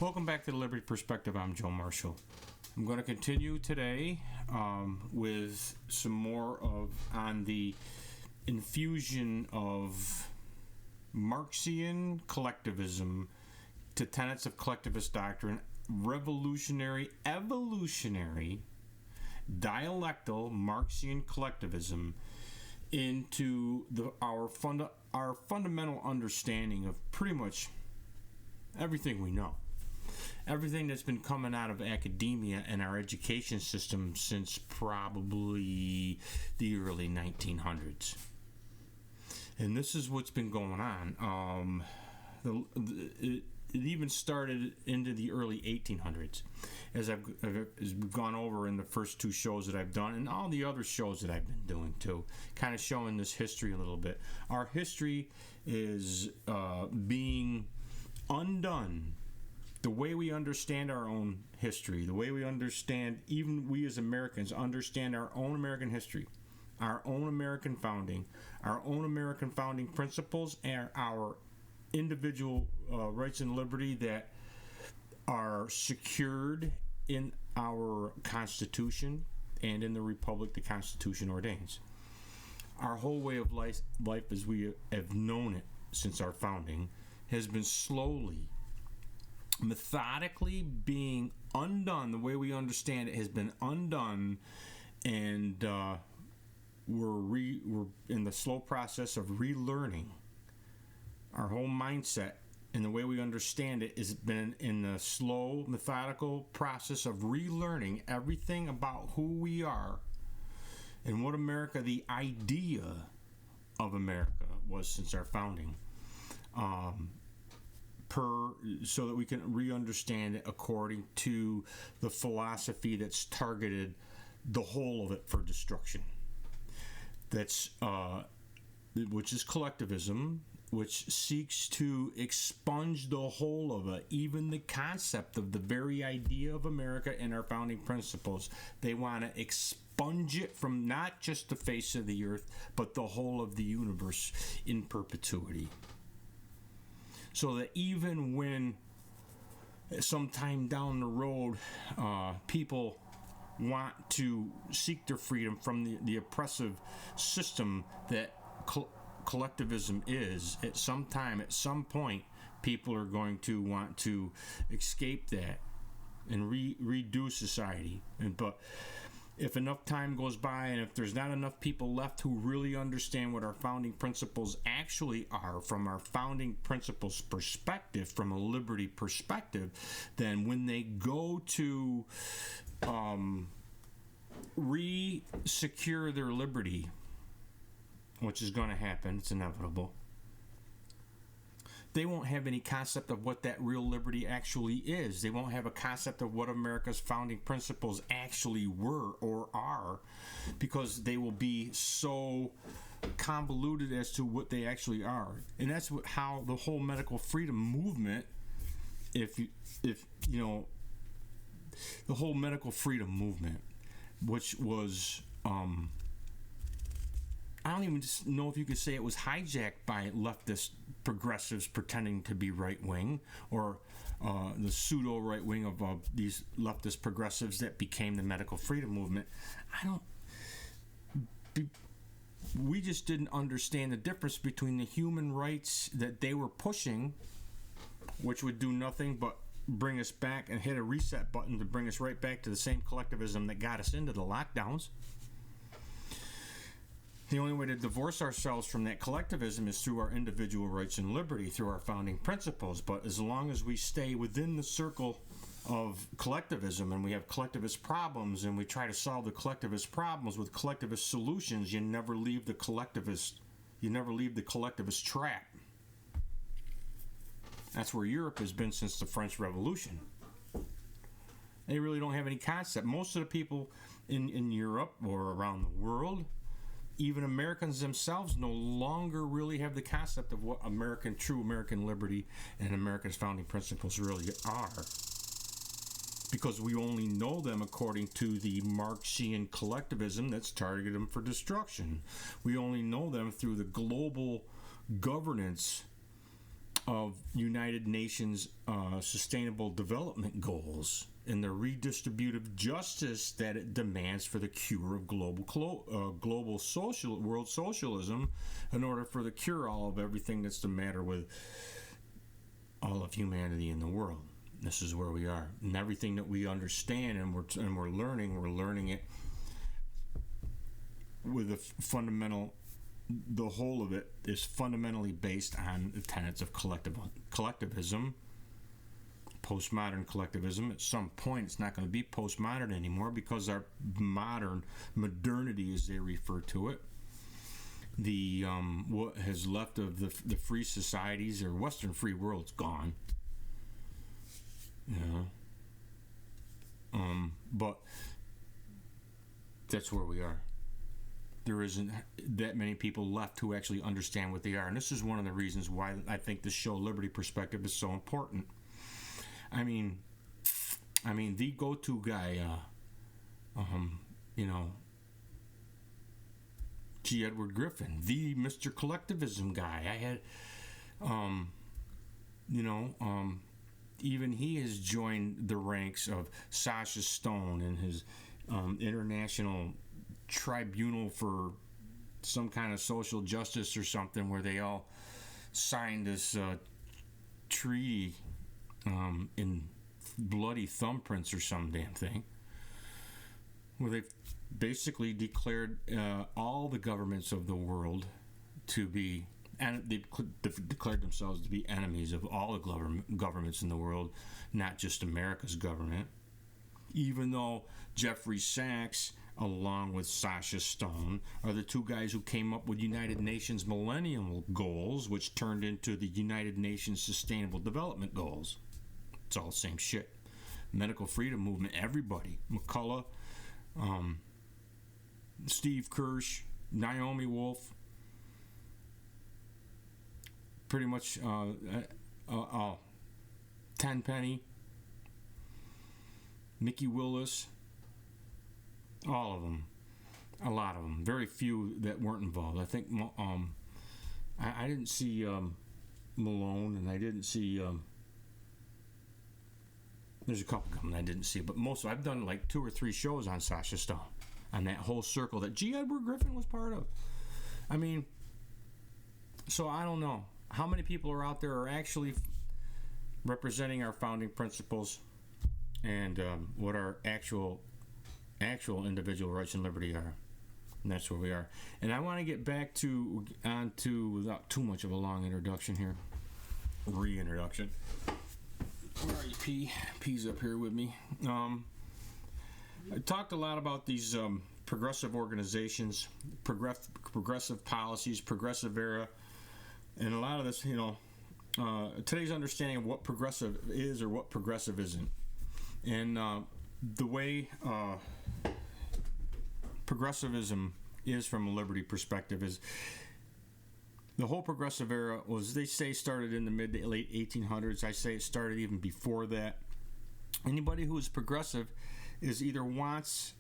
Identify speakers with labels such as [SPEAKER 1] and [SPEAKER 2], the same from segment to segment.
[SPEAKER 1] Welcome back to the Liberty Perspective. I'm Joe Marshall. I'm going to continue today with some more on the infusion of Marxian collectivism to tenets of collectivist doctrine, revolutionary, evolutionary, dialectal Marxian collectivism into our fundamental understanding of pretty much everything we know. Everything that's been coming out of academia and our education system since probably the early 1900s. And this is what's been going on. It even started into the early 1800s, as we've gone over in the first two shows that I've done and all the other shows that I've been doing too, kind of showing this history a little bit. Our history is being undone. The way we understand our own history, the way we understand, even we as Americans understand our own American history, our own American founding, our own American founding principles, and our individual rights and liberty that are secured in our Constitution and in the Republic the Constitution ordains. Our whole way of life as we have known it since our founding has been slowly, methodically being undone. The way we understand it has been undone, and we're in the slow process of relearning. Our whole mindset and the way we understand it has been in the slow, methodical process of relearning everything about who we are and what America, the idea of America, was since our founding. So that we can re-understand it according to the philosophy that's targeted the whole of it for destruction. That's which is collectivism, which seeks to expunge the whole of it, even the concept of the very idea of America and our founding principles. They want to expunge it from not just the face of the earth, but the whole of the universe in perpetuity. So that even when sometime down the road people want to seek their freedom from the oppressive system that collectivism is, at some point, people are going to want to escape that and redo society. But if enough time goes by and if there's not enough people left who really understand what our founding principles actually are from our founding principles perspective, from a liberty perspective, then when they go to re-secure their liberty, which is going to happen, it's inevitable, they won't have any concept of what that real liberty actually is. They won't have a concept of what America's founding principles actually were or are, because they will be so convoluted as to what they actually are. And that's how the whole medical freedom movement, the whole medical freedom movement, which was I don't even know if you could say it was hijacked by leftist progressives pretending to be right-wing, or the pseudo-right-wing of these leftist progressives that became the medical freedom movement. We just didn't understand the difference between the human rights that they were pushing, which would do nothing but bring us back and hit a reset button to bring us right back to the same collectivism that got us into the lockdowns. The only way to divorce ourselves from that collectivism is through our individual rights and liberty, through our founding principles. But as long as we stay within the circle of collectivism and we have collectivist problems and we try to solve the collectivist problems with collectivist solutions, you never leave the collectivist trap. That's where Europe has been since the French Revolution. They really don't have any concept. Most of the people in Europe or around the world, even Americans themselves, no longer really have the concept of what true American liberty and America's founding principles really are, because we only know them according to the Marxian collectivism that's targeted them for destruction. We only know them through the global governance of United Nations Sustainable Development Goals and the redistributive justice that it demands for the cure of world socialism, in order for the cure all of everything that's the matter with all of humanity in the world. This is where we are, and everything that we understand and we're learning it with a fundamental. The whole of it is fundamentally based on the tenets of collectivism, postmodern collectivism. At some point, it's not going to be postmodern anymore, because our modernity, as they refer to it, the what has left of the free societies or Western free world's gone. But that's where we are. There isn't that many people left who actually understand what they are. And this is one of the reasons why I think this show, Liberty Perspective, is so important. I mean, the go-to guy, G. Edward Griffin, the Mr. Collectivism guy. I had, even he has joined the ranks of Sasha Stone and his international tribunal for some kind of social justice or something, where they all signed this treaty in bloody thumbprints or some damn thing, where they've basically declared all the governments of the world to be, and they've declared themselves to be enemies of all the governments in the world, not just America's government. Even though Jeffrey Sachs, along with Sasha Stone, are the two guys who came up with United Nations Millennium Goals, which turned into the United Nations Sustainable Development Goals. It's all the same shit. Medical freedom movement, everybody. McCullough, Steve Kirsch, Naomi Wolf, pretty much Tenpenny, Mickey Willis, all of them, a lot of them. Very few that weren't involved. I think I didn't see Malone, and I didn't see. There's a couple of them I didn't see, but most I've done like 2 or 3 shows on Sasha Stone, on that whole circle that G. Edward Griffin was part of. I mean, so I don't know how many people are out there are actually representing our founding principles and what our actual individual rights and liberty are. And that's where we are. And I want to get back onto without too much of a long introduction here. Reintroduction. Where are you, P? P's up here with me. I talked a lot about these progressive organizations, progressive policies, progressive era, and a lot of this, today's understanding of what progressive is or what progressive isn't. And the way progressivism is from a liberty perspective is the whole progressive era was, they say, started in the mid to late 1800s. I say it started even before that. Anybody who is progressive is either wants,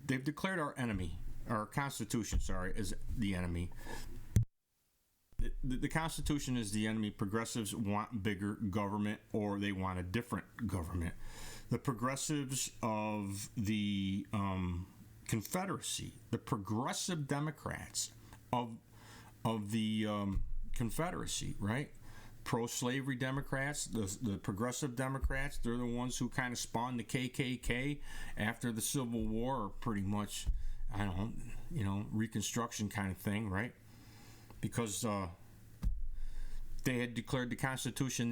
[SPEAKER 1] they've declared our Constitution, as the enemy. The Constitution is the enemy. Progressives want bigger government, or they want a different government. The progressives of the Confederacy, the progressive Democrats of the Confederacy, right? Pro-slavery Democrats, the progressive Democrats, they're the ones who kind of spawned the KKK after the Civil War, pretty much, Reconstruction kind of thing, right? Because they had declared the Constitution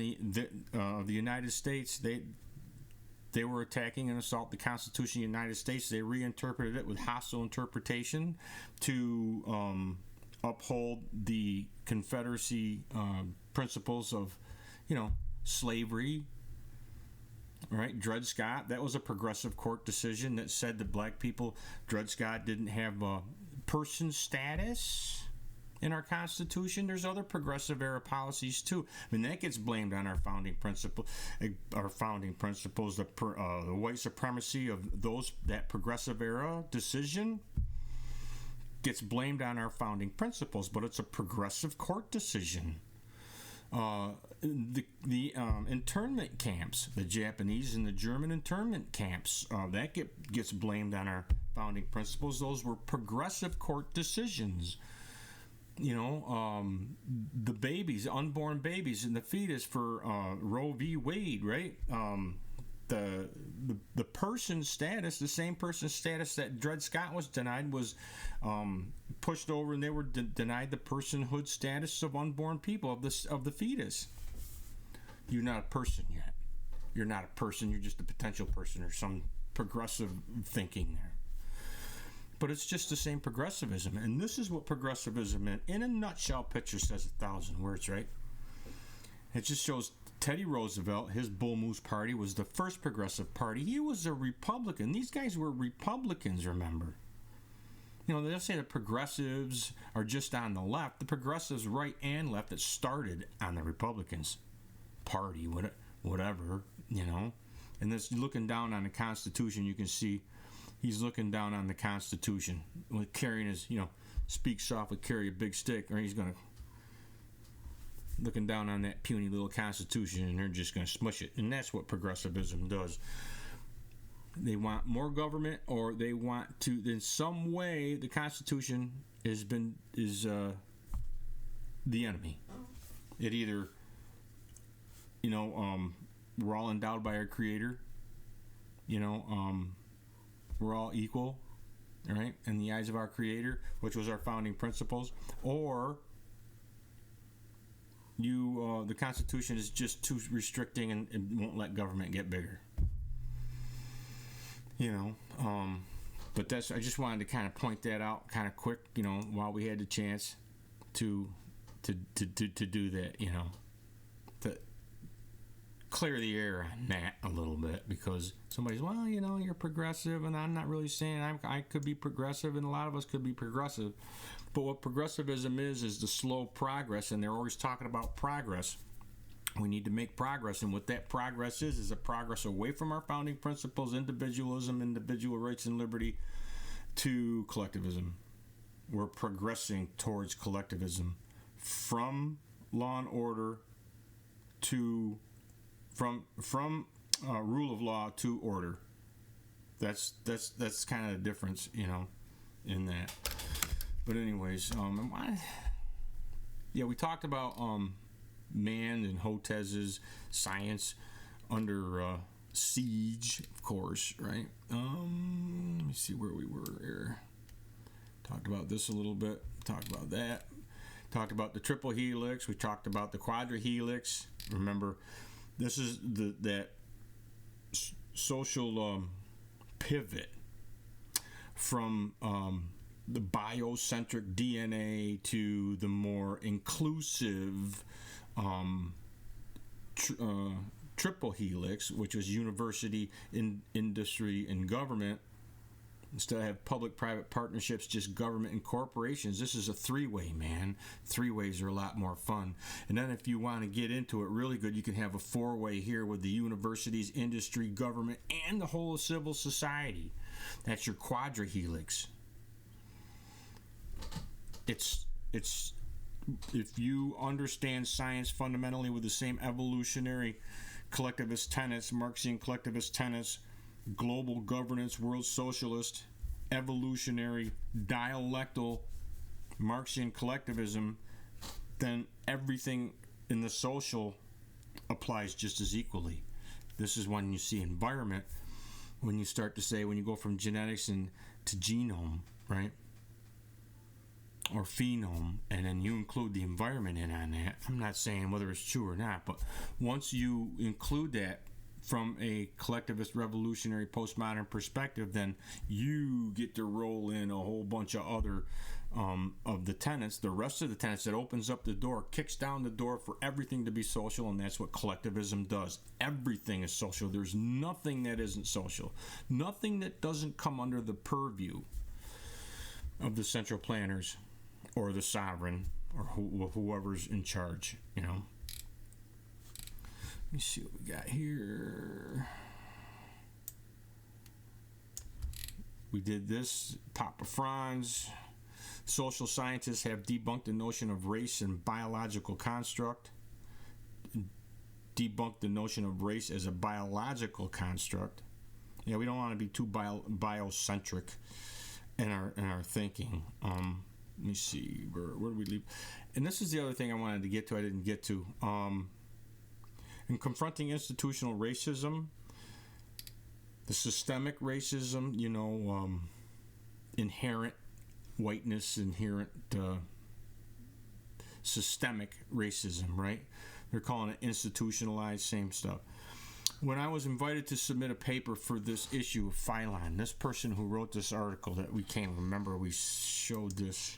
[SPEAKER 1] of the United States. They were attacking and assault the Constitution of the United States. They reinterpreted it with hostile interpretation to uphold the Confederacy principles of, slavery. Right? Dred Scott, that was a progressive court decision that said that black people, Dred Scott didn't have person status in our Constitution. There's other progressive era policies too. I mean, that gets blamed on our founding principles, the white supremacy of that progressive era decision gets blamed on our founding principles, but it's a progressive court decision. The internment camps, the Japanese and the German internment camps, that gets blamed on our founding principles. Those were progressive court decisions. The babies, unborn babies, and the fetus for Roe v. Wade, right? The person's status, the same person's status that Dred Scott was denied, was pushed over, and they were denied the personhood status of unborn people, of the fetus. You're not a person yet. You're not a person. You're just a potential person, or some progressive thinking there. But it's just the same progressivism, and this is what progressivism in a nutshell picture says 1,000 words, right? It just shows Teddy Roosevelt, his Bull Moose Party, was the first progressive party. He was a Republican. These guys were Republicans, remember. They'll say the progressives are just on the left. The progressives, right and left, that started on the Republicans Party, whatever, And this, looking down on the Constitution, you can see he's looking down on the Constitution with carrying his, speak softly, carry a big stick, or he's going to looking down on that puny little Constitution, and they're just going to smush it. And that's what progressivism does. They want more government, or they want to, in some way, the Constitution is the enemy. It either, we're all endowed by our Creator, we're all equal, all right, in the eyes of our Creator, which was our founding principles, or the Constitution is just too restricting and won't let government get bigger. But I just wanted to kind of point that out kind of quick, while we had the chance to do that, to clear the air on that a little bit, because somebody's, you're progressive, and I'm not really saying I could be progressive, and a lot of us could be progressive. But what progressivism is the slow progress, and they're always talking about progress. We need to make progress, and what that progress is a progress away from our founding principles, individualism, individual rights and liberty, to collectivism. We're progressing towards collectivism, from law and order to from rule of law to order. That's kind of the difference, in that. But anyways, we talked about man and Hotez's science under siege, of course, right? Let me see where we were here. Talked about this a little bit. Talked about that. Talked about the triple helix. We talked about the quadrihelix. Remember, this is that social pivot from the biocentric DNA to the more inclusive triple helix, which was university, industry, and government. Instead of public-private partnerships, just government and corporations. This is a three-way, man. Three-ways are a lot more fun. And then if you want to get into it really good, you can have a four-way here with the universities, industry, government, and the whole of civil society. That's your quadrihelix. It's if you understand science fundamentally with the same evolutionary collectivist tenets, Marxian collectivist tenets, global governance, world socialist, evolutionary, dialectal, Marxian collectivism, then everything in the social applies just as equally. This is when you see environment, when you start to say, when you go from genetics to genome, right? Or phenome, and then you include the environment in on that. I'm not saying whether it's true or not, but once you include that from a collectivist, revolutionary, postmodern perspective, then you get to roll in a whole bunch of other of the tenets, the rest of the tenets, that opens up the door, kicks down the door for everything to be social, and that's what collectivism does. Everything is social. There's nothing that isn't social. Nothing that doesn't come under the purview of the central planners or the sovereign or whoever's in charge, Let me see what we got here. We did this, Papa Franz. Social scientists have debunked the notion of race and biological construct. debunk the notion of race as a biological construct. Yeah, we don't want to be too biocentric in our thinking. Let me see, where do we leave? And this is the other thing I wanted to get to, I didn't get to. In confronting institutional racism, the systemic racism, inherent whiteness, inherent systemic racism, right? They're calling it institutionalized, same stuff. When I was invited to submit a paper for this issue of Phylon, this person who wrote this article that we can't remember, we showed this,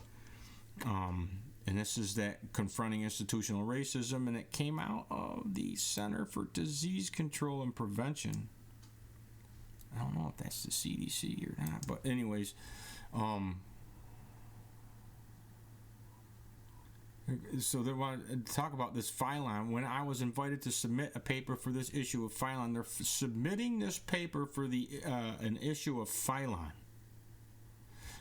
[SPEAKER 1] and this is that confronting institutional racism, and it came out of the Center for Disease Control and Prevention. I don't know if that's the CDC or not, but anyways, so they want to talk about this Phylon. When I was invited to submit a paper for this issue of Phylon, they're submitting this paper for an issue of Phylon.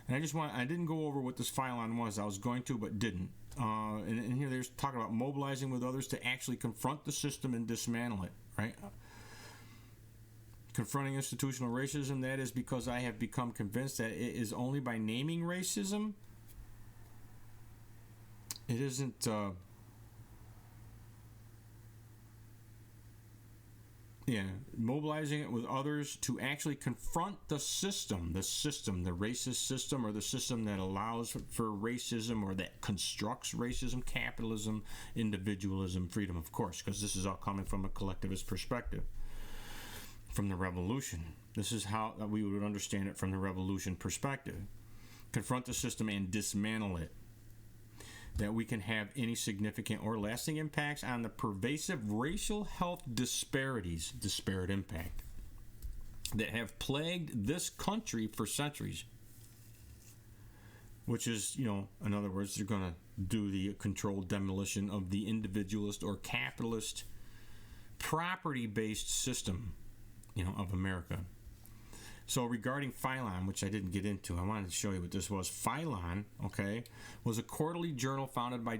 [SPEAKER 1] And I didn't go over what this Phylon was. I was going to, but didn't. And here they're talking about mobilizing with others to actually confront the system and dismantle it, right? Confronting institutional racism, that is because I have become convinced that it is only by naming racism. It isn't, mobilizing it with others to actually confront the system, the racist system, or the system that allows for racism or that constructs racism, capitalism, individualism, freedom, of course, because this is all coming from a collectivist perspective, from the revolution. This is how we would understand it from the revolution perspective. Confront the system and dismantle it. That we can have any significant or lasting impacts on the pervasive racial health disparities, disparate impact, that have plagued this country for centuries. Which is, in other words, they're going to do the controlled demolition of the individualist or capitalist property-based system, of America. So regarding Phylon, which I didn't get into, I wanted to show you what this was. Phylon, was a quarterly journal founded by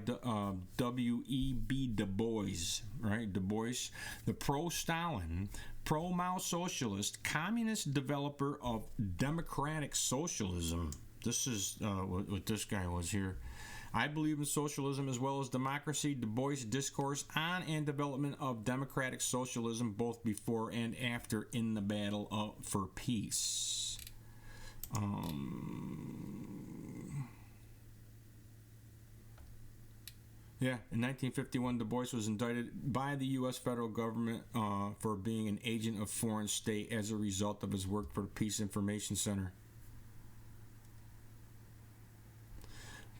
[SPEAKER 1] W.E.B. Du Bois, right? Du Bois, the pro-Stalin, pro-Mao socialist, communist developer of democratic socialism. This is what this guy was here. I believe in socialism as well as democracy. Du Bois' discourse on and development of democratic socialism both before and after in the battle for peace. In 1951, Du Bois was indicted by the U.S. federal government for being an agent of foreign state as a result of his work for the Peace Information Center.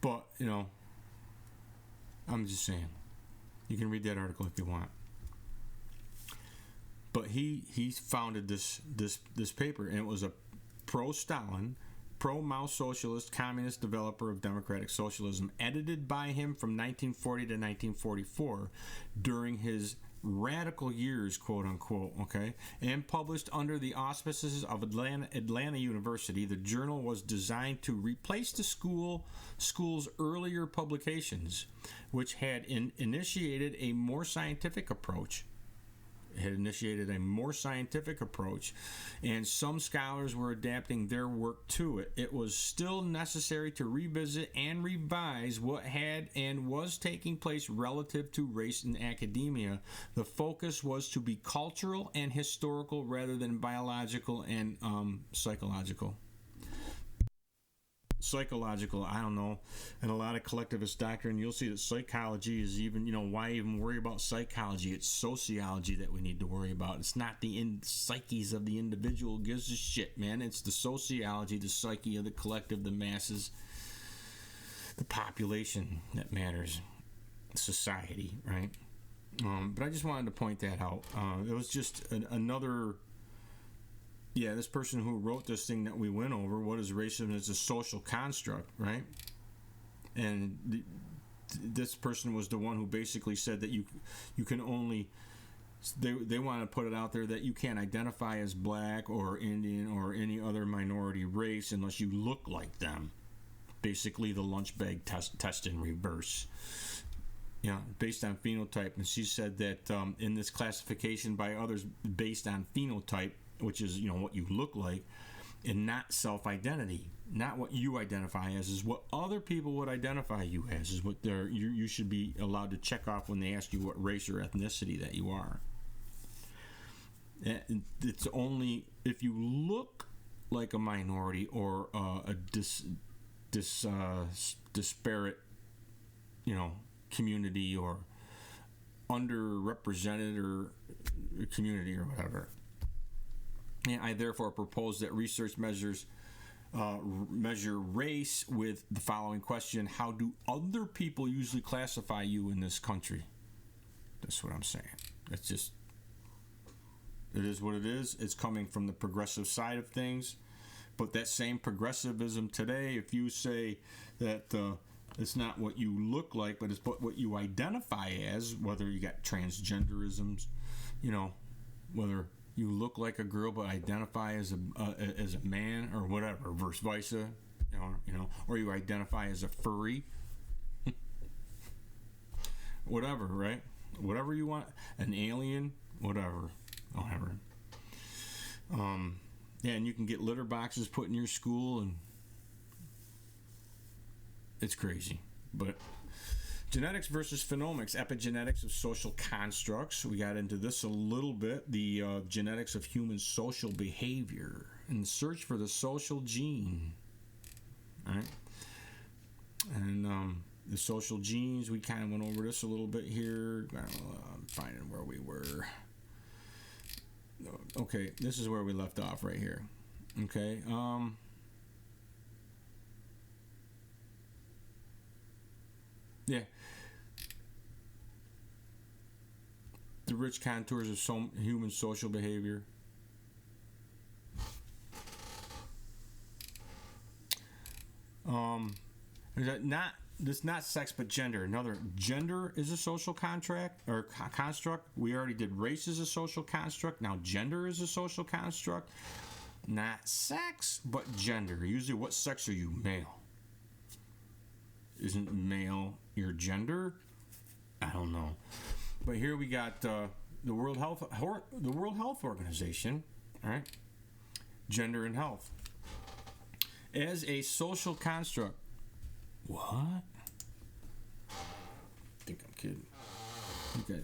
[SPEAKER 1] But, I'm just saying. You can read that article if you want. But he founded this paper, and it was a pro-Stalin, pro-Mao socialist, communist developer of democratic socialism, edited by him from 1940 to 1944 during his radical years, quote unquote, and published under the auspices of Atlanta University. The journal was designed to replace the school's earlier publications, which had initiated a more scientific approach. And some scholars were adapting their work to it. It was still necessary to revisit and revise what had and was taking place relative to race in academia. The focus was to be cultural and historical rather than biological and psychological. I don't know, and a lot of collectivist doctrine, you'll see that psychology is even, why even worry about psychology? It's sociology that we need to worry about. It's not the psyches of the individual gives a shit, man. It's the sociology, the psyche of the collective, the masses, the population that matters, society, right? But I just wanted to point that out. It was just another... this person who wrote this thing that we went over, what is racism? It's a social construct, right? And this person was the one who basically said that you can only, they want to put it out there that you can't identify as black or Indian or any other minority race unless you look like them. Basically the lunch bag test in reverse. based on phenotype. And she said that in this classification by others based on phenotype, which is, what you look like, and not self-identity, not what you identify as, is what other people would identify you as, is what you should be allowed to check off when they ask you what race or ethnicity that you are. And it's only if you look like a minority or a disparate, community or underrepresented or community or whatever. And I therefore propose that research measure race with the following question: how do other people usually classify you in this country? That's what I'm saying. It's just, it is what it is. It's coming from the progressive side of things. But that same progressivism today, if you say that it's not what you look like, but it's what you identify as, whether you got transgenderisms, whether you look like a girl but identify as a man or whatever, vice versa, or you identify as a furry, whatever, right? Whatever you want, an alien, whatever. And you can get litter boxes put in your school, and it's crazy. But genetics versus phenomics, epigenetics of social constructs. We got into this a little bit. The genetics of human social behavior and the search for the social gene. All right. And the social genes, we kind of went over this a little bit here. I'm finding where we were. Okay, this is where we left off right here. Okay. Yeah. The rich contours of human social behavior. Is that not? This not sex but gender. Another, gender is a social contract or construct. We already did race as a social construct. Now gender is a social construct. Not sex but gender. Usually, what sex are you? Male. Isn't male your gender? I don't know. But here we got the World Health Organization. All right, gender and health as a social construct. What? I think I'm kidding. Okay.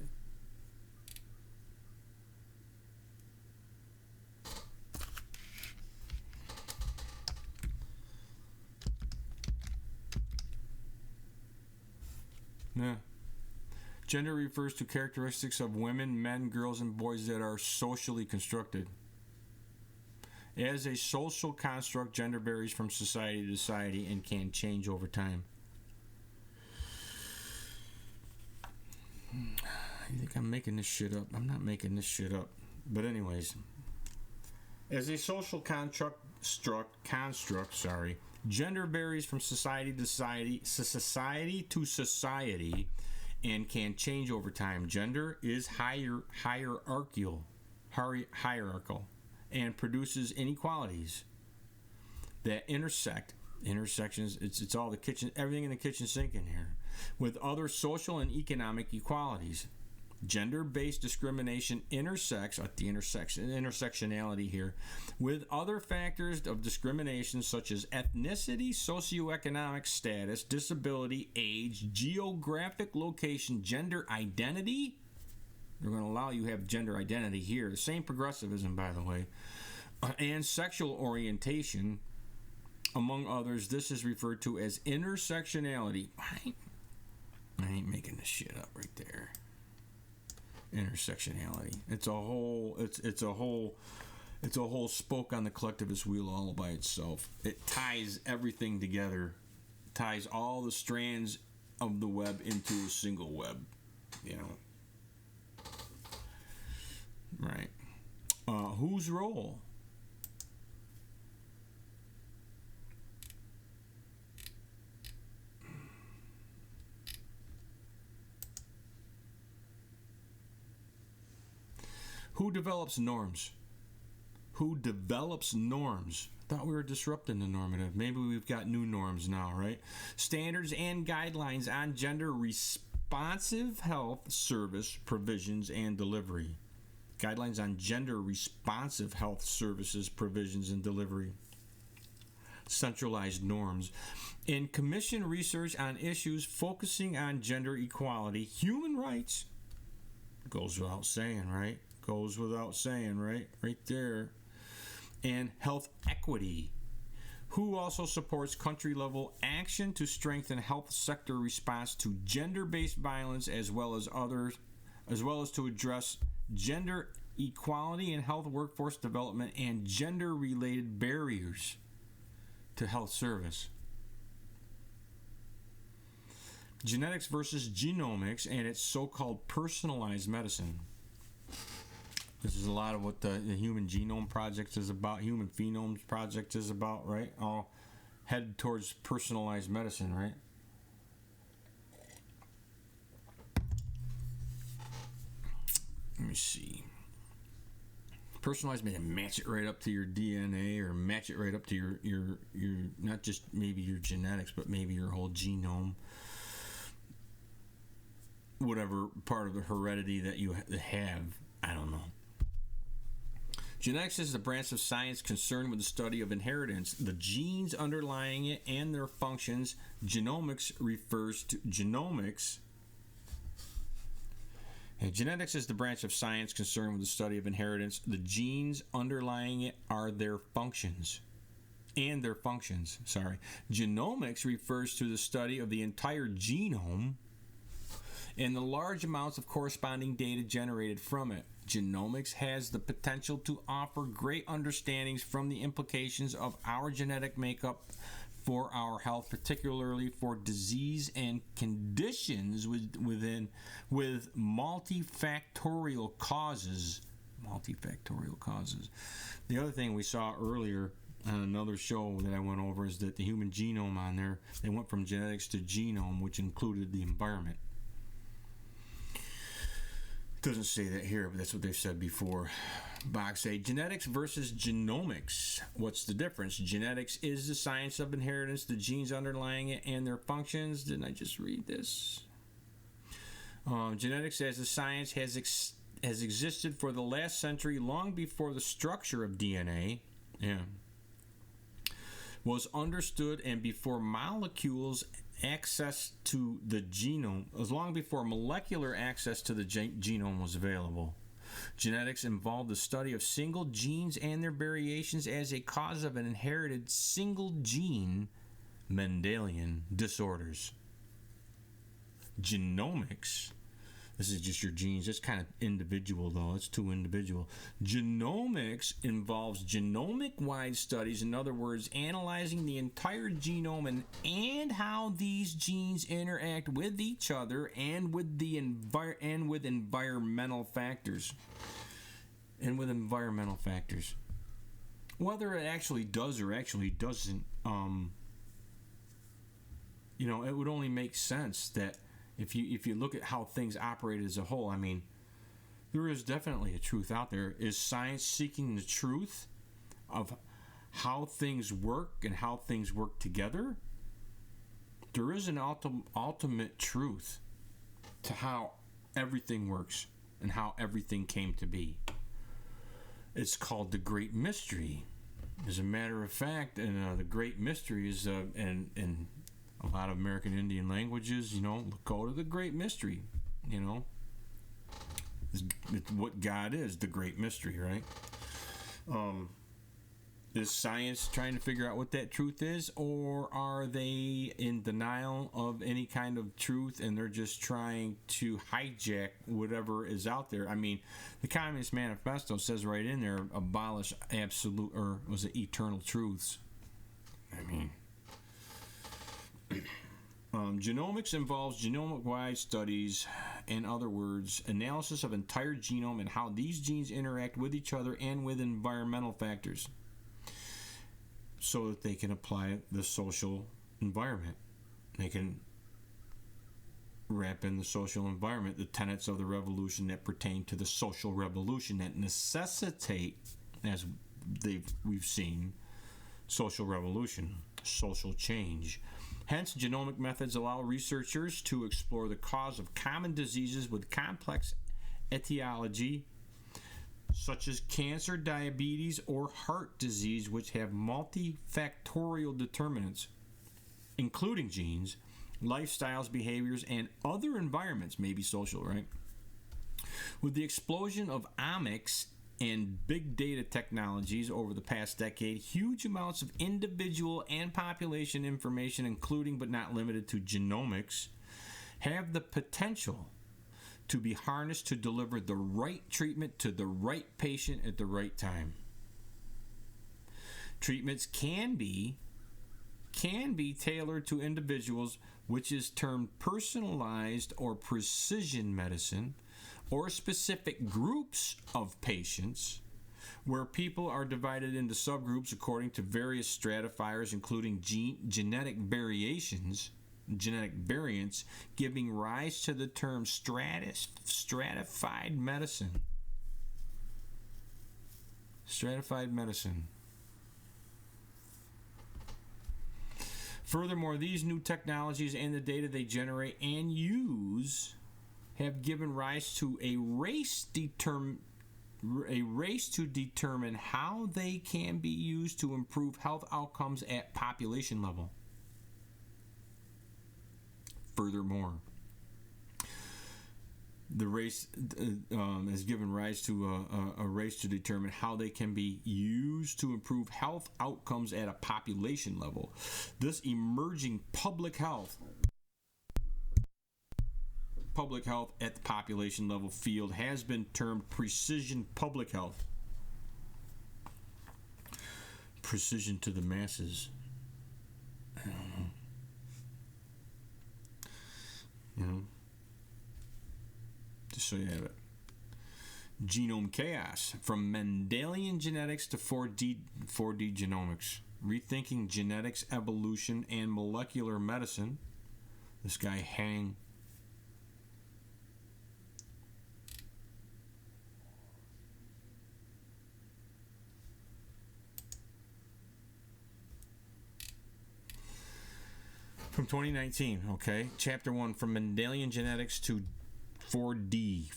[SPEAKER 1] Yeah. Gender refers to characteristics of women, men, girls, and boys that are socially constructed. As a social construct, gender varies from society to society and can change over time. I think I'm making this shit up. I'm not making this shit up. But anyways, as a social construct, gender varies from society to society, and can change over time. Gender is hierarchical, and produces inequalities that intersections. It's all the kitchen, everything in the kitchen sink in here, with other social and economic equalities. Gender-based discrimination intersects at the intersectionality here with other factors of discrimination such as ethnicity, socioeconomic status, disability, age, geographic location, gender identity. They're going to allow you to have gender identity here. The same progressivism, by the way. And sexual orientation, among others. This is referred to as intersectionality. I ain't making this shit up right there. Intersectionality. It's a whole spoke on the collectivist wheel all by itself. It ties everything together. Ties all the strands of the web into a single web. Right. Whose role? Who develops norms? Who develops norms? I thought we were disrupting the normative. Maybe we've got new norms now, right? Standards and guidelines on gender responsive health service provisions and delivery. Guidelines on gender responsive health services provisions and delivery. Centralized norms. And commission research on issues focusing on gender equality, human rights. Goes without saying, right? Goes without saying, right? Right there. And health equity. Who also supports country-level action to strengthen health sector response to gender-based violence as well as to address gender equality in health workforce development and gender-related barriers to health service. Genetics versus genomics and its so-called personalized medicine. This is a lot of what the Human Genome Project is about, Human Phenomes Project is about, right? All headed towards personalized medicine, right? Let me see. Personalized medicine, match it right up to your DNA or match it right up to your not just maybe your genetics, but maybe your whole genome. Whatever part of the heredity that you have, I don't know. Genetics is the branch of science concerned with the study of inheritance, the genes underlying it, and their functions. Genomics refers to genomics. And genetics is the branch of science concerned with the study of inheritance. The genes underlying it are their functions. And their functions, sorry. Genomics refers to the study of the entire genome and the large amounts of corresponding data generated from it. Genomics has the potential to offer great understandings from the implications of our genetic makeup for our health, particularly for disease and conditions with multifactorial causes. The other thing we saw earlier on another show that I went over is that the human genome on there, they went from genetics to genome, which included the environment. Doesn't say that here, but that's what they've said before. Box A, genetics versus genomics. What's the difference? Genetics is the science of inheritance, the genes underlying it, and their functions. Didn't I just read this? Genetics as a science has existed for the last century, long before the structure of DNA was understood and before molecules access to the genome, as long before molecular access to the genome was available. Genetics involved the study of single genes and their variations as a cause of an inherited single gene Mendelian disorders. Genomics, this is just your genes. It's kind of individual, though. It's too individual. Genomics involves genomic-wide studies. In other words, analyzing the entire genome and how these genes interact with each other and with the environmental factors. Whether it actually does or actually doesn't, it would only make sense that if you look at how things operate as a whole, I mean, there is definitely a truth out there. Is science seeking the truth of how things work and how things work together? There is an ultimate truth to how everything works and how everything came to be. It's called the Great Mystery. As a matter of fact, and the Great Mystery is in a lot of American Indian languages, go to the Great Mystery, It's what God is, the Great Mystery, right? Is science trying to figure out what that truth is, or are they in denial of any kind of truth and they're just trying to hijack whatever is out there? I mean, the Communist Manifesto says right in there, abolish absolute, or was it eternal truths? I mean, genomics involves genomic-wide studies, in other words, analysis of entire genome and how these genes interact with each other and with environmental factors, so that they can apply the social environment. They can wrap in the social environment the tenets of the revolution that pertain to the social revolution that necessitate, as we've seen, social revolution, social change. Hence, genomic methods allow researchers to explore the cause of common diseases with complex etiology, such as cancer, diabetes, or heart disease, which have multifactorial determinants, including genes, lifestyles, behaviors, and other environments, maybe social, right? With the explosion of omics and big data technologies over the past decade, huge amounts of individual and population information, including but not limited to genomics, have the potential to be harnessed to deliver the right treatment to the right patient at the right time. Treatments can be tailored to individuals, which is termed personalized or precision medicine, or specific groups of patients, where people are divided into subgroups according to various stratifiers, including genetic variations, genetic variants, giving rise to the term stratified medicine. Stratified medicine. Furthermore, these new technologies and the data they generate and use have given rise to a race to determine how they can be used to improve health outcomes at population level. Furthermore, the race has given rise to a race to determine how they can be used to improve health outcomes at a population level. This emerging public health at the population level field has been termed precision public health. Precision to the masses. I don't know. You know? Just so you have it. Genome chaos. From Mendelian genetics to 4D genomics. Rethinking genetics, evolution, and molecular medicine. This guy Hang. From 2019, okay? Chapter 1, From Mendelian Genetics to 4D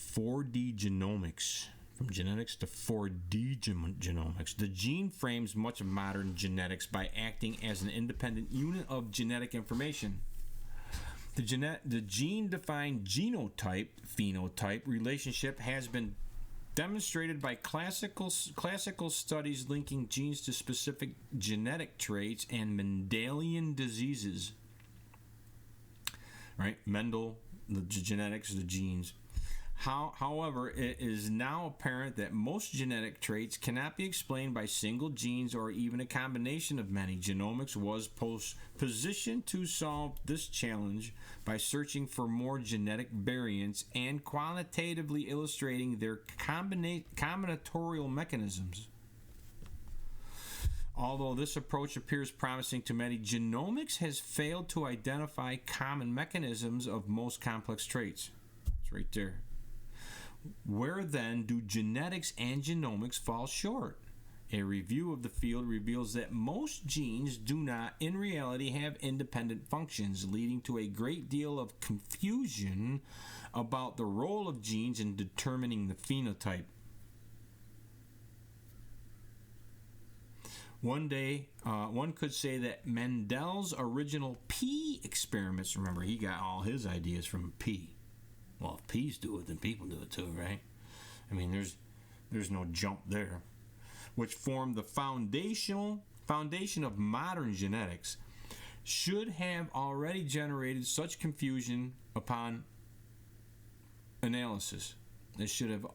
[SPEAKER 1] genomics. From genetics to 4D genomics. The gene frames much of modern genetics by acting as an independent unit of genetic information. The gene-defined genotype-phenotype relationship has been demonstrated by classical studies linking genes to specific genetic traits and Mendelian diseases. Right? Mendel, the genetics, the genes. However, it is now apparent that most genetic traits cannot be explained by single genes or even a combination of many. Genomics was positioned to solve this challenge by searching for more genetic variants and quantitatively illustrating their combinatorial mechanisms. Although this approach appears promising to many, genomics has failed to identify common mechanisms of most complex traits. It's right there. Where then do genetics and genomics fall short? A review of the field reveals that most genes do not, in reality, have independent functions, leading to a great deal of confusion about the role of genes in determining the phenotype. One could say that Mendel's original pea experiments, remember, he got all his ideas from a pea. Well, if peas do it, then people do it too, right? I mean, there's no jump there. Which formed the foundation of modern genetics, should have already generated such confusion upon analysis. It should have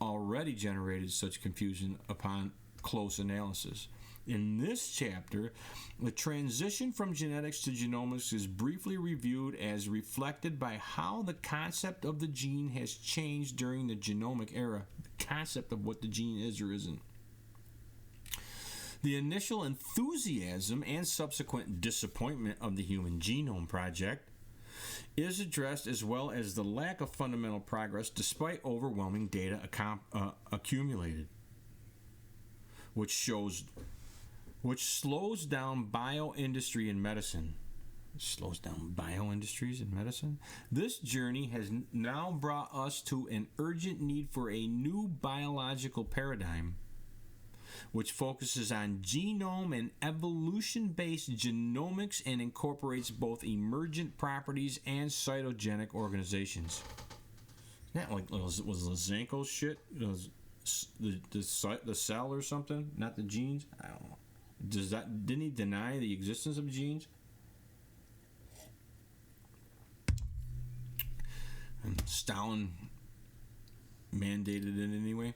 [SPEAKER 1] already generated such confusion upon close analysis. In this chapter, the transition from genetics to genomics is briefly reviewed as reflected by how the concept of the gene has changed during the genomic era. The concept of what the gene is or isn't. The initial enthusiasm and subsequent disappointment of the Human Genome Project is addressed, as well as the lack of fundamental progress despite overwhelming data accumulated, which slows down bioindustry and medicine. slows down bio-industries and medicine. This journey has now brought us to an urgent need for a new biological paradigm which focuses on genome and evolution-based genomics and incorporates both emergent properties and cytogenic organizations. Isn't that like was Lysenko's shit? The cell or something, not the genes? I don't know. Didn't he deny the existence of genes? And Stalin mandated it anyway.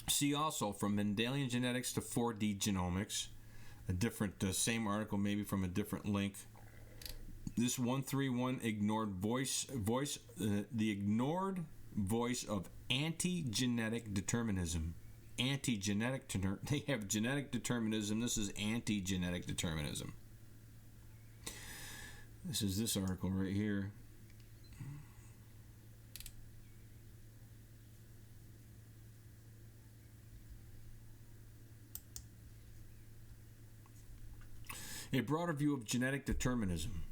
[SPEAKER 1] See also from Mendelian genetics to 4D genomics, the same article maybe from a different link. This 131 ignored the ignored voice of anti-genetic determinism. They have genetic determinism. This is anti-genetic determinism. This is this article right here. A broader view of genetic determinism,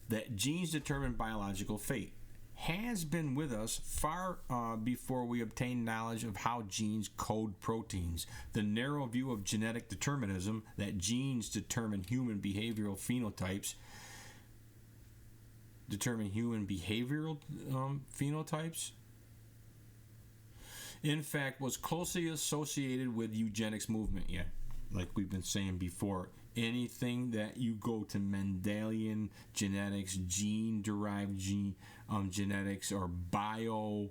[SPEAKER 1] that genes determine biological fate, has been with us far before we obtained knowledge of how genes code proteins. The narrow view of genetic determinism, that genes determine human behavioral phenotypes, in fact, was closely associated with eugenics movement. Yeah, like we've been saying before. Anything that you go to Mendelian genetics, gene-derived genetics, or biocentric,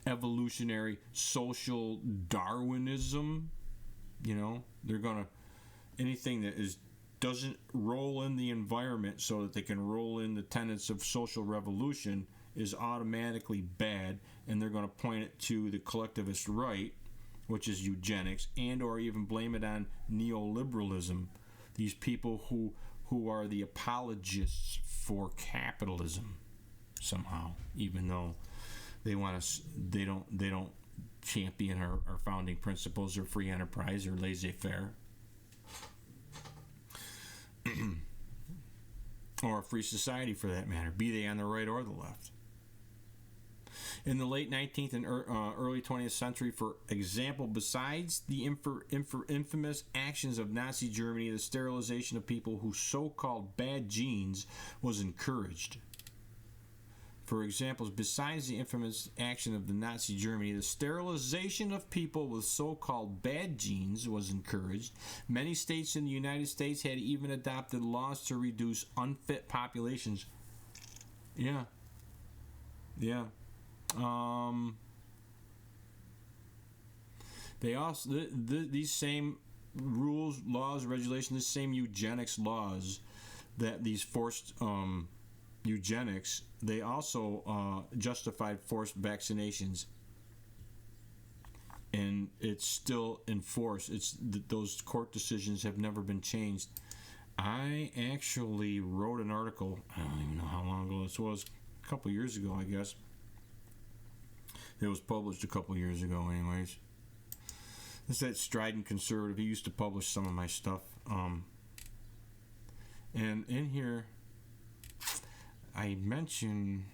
[SPEAKER 1] evolutionary social Darwinism, they're gonna anything that doesn't roll in the environment so that they can roll in the tenets of social revolution is automatically bad, and they're going to point it to the collectivist right, which is eugenics, and or even blame it on neoliberalism, these people who are the apologists for capitalism somehow, even though they don't champion our founding principles or free enterprise or laissez-faire or a free society for that matter, be they on the right or the left. In the late 19th and early 20th century, for example, besides the infamous actions of Nazi Germany, the sterilization of people whose so-called bad genes was encouraged. For example, besides the infamous action of the Nazi Germany, the sterilization of people with so-called bad genes was encouraged. Many states in the United States had even adopted laws to reduce unfit populations. Yeah. They also these same rules, laws, regulations, the same eugenics laws that these forced eugenics, they also justified forced vaccinations, and it's still in force. Those court decisions have never been changed. I actually wrote an article, I don't even know how long ago this was, a couple years ago, I guess. It was published a couple years ago anyways. It's that strident conservative. He used to publish some of my stuff. And in here, I mention...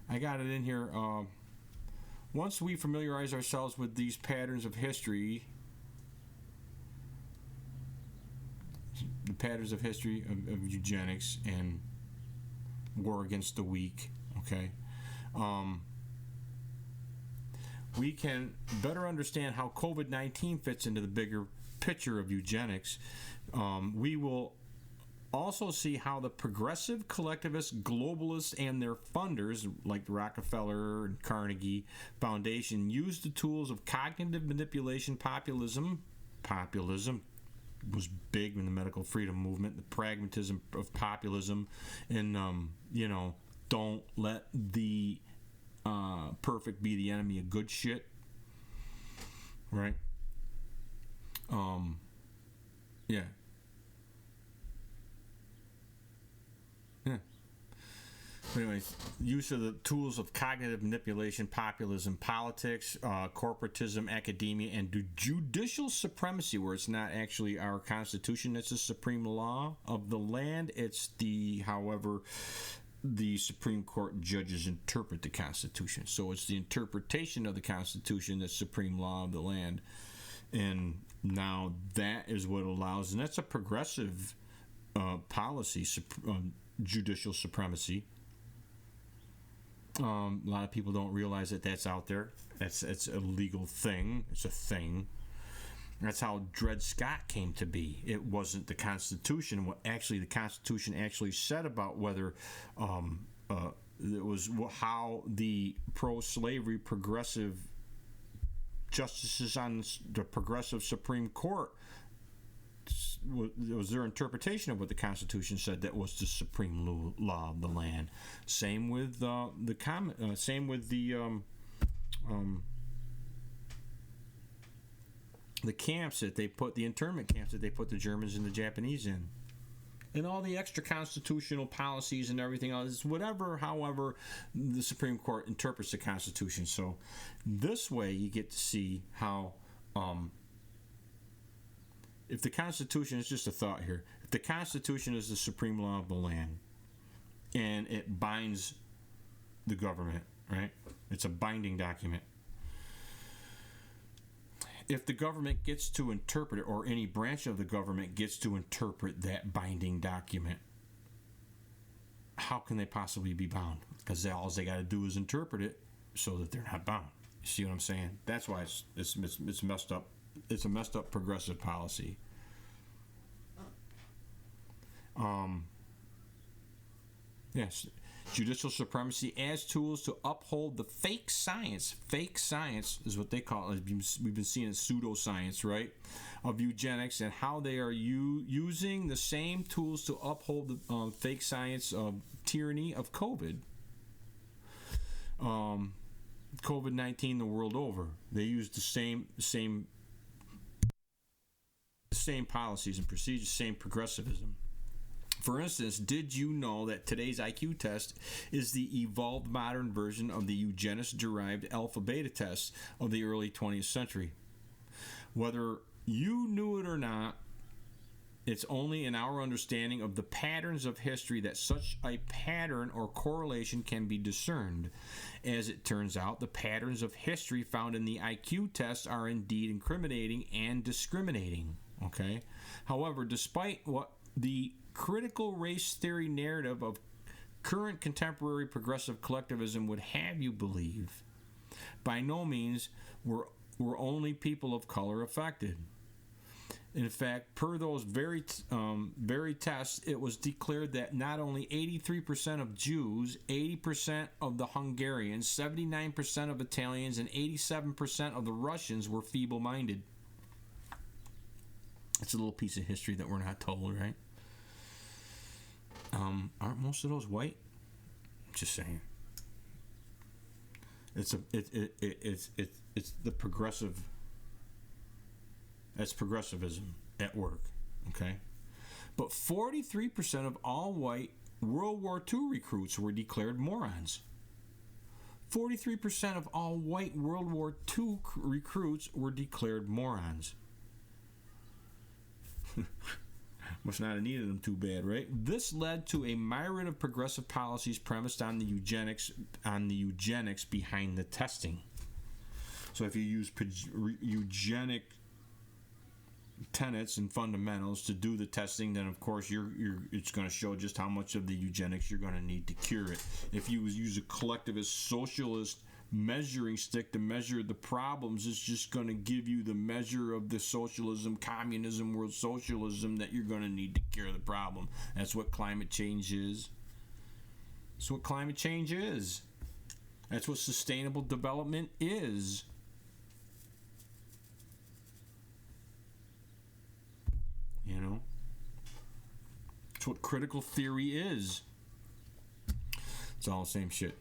[SPEAKER 1] I got it in here. Once we familiarize ourselves with these patterns of history, of eugenics and war against the weak, okay, we can better understand how COVID-19 fits into the bigger picture of eugenics. We will also see how the progressive collectivist globalists and their funders, like the Rockefeller and Carnegie Foundation, use the tools of cognitive manipulation. Populism was big in the medical freedom movement, the pragmatism of populism, and don't let the perfect be the enemy of good shit, right? But anyways, use of the tools of cognitive manipulation, populism, politics, corporatism, academia, and judicial supremacy, where it's not actually our Constitution that's the supreme law of the land. It's however, the Supreme Court judges interpret the Constitution. So it's the interpretation of the Constitution that's supreme law of the land. And now that is what allows, and that's a progressive policy, judicial supremacy. A lot of people don't realize that that's out there. It's a legal thing. It's a thing. That's how Dred Scott came to be. It wasn't the Constitution. What actually the Constitution actually said about whether it was how the pro-slavery progressive justices on the progressive Supreme Court, it was their interpretation of what the Constitution said that was the supreme law of the land. Same with the camps that they put, the internment camps that they put the Germans and the Japanese in, and all the extra constitutional policies and everything else, whatever, however the Supreme Court interprets the Constitution. So this way you get to see how if the Constitution is just a thought here, if the Constitution is the supreme law of the land and it binds the government, right? It's a binding document. If the government gets to interpret it, or any branch of the government gets to interpret that binding document, how can they possibly be bound? Because all they got to do is interpret it so that they're not bound. You see what I'm saying? That's why it's messed up. It's a messed up progressive policy. Yes, judicial supremacy as tools to uphold the fake science. Fake science is what they call it. We've been seeing pseudoscience, right, of eugenics, and how they are using the same tools to uphold the fake science of tyranny of COVID. COVID-19 the world over. They use the same policies and procedures, same progressivism. For instance, did you know that today's IQ test is the evolved modern version of the eugenist-derived alpha-beta test of the early 20th century? Whether you knew it or not, it's only in our understanding of the patterns of history that such a pattern or correlation can be discerned. As it turns out, the patterns of history found in the IQ test are indeed incriminating and discriminating. Okay? However, despite what the critical race theory narrative of current contemporary progressive collectivism would have you believe, by no means were only people of color affected. In fact, per those very tests, it was declared that not only 83% of Jews, 80% of the Hungarians, 79% of Italians, and 87% of the Russians were feeble-minded. It's a little piece of history that we're not told, right? Aren't most of those white? Just saying. It's the progressive. That's progressivism at work, okay? But 43% of all white World War II recruits were declared morons. 43% of all white World War II recruits were declared morons. Must not have needed them too bad, right? This led to a myriad of progressive policies premised on the eugenics behind the testing. So if you use eugenic tenets and fundamentals to do the testing, then of course it's going to show just how much of the eugenics you're going to need to cure it. If you use a collectivist socialist measuring stick to measure the problems, it's just going to give you the measure of the socialism, communism, world socialism that you're going to need to cure the problem. That's what climate change is. That's what climate change is. That's what sustainable development is. You know? That's what critical theory is. It's all the same shit.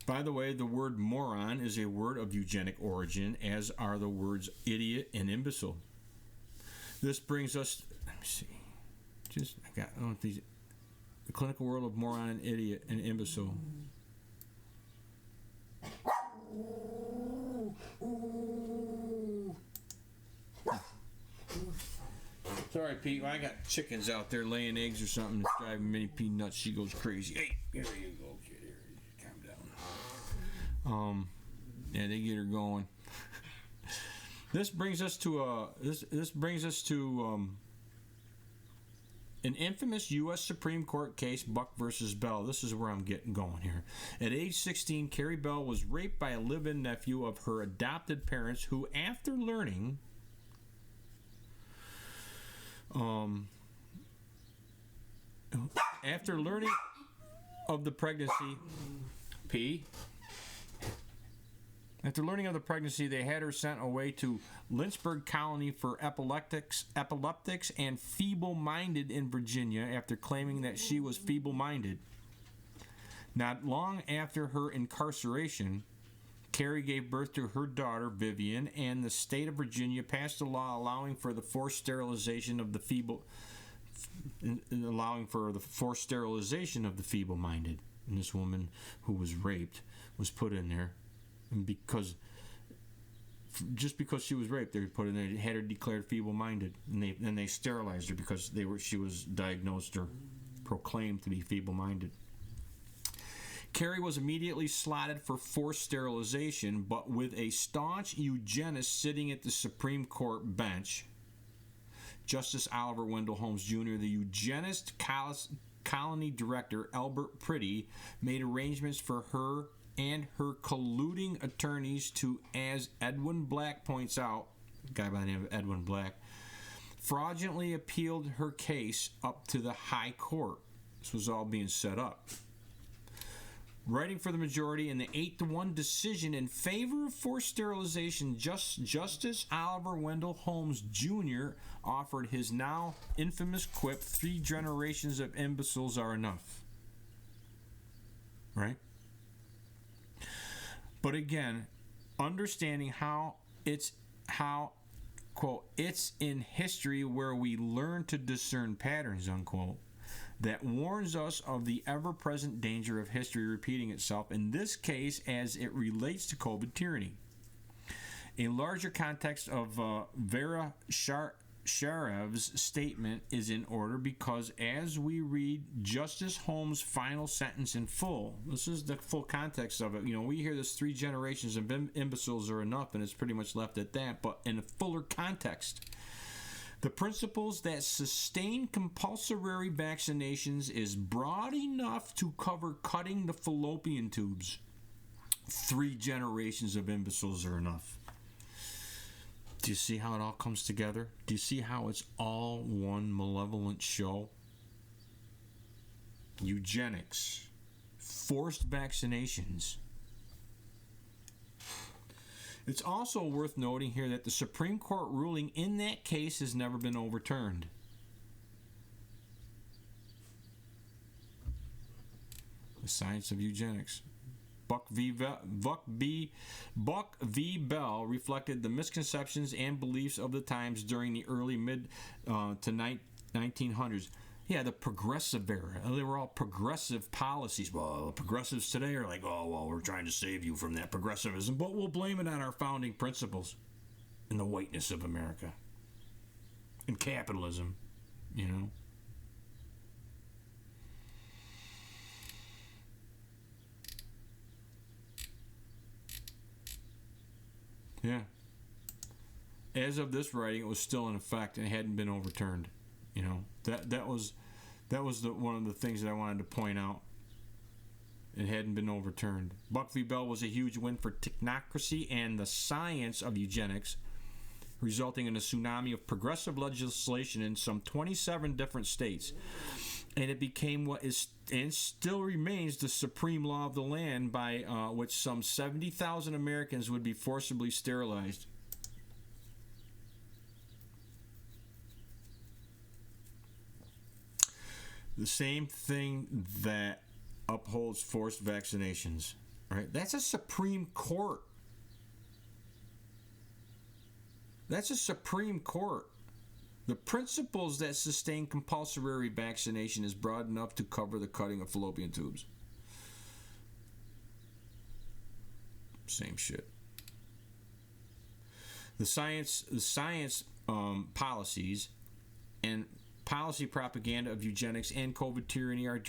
[SPEAKER 1] By the way, the word moron is a word of eugenic origin, as are the words idiot and imbecile. This brings us see. I don't know if these. The clinical world of moron and idiot and imbecile. Sorry, Pete. I got chickens out there laying eggs or something. It's driving Minnie P nuts. She goes crazy. Hey, there you go, kid. Calm down. Yeah, they get her going. This brings us to an infamous U.S. Supreme Court case, Buck versus Bell. This is where I'm getting going here. At age 16, Carrie Bell was raped by a live-in nephew of her adopted parents, who, after learning of the pregnancy, After learning of the pregnancy, they had her sent away to Lynchburg Colony for epileptics and feeble-minded in Virginia after claiming that she was feeble-minded. Not long after her incarceration, Carrie gave birth to her daughter, Vivian, and the state of Virginia passed a law allowing for the forced sterilization of the feeble-minded. And this woman who was raped was put in there. And just because she was raped, they put in there, had her declared feeble-minded, and they sterilized her because she was diagnosed or proclaimed to be feeble-minded. Carrie was immediately slotted for forced sterilization, but with a staunch eugenist sitting at the Supreme Court bench, Justice Oliver Wendell Holmes Jr., the eugenist colony director Albert Priddy, made arrangements for her and her colluding attorneys to, as Edwin Black points out, a guy by the name of Edwin Black, fraudulently appealed her case up to the High Court. This was all being set up. Writing for the majority in the 8-1 decision in favor of forced sterilization, Justice Oliver Wendell Holmes Jr. offered his now infamous quip, 3 generations of imbeciles are enough. Right? But again, understanding quote, it's in history where we learn to discern patterns, unquote, that warns us of the ever-present danger of history repeating itself, in this case as it relates to COVID tyranny. A larger context of Vera Sharev's statement is in order because as we read Justice Holmes' final sentence in full, this is the full context of it. You know, we hear this 3 generations of imbeciles are enough, and it's pretty much left at that, but in a fuller context, the principles that sustain compulsory vaccinations is broad enough to cover cutting the fallopian tubes. 3 generations of imbeciles are enough. Do you see how it all comes together? Do you see how it's all one malevolent show? Eugenics, forced vaccinations. It's also worth noting here that the Supreme Court ruling in that case has never been overturned. The science of eugenics. Buck v. Bell reflected the misconceptions and beliefs of the times during the early mid to 1900s. Yeah, the progressive era. They were all progressive policies. Well, progressives today are like, oh, well, we're trying to save you from that progressivism, but we'll blame it on our founding principles and the whiteness of America and capitalism, you know. Yeah. As of this writing, it was still in effect and it hadn't been overturned. You know, that was one of the things that I wanted to point out. It hadn't been overturned. Buck v. Bell was a huge win for technocracy and the science of eugenics, resulting in a tsunami of progressive legislation in some 27 different states. And it became what is and still remains the supreme law of the land by which some 70,000 Americans would be forcibly sterilized. The same thing that upholds forced vaccinations, right? That's a Supreme Court. That's a Supreme Court. The principles that sustain compulsory vaccination is broad enough to cover the cutting of fallopian tubes. Same shit. The science policies and policy propaganda of eugenics and COVID tyranny are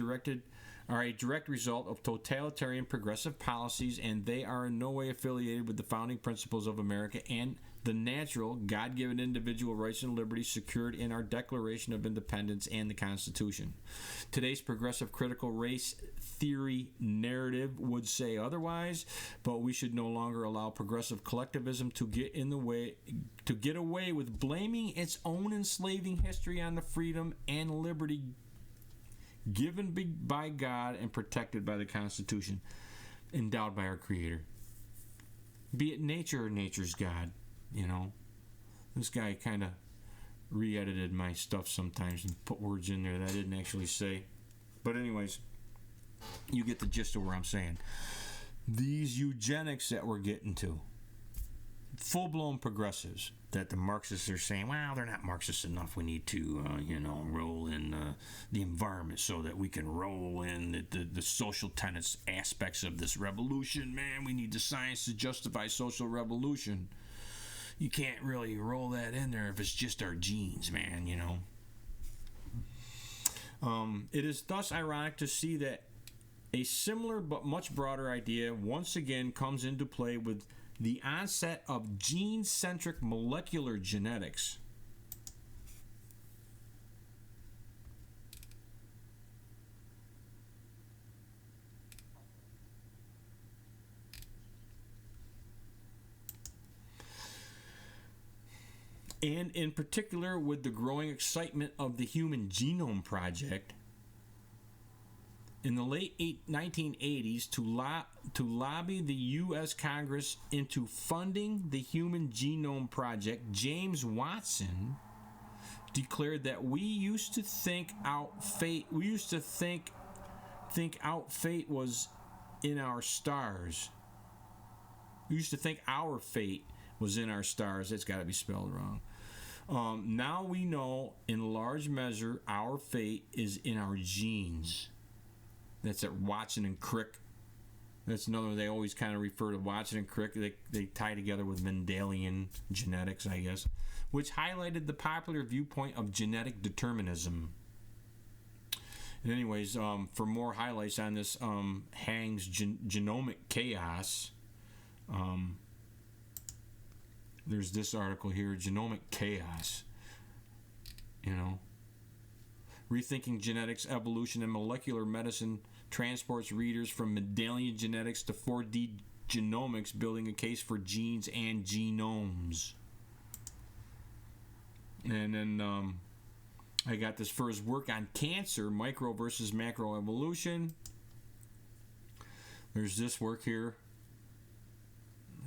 [SPEAKER 1] a direct result of totalitarian progressive policies, and they are in no way affiliated with the founding principles of America and the natural, God-given individual rights and liberties secured in our Declaration of Independence and the Constitution. Today's progressive critical race theory narrative would say otherwise, but we should no longer allow progressive collectivism to get away with blaming its own enslaving history on the freedom and liberty given by God and protected by the Constitution, endowed by our Creator. Be it nature or nature's God, you know. This guy kind of re-edited my stuff sometimes and put words in there that I didn't actually say. But anyways, you get the gist of where I'm saying. These eugenics that we're getting to, full-blown progressives, that the Marxists are saying, well, they're not Marxist enough. We need to, roll in the environment so that we can roll in the social tenets aspects of this revolution. Man, we need the science to justify social revolution. You can't really roll that in there if it's just our genes, man, you know. It is thus ironic to see that a similar but much broader idea once again comes into play with the onset of gene-centric molecular genetics. And in particular with the growing excitement of the Human Genome Project in the late 1980s to lobby the U.S. Congress into funding the Human Genome Project. James Watson declared that we used to think out fate was in our stars. We used to think our fate was in our stars. That's got to be spelled wrong. Now we know in large measure our fate is in our genes. That's at Watson and Crick. That's another, they always kind of refer to Watson and Crick. They tie together with Mendelian genetics, I guess, which highlighted the popular viewpoint of genetic determinism. And anyways, for more highlights on this Hang's genomic chaos, there's this article here, Genomic Chaos. You know, Rethinking Genetics, Evolution, and Molecular Medicine transports readers from Mendelian genetics to 4D genomics, building a case for genes and genomes. And then I got this for his work on cancer, micro versus macro evolution. There's this work here.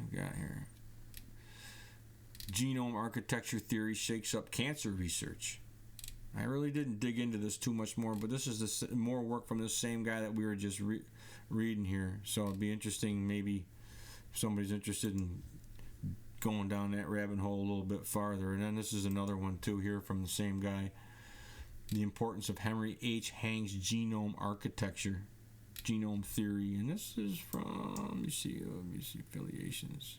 [SPEAKER 1] I've got here. Genome architecture theory shakes up cancer research. I really didn't dig into this too much more, but this is more work from this same guy that we were just reading here. So it'd be interesting, maybe if somebody's interested in going down that rabbit hole a little bit farther. And then this is another one too here from the same guy. The importance of Henry H. Hang's genome architecture, genome theory. And this is from, let me see affiliations.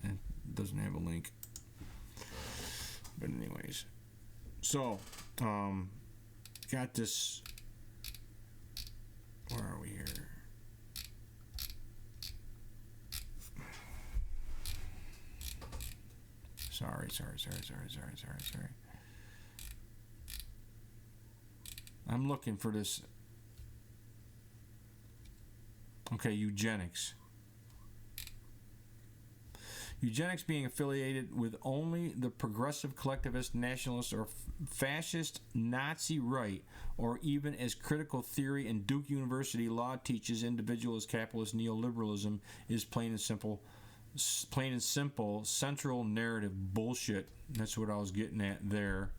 [SPEAKER 1] It doesn't have a link. But anyways, so got this. Where are we here? Sorry. I'm looking for this. Okay, eugenics. Eugenics being affiliated with only the progressive, collectivist, nationalist, or fascist Nazi right, or even as critical theory in Duke University law teaches individualist capitalist neoliberalism, is plain and simple central narrative bullshit. That's what I was getting at there.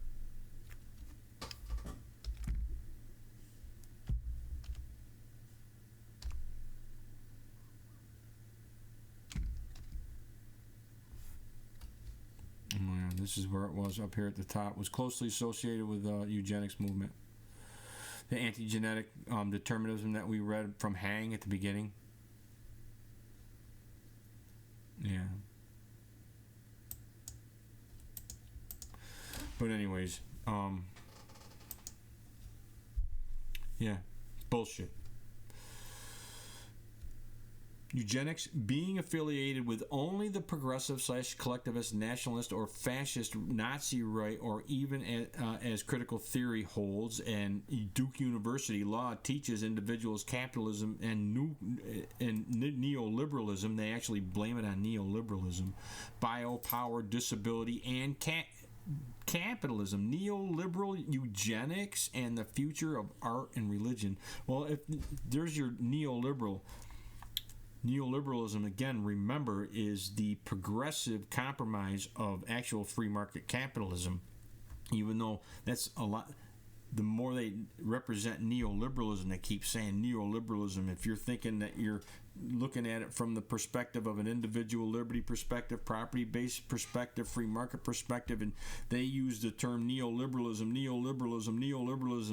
[SPEAKER 1] This is where it was up here at the top. Was closely associated with the eugenics movement. The anti-genetic determinism that we read from Hang at the beginning. Yeah. But anyways, yeah, bullshit. Eugenics being affiliated with only the progressive / collectivist, nationalist, or fascist Nazi right, or even as critical theory holds, and Duke University law teaches individuals capitalism and neoliberalism. They actually blame it on neoliberalism, biopower, disability, and capitalism, neoliberal eugenics, and the future of art and religion. Well, if there's your neoliberalism, again, remember, is the progressive compromise of actual free market capitalism, even though that's a lot. The more they represent neoliberalism, they keep saying neoliberalism. If you're thinking that you're looking at it from the perspective of an individual liberty perspective, property-based perspective, free market perspective, and they use the term neoliberalism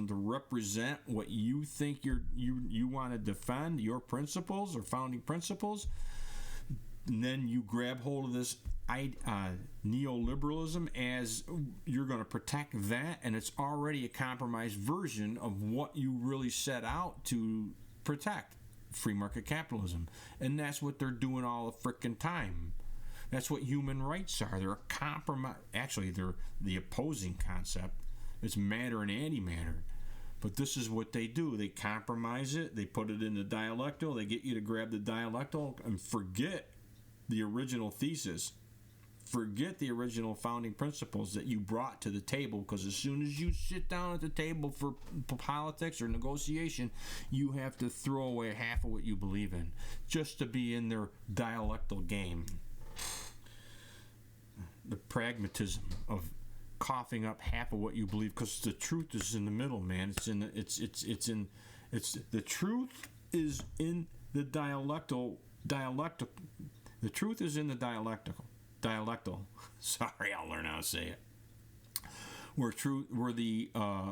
[SPEAKER 1] to represent what you think you want to defend, your principles or founding principles, and then you grab hold of this neoliberalism as you're going to protect that, and it's already a compromised version of what you really set out to protect, free market capitalism. And that's what they're doing all the frickin' time. That's what human rights are. They're a compromise. Actually, they're the opposing concept. It's matter and antimatter. But this is what they do. They compromise it. They put it in the dialectal. They get you to grab the dialectal and forget the original thesis. Forget the original founding principles that you brought to the table, because as soon as you sit down at the table for politics or negotiation, you have to throw away half of what you believe in just to be in their dialectal game. The pragmatism of coughing up half of what you believe, because the truth is in the middle, man. The truth is in the dialectal. The truth is in the dialectal. Sorry, I'll learn how to say it. Where the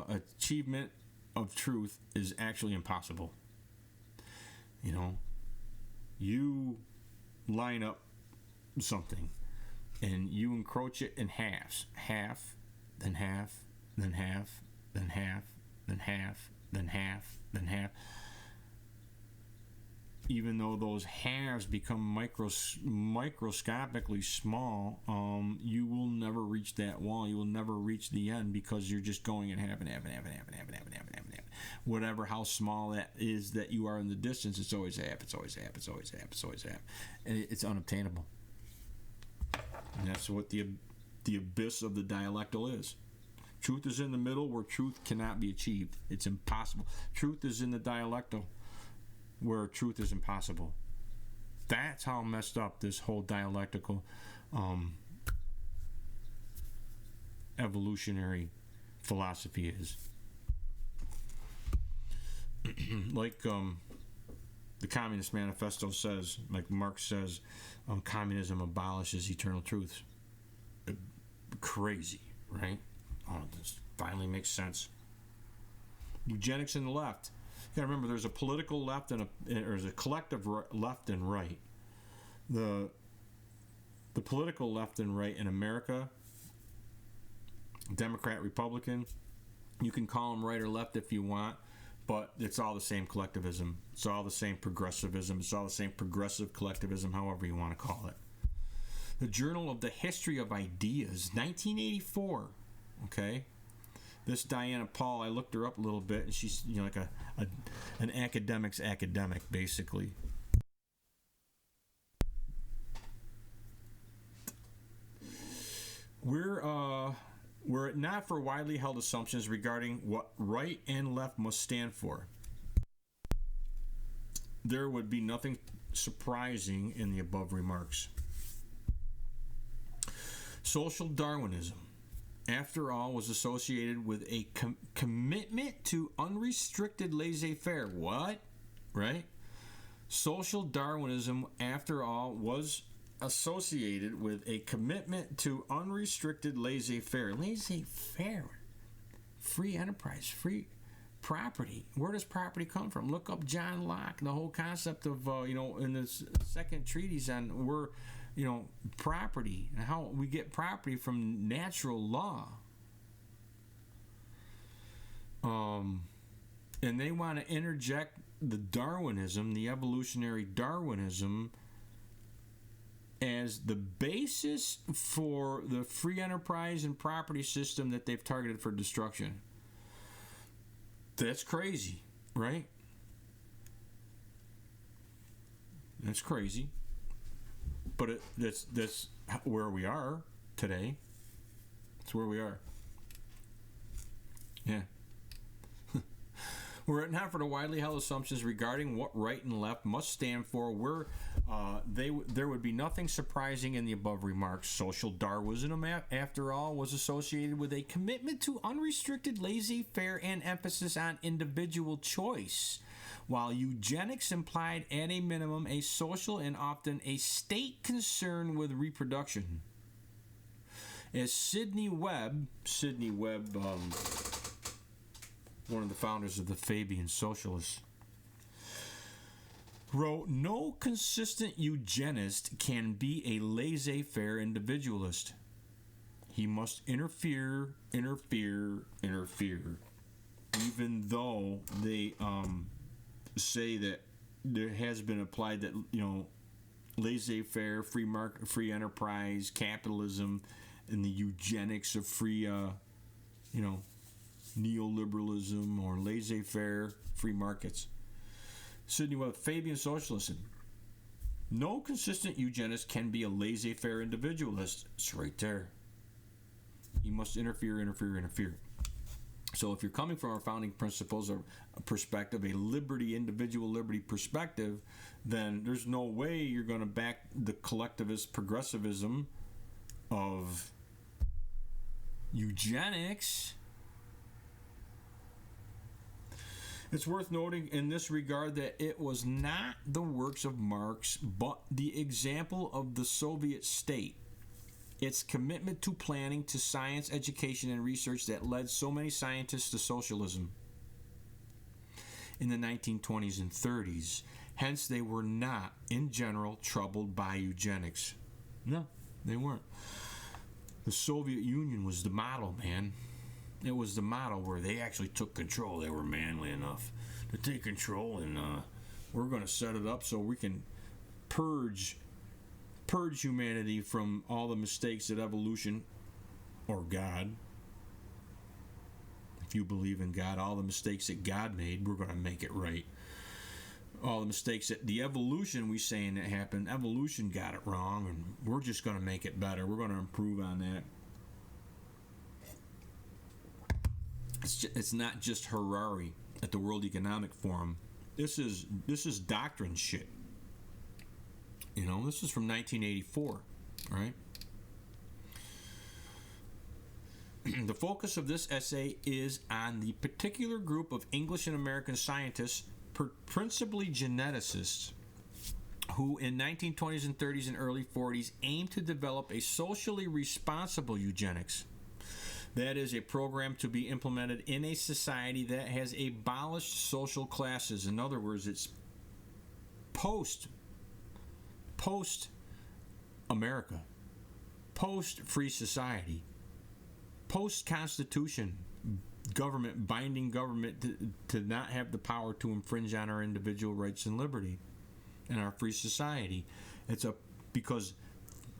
[SPEAKER 1] achievement of truth is actually impossible. You know, you line up something and you encroach it in halves. Half, then half, then half, then half, then half, then half, then half. Even though those halves become microscopically small, you will never reach that wall. You will never reach the end, because you're just going in half and half and half and half and half and half and half and half and half. Whatever, how small that is that you are in the distance, it's always half, it's always half, it's always half, it's always half. And it's unobtainable. And that's what the abyss of the dialectal is. Truth is in the middle, where truth cannot be achieved. It's impossible. Truth is in the dialectal, where truth is impossible. That's how messed up this whole dialectical evolutionary philosophy is. Like the Communist Manifesto says, like Marx says, communism abolishes eternal truths. Crazy, right? Oh, this finally makes sense. Eugenics in the left. You gotta remember, there's a political left and there's a collective left and right. The political left and right in America, Democrat, Republican, you can call them right or left if you want, but it's all the same collectivism. It's all the same progressivism. It's all the same progressive collectivism, however you want to call it. The Journal of the History of Ideas, 1984. Okay. This Diana Paul, I looked her up a little bit, and she's, you know, like an academic's academic, basically. Were it not for widely held assumptions regarding what right and left must stand for, there would be nothing surprising in the above remarks. Social Darwinism, after all, was associated with a commitment to unrestricted laissez-faire. What? Right? Social Darwinism, after all, was associated with a commitment to unrestricted laissez-faire. Laissez-faire. Free enterprise, free property. Where does property come from? Look up John Locke, the whole concept of, in the second treatise on property, and how we get property from natural law. And they want to interject the Darwinism, the evolutionary Darwinism, as the basis for the free enterprise and property system that they've targeted for destruction. That's crazy, right? That's crazy. But that's where we are today. That's where we are. Yeah. Were it not for the widely held assumptions regarding what right and left must stand for, there would be nothing surprising in the above remarks. Social Darwinism, after all, was associated with a commitment to unrestricted laissez-faire and emphasis on individual choice, while eugenics implied at a minimum a social and often a state concern with reproduction. As Sidney Webb, one of the founders of the Fabian Socialists, wrote, no consistent eugenist can be a laissez-faire individualist. He must interfere, even though they say that there has been applied that, laissez-faire, free market, free enterprise, capitalism, and the eugenics of free, neoliberalism or laissez-faire free markets. Sidney Webb, Fabian Socialism. No consistent eugenist can be a laissez-faire individualist. It's right there. He must interfere. So if you're coming from our founding principles or a perspective, a individual liberty perspective, then there's no way you're going to back the collectivist progressivism of eugenics. It's worth noting in this regard that it was not the works of Marx, but the example of the Soviet state, its commitment to planning, to science, education, and research that led so many scientists to socialism in the 1920s and 30s. Hence, they were not, in general, troubled by eugenics. No, they weren't. The Soviet Union was the model, man. It was the model where they actually took control. They were manly enough to take control, and we're going to set it up so we can purge humanity from all the mistakes that evolution, or God, if you believe in God, all the mistakes that God made, we're going to make it right. All the mistakes that the evolution we saying that happened, evolution got it wrong, and we're just going to make it better. We're going to improve on that. It's not just Harari at the World Economic Forum. This is doctrine shit. This is from 1984, right? The focus of this essay is on the particular group of English and American scientists, principally geneticists, who in 1920s and 30s and early 40s aimed to develop a socially responsible eugenics. That is a program to be implemented in a society that has abolished social classes. In other words, it's post-America, post-free society, post-Constitution, binding government to not have the power to infringe on our individual rights and liberty in our free society. Because,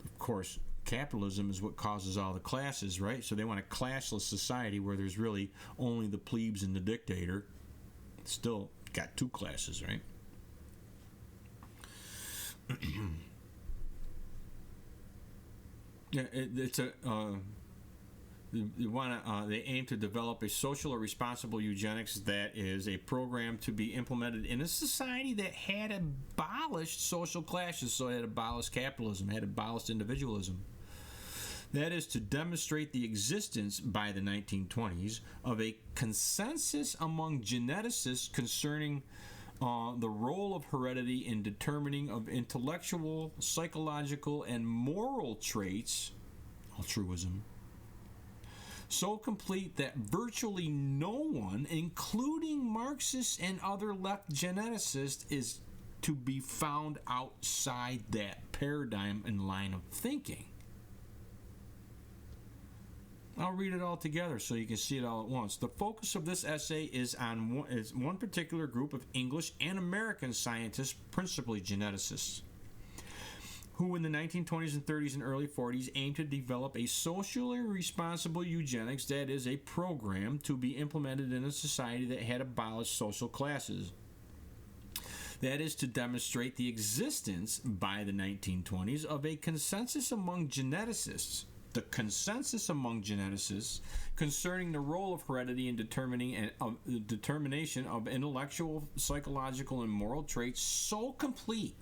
[SPEAKER 1] of course, capitalism is what causes all the classes, right? So they want a classless society where there's really only the plebes and the dictator. Still got two classes, right? Yeah, they aim to develop a social or responsible eugenics that is a program to be implemented in a society that had abolished social classes, so it had abolished capitalism, had abolished individualism. That is to demonstrate the existence by the 1920s of a consensus among geneticists concerning the role of heredity in determining of intellectual, psychological, and moral traits, altruism, so complete that virtually no one, including Marxists and other left geneticists, is to be found outside that paradigm and line of thinking. I'll read it all together so you can see it all at once. The focus of this essay is on one particular group of English and American scientists, principally geneticists, who in the 1920s and 30s and early 40s aimed to develop a socially responsible eugenics, that is, a program to be implemented in a society that had abolished social classes. That is to demonstrate the existence by the 1920s of a consensus among geneticists, the consensus among geneticists concerning the role of heredity in determination of intellectual, psychological, and moral traits so complete.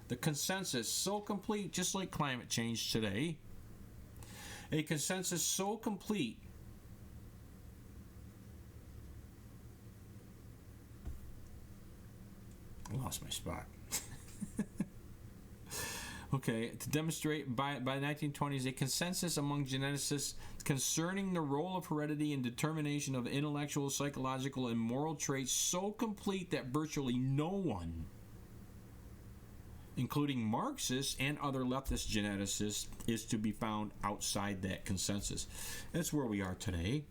[SPEAKER 1] The consensus so complete, just like climate change today. A consensus so complete I lost my spot. Okay, to demonstrate by the 1920s a consensus among geneticists concerning the role of heredity in determination of intellectual, psychological, and moral traits so complete that virtually no one, including Marxists and other leftist geneticists, is to be found outside that consensus. That's where we are today.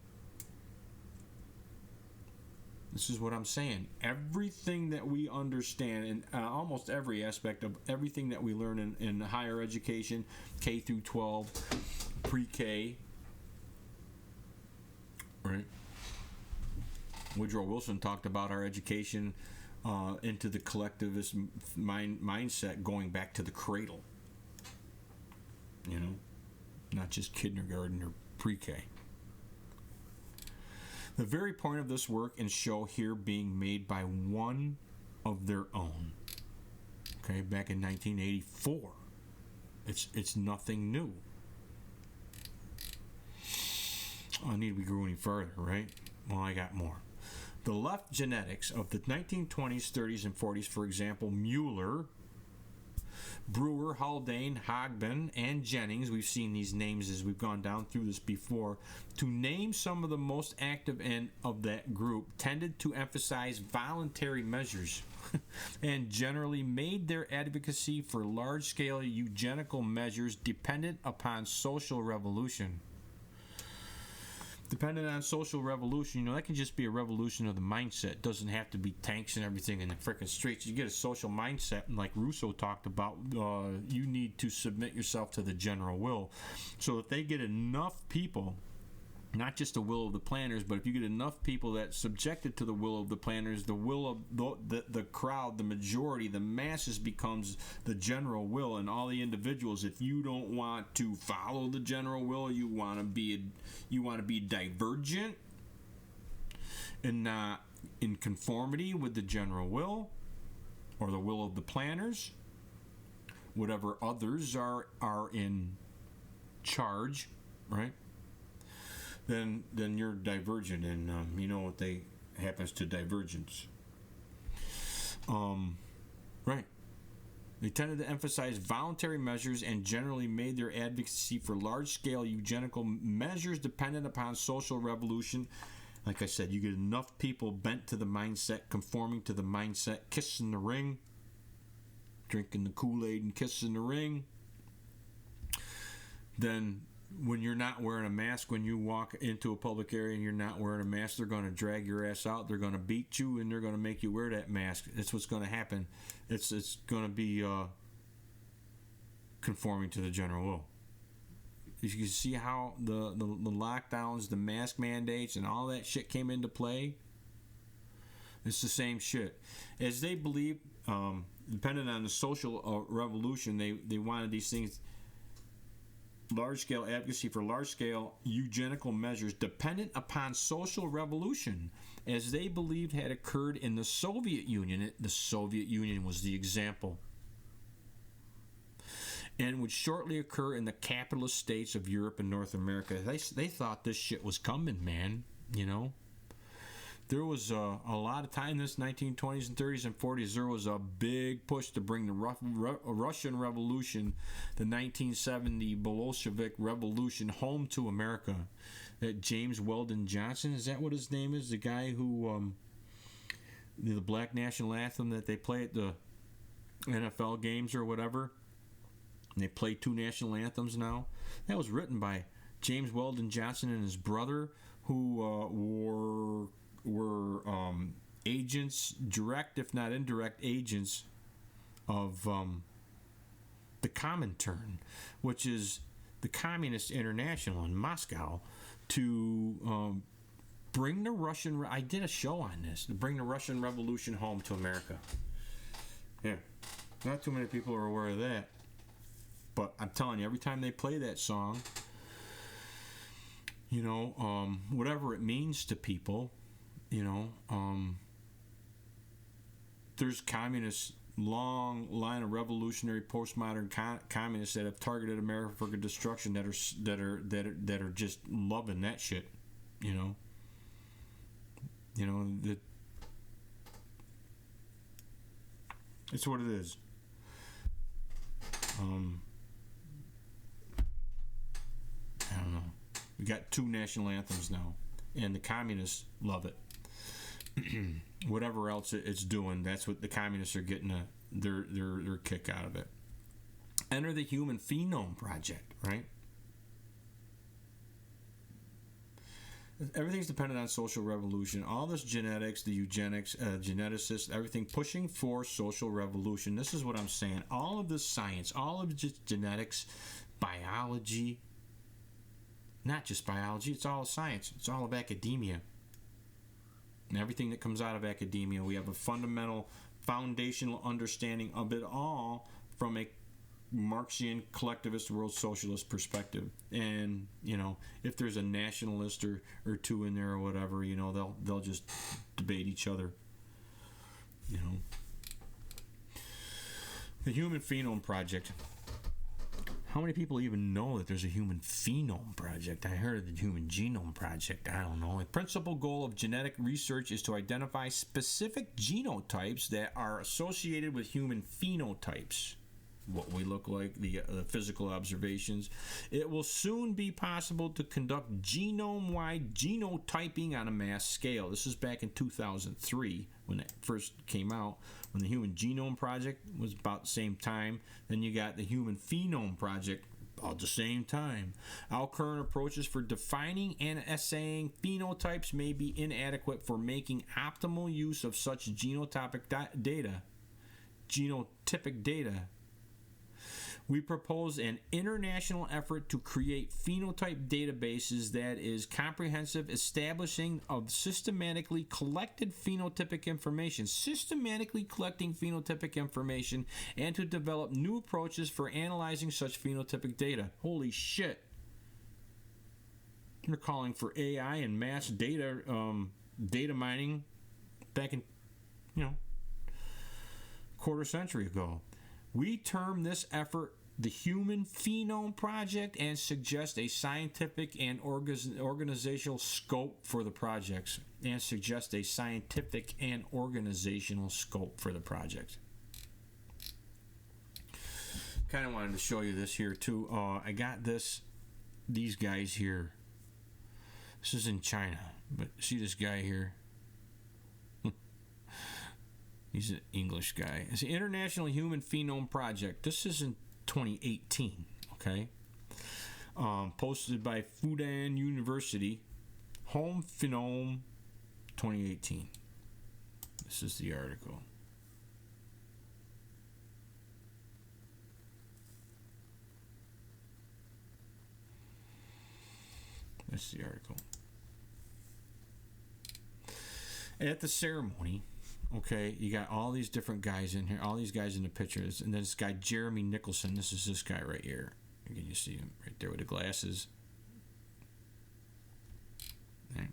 [SPEAKER 1] This is what I'm saying. Everything that we understand, in almost every aspect of everything that we learn in higher education, K through 12, pre-K, right? Woodrow Wilson talked about our education into the collectivist mindset going back to the cradle. You know, not just kindergarten or pre-K. The very point of this work and show here being made by one of their own. Okay, back in 1984. It's nothing new. I need to go any further, right? Well, I got more. The left genetics of the 1920s, 30s, and 40s, for example, Mueller, Brewer, Haldane, Hogben, and Jennings, we've seen these names as we've gone down through this before, to name some of the most active of that group, tended to emphasize voluntary measures and generally made their advocacy for large-scale eugenical measures dependent upon social revolution. Dependent on social revolution, that can just be a revolution of the mindset. It doesn't have to be tanks and everything in the frickin' streets. You get a social mindset, and like Rousseau talked about, you need to submit yourself to the general will. So if they get enough people, not just the will of the planners, but if you get enough people that subjected to the will of the planners, the will of the crowd, the majority, the masses becomes the general will, and all the individuals, if you don't want to follow the general will, you want to be divergent and not in conformity with the general will or the will of the planners, whatever others are in charge, right? Then you're divergent, and you know what happens to divergence. Right. They tended to emphasize voluntary measures and generally made their advocacy for large-scale eugenical measures dependent upon social revolution. Like I said, you get enough people bent to the mindset, conforming to the mindset, kissing the ring, drinking the Kool-Aid and kissing the ring, then when you're not wearing a mask, when you walk into a public area and you're not wearing a mask, they're going to drag your ass out, they're going to beat you, and they're going to make you wear that mask. That's what's going to happen. It's going to be conforming to the general will. You can see how the lockdowns, the mask mandates, and all that shit came into play. It's the same shit. As they believe, depending on the social revolution, they wanted these things. Large-scale advocacy for large-scale eugenical measures dependent upon social revolution, as they believed had occurred in the Soviet Union. The Soviet Union was the example, and would shortly occur in the capitalist states of Europe and North America. They thought this shit was coming, man. there was a lot of time in this 1920s and 30s and 40s. There was a big push to bring the Russian Revolution, the 1970 Bolshevik Revolution, home to America. That James Weldon Johnson, is that what his name is? The guy who the Black National Anthem that they play at the NFL games or whatever. And they play two national anthems now. That was written by James Weldon Johnson and his brother, who were agents, direct if not indirect agents of the Comintern, which is the Communist International in Moscow, to bring the Russian. I did a show on this, to bring the Russian Revolution home to America. Yeah, not too many people are aware of that, but I'm telling you, every time they play that song, you know, whatever it means to people, you know, there's communists, long line of revolutionary postmodern communists that have targeted America for destruction, that are just loving that shit, you know. That it's what it is. I don't know. We got two national anthems now, and the communists love it. Whatever else it's doing, that's what the communists are getting their kick out of it. Enter the Human Phenome Project, right? Everything's dependent on social revolution. All this genetics, the eugenics, geneticists, everything pushing for social revolution. This is what I'm saying. All of this science, all of just genetics, biology, not just biology, it's all science. It's all of academia. And everything that comes out of academia, we have a fundamental, foundational understanding of it all from a Marxian, collectivist, world socialist perspective. And, you know, if there's a nationalist or two in there or whatever, you know, they'll just debate each other. You know. The Human Phenome Project. How many people even know that there's a Human Phenome Project? I heard of the Human Genome Project. I don't know. The principal goal of genetic research is to identify specific genotypes that are associated with human phenotypes. What we look like, the physical observations. It will soon be possible to conduct genome-wide genotyping on a mass scale. This is back in 2003 when it first came out. When the Human Genome Project was about the same time. Then you got the Human Phenome Project about the same time. Our current approaches for defining and assaying phenotypes may be inadequate for making optimal use of such genotypic data. We propose an international effort to create phenotype databases that is comprehensive, establishing of systematically collected phenotypic information, and to develop new approaches for analyzing such phenotypic data. Holy shit. They're calling for AI and mass data mining back in, quarter century ago. We term this effort the Human Phenome Project and suggest a scientific and organizational scope for the projects. Kind of wanted to show you this here too. I got these guys here. This is in China, but see this guy here? He's an English guy. It's the International Human Phenome Project. This is in 2018, okay? Posted by Fudan University. Home Phenome 2018. This is the article. That's the article. At the ceremony, okay, you got all these different guys in here, all these guys in the pictures, and then this guy Jeremy Nicholson. This is this guy right here. Can you see him right there with the glasses? Right.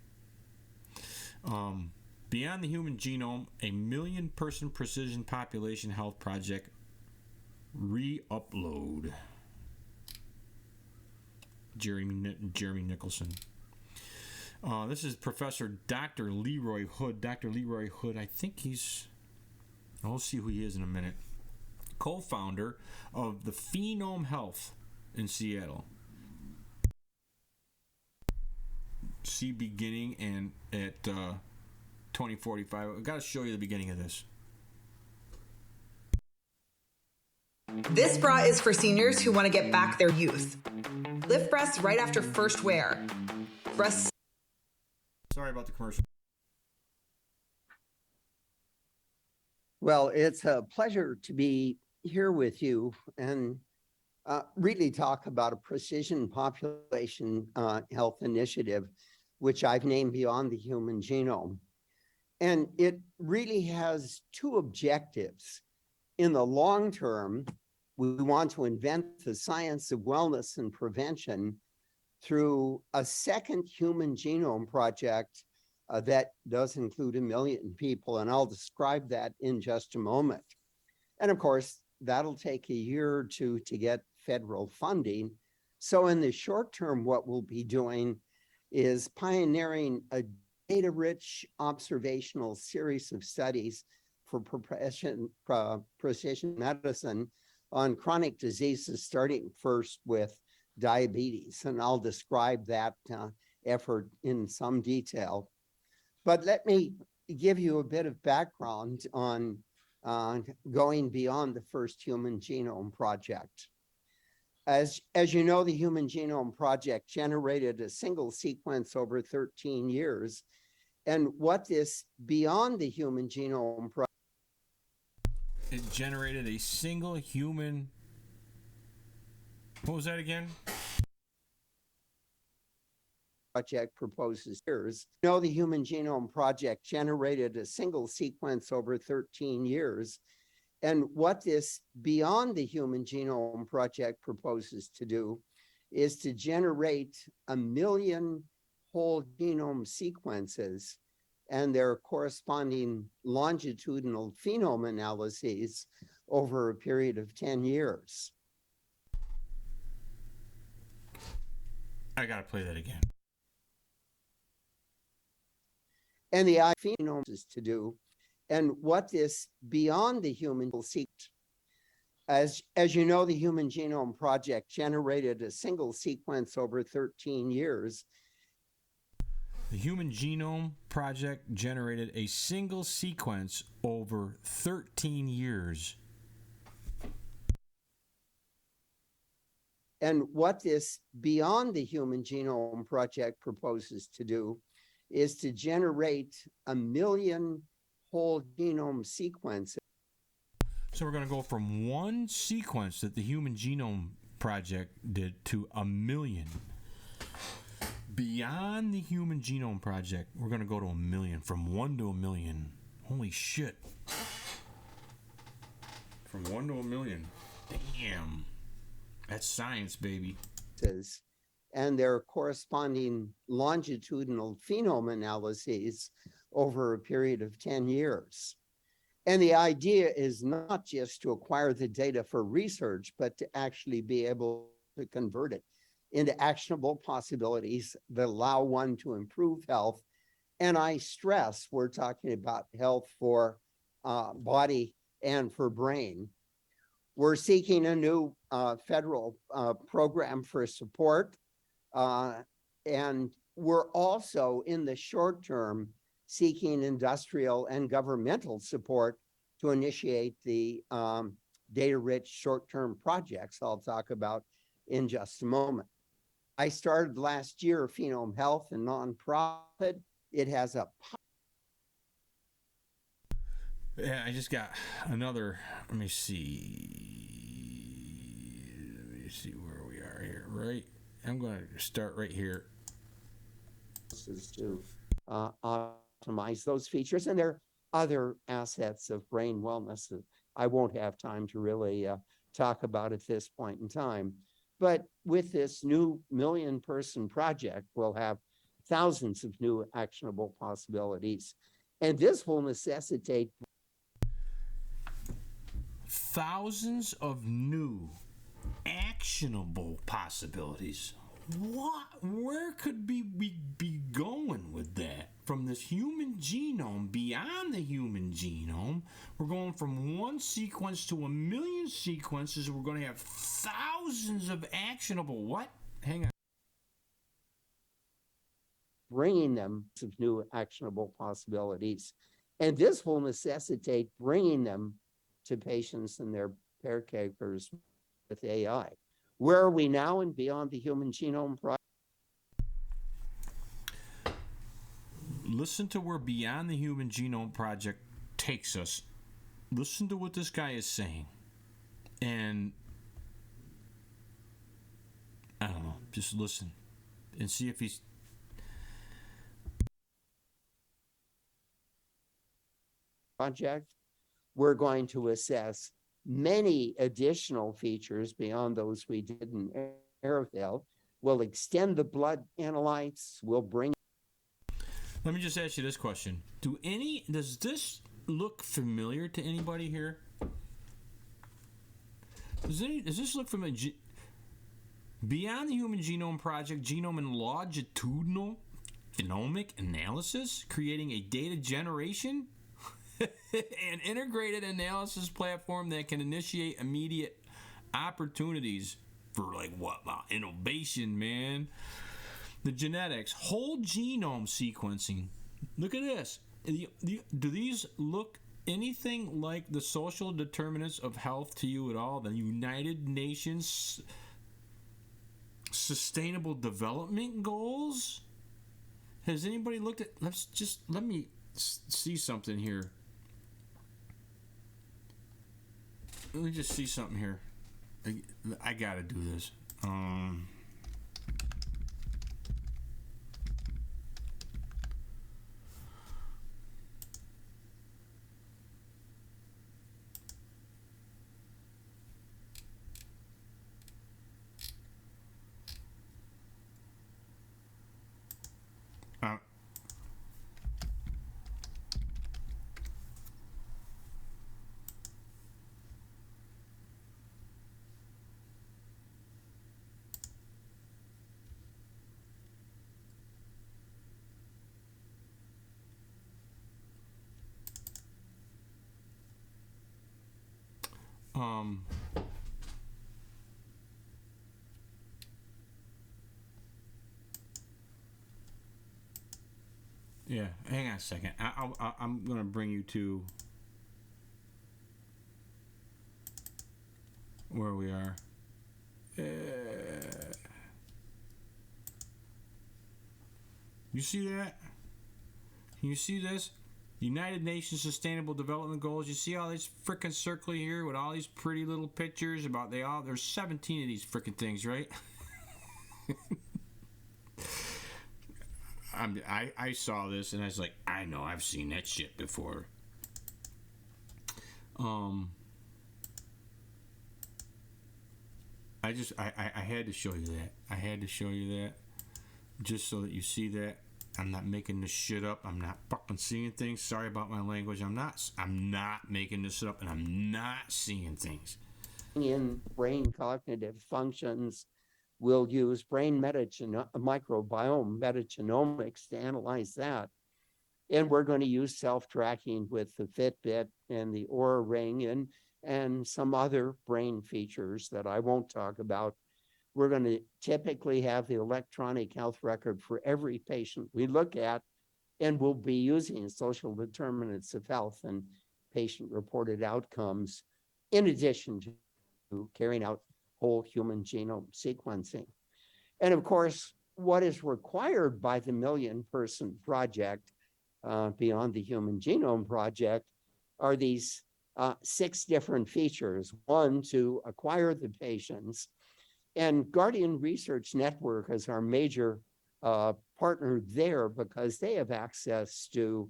[SPEAKER 1] Beyond the Human Genome, a 1 million person precision population health project re-upload. Jeremy Nicholson. This is Professor Dr. Leroy Hood. Dr. Leroy Hood, I think we'll see who he is in a minute. Co-founder of the Genome Health in Seattle. See beginning and at 2045. I've got to show you the beginning of this.
[SPEAKER 2] This bra is for seniors who want to get back their youth. Lift breasts right after first wear. Breasts.
[SPEAKER 1] Sorry about the commercial.
[SPEAKER 3] Well, it's a pleasure to be here with you and really talk about a precision population health initiative, which I've named Beyond the Human Genome. And it really has two objectives. In the long term, we want to invent the science of wellness and prevention through a second human genome project that does include 1 million people, and I'll describe that in just a moment. And of course, that'll take a year or two to get federal funding. So in the short term, what we'll be doing is pioneering a data-rich observational series of studies for precision medicine on chronic diseases, starting first with diabetes. And I'll describe that effort in some detail. But let me give you a bit of background on going beyond the first human genome project. As you know, the Human Genome Project generated a single sequence over 13 years. And what this Beyond the Human Genome Project...
[SPEAKER 1] It generated a single human... What was that again?
[SPEAKER 3] Project proposes years. You know, the Human Genome Project generated a single sequence over 13 years. And what this Beyond the Human Genome Project proposes to do is to generate 1 million whole genome sequences and their corresponding longitudinal phenome analyses over a period of 10 years.
[SPEAKER 1] I gotta play that again.
[SPEAKER 3] And the phenome is to do, and what this Beyond the Human will seek. As you know, the Human Genome Project generated a single sequence over 13 years.
[SPEAKER 1] The Human Genome Project generated a single sequence over 13 years.
[SPEAKER 3] And what this Beyond the Human Genome Project proposes to do is to generate 1 million whole genome sequences.
[SPEAKER 1] So we're going to go from one sequence that the Human Genome Project did to 1 million. Beyond the Human Genome Project, we're going to go to 1 million. From 1 to 1 million. Holy shit. From 1 to 1 million. Damn. That's science, baby.
[SPEAKER 3] And their corresponding longitudinal phenome analyses over a period of 10 years. And the idea is not just to acquire the data for research, but to actually be able to convert it into actionable possibilities that allow one to improve health. And I stress, we're talking about health for body and for brain. We're seeking a new federal program for support. And we're also, in the short term, seeking industrial and governmental support to initiate the data-rich short-term projects I'll talk about in just a moment. I started last year Phenome Health, a nonprofit. It has a...
[SPEAKER 1] Yeah, I just got another, let me see where we are here, right? I'm going to start right here.
[SPEAKER 3] To optimize those features, and there are other assets of brain wellness that I won't have time to really talk about at this point in time. But with this new 1 million person project, we'll have thousands of new actionable possibilities. And this will necessitate
[SPEAKER 1] thousands of new actionable possibilities. where could we be going with that? From this human genome, beyond the human genome, we're going from one sequence to a million sequences. We're going to have thousands of actionable what? Hang on.
[SPEAKER 3] Bringing them some new actionable possibilities. And this will necessitate bringing them to patients and their caregivers with AI. Where are we now in Beyond the Human Genome Project?
[SPEAKER 1] Listen to where Beyond the Human Genome Project takes us. Listen to what this guy is saying. And I don't know, just listen and see if he's
[SPEAKER 3] project. We're going to assess many additional features beyond those we did in Airfield. We'll extend the blood analytes. We'll bring.
[SPEAKER 1] Let me just ask you this question. Does this look familiar to anybody here? Does this look familiar? Beyond the Human Genome Project, Genome and Longitudinal Genomic Analysis, creating a data generation and integrated analysis platform that can initiate immediate opportunities for innovation, man. The genetics, whole genome sequencing. Look at this. Do these look anything like the social determinants of health to you at all? The United Nations Sustainable Development Goals? Has anybody looked at? Let me see something here. Let me just see something here. I gotta do this. Yeah, hang on a second. I'm going to bring you to where we are. You see that? Can you see this? United Nations Sustainable Development Goals. You see all these freaking circling here with all these pretty little pictures about there's 17 of these freaking things, right? I saw this and I was like, I know, I've seen that shit before. I had to show you that. I had to show you that just so that you see that. I'm not making this shit up. I'm not fucking seeing things. Sorry about my language. I'm not making this up, and I'm not seeing things.
[SPEAKER 3] In brain cognitive functions, we'll use brain microbiome metagenomics to analyze that. And we're going to use self-tracking with the Fitbit and the Oura Ring and some other brain features that I won't talk about. We're going to typically have the electronic health record for every patient we look at, and we'll be using social determinants of health and patient-reported outcomes in addition to carrying out whole human genome sequencing. And of course, what is required by the million-person project, Beyond the Human Genome Project, are these 6 different features. One, to acquire the patients. And Guardian Research Network is our major partner there because they have access to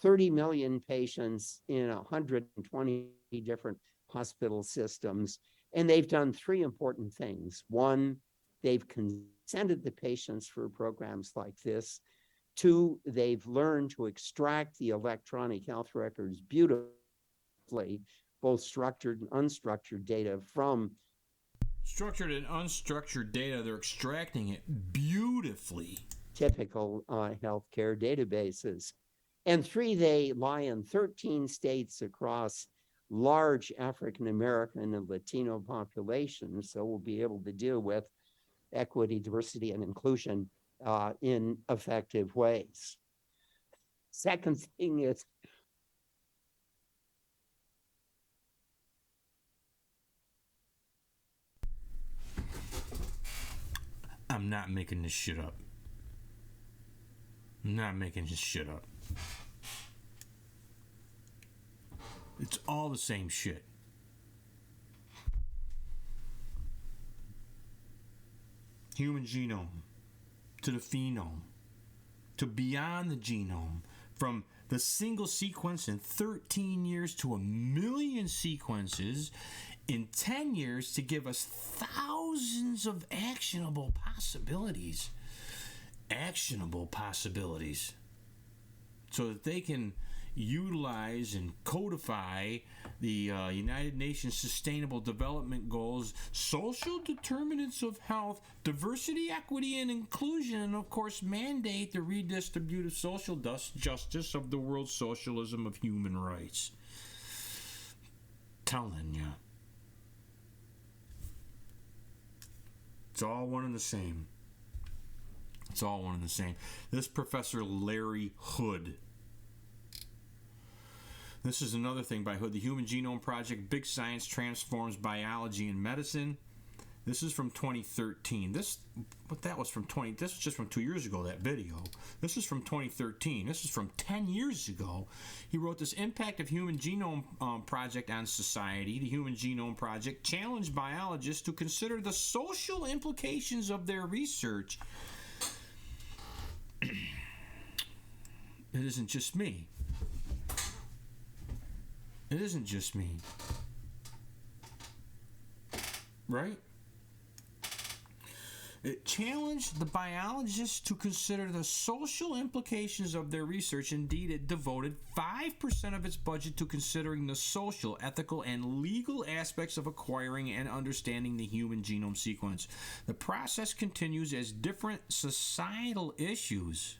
[SPEAKER 3] 30 million patients in 120 different hospital systems. And they've done 3 important things. One, they've consented the patients for programs like this. 2, they've learned to extract the electronic health records beautifully, both structured and unstructured data from
[SPEAKER 1] Structured and unstructured data, they're extracting it beautifully.
[SPEAKER 3] Typical healthcare databases. And three, they lie in 13 states across large African American and Latino populations. So we'll be able to deal with equity, diversity, and inclusion in effective ways. Second thing is,
[SPEAKER 1] I'm not making this shit up. I'm not making this shit up. It's all the same shit. Human genome to the phenome to beyond the genome, from the single sequence in 13 years to 1 million sequences in 10 years, to give us thousands of actionable possibilities. Actionable possibilities. So that they can utilize and codify the United Nations Sustainable Development Goals, social determinants of health, diversity, equity, and inclusion, and of course mandate the redistributive social justice of the world socialism of human rights. Telling you. It's all one and the same. It's all one and the same. This Professor Larry Hood. This is another thing by Hood. The Human Genome Project, Big Science Transforms Biology and Medicine. This is from 2013. This was just from 2 years ago, that video. This is from 2013. This is from 10 years ago. He wrote this Impact of Human Genome Project on Society. The Human Genome Project challenged biologists to consider the social implications of their research. It isn't just me. It isn't just me. Right? It challenged the biologists to consider the social implications of their research. Indeed, it devoted 5% of its budget to considering the social, ethical, and legal aspects of acquiring and understanding the human genome sequence. The process continues as different societal issues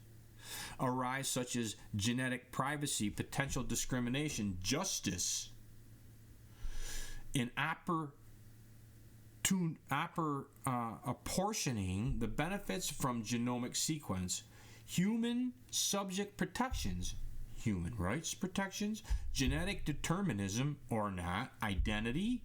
[SPEAKER 1] arise, such as genetic privacy, potential discrimination, justice, and apportioning the benefits from genomic sequence, human subject protections, human rights protections, genetic determinism or not, identity,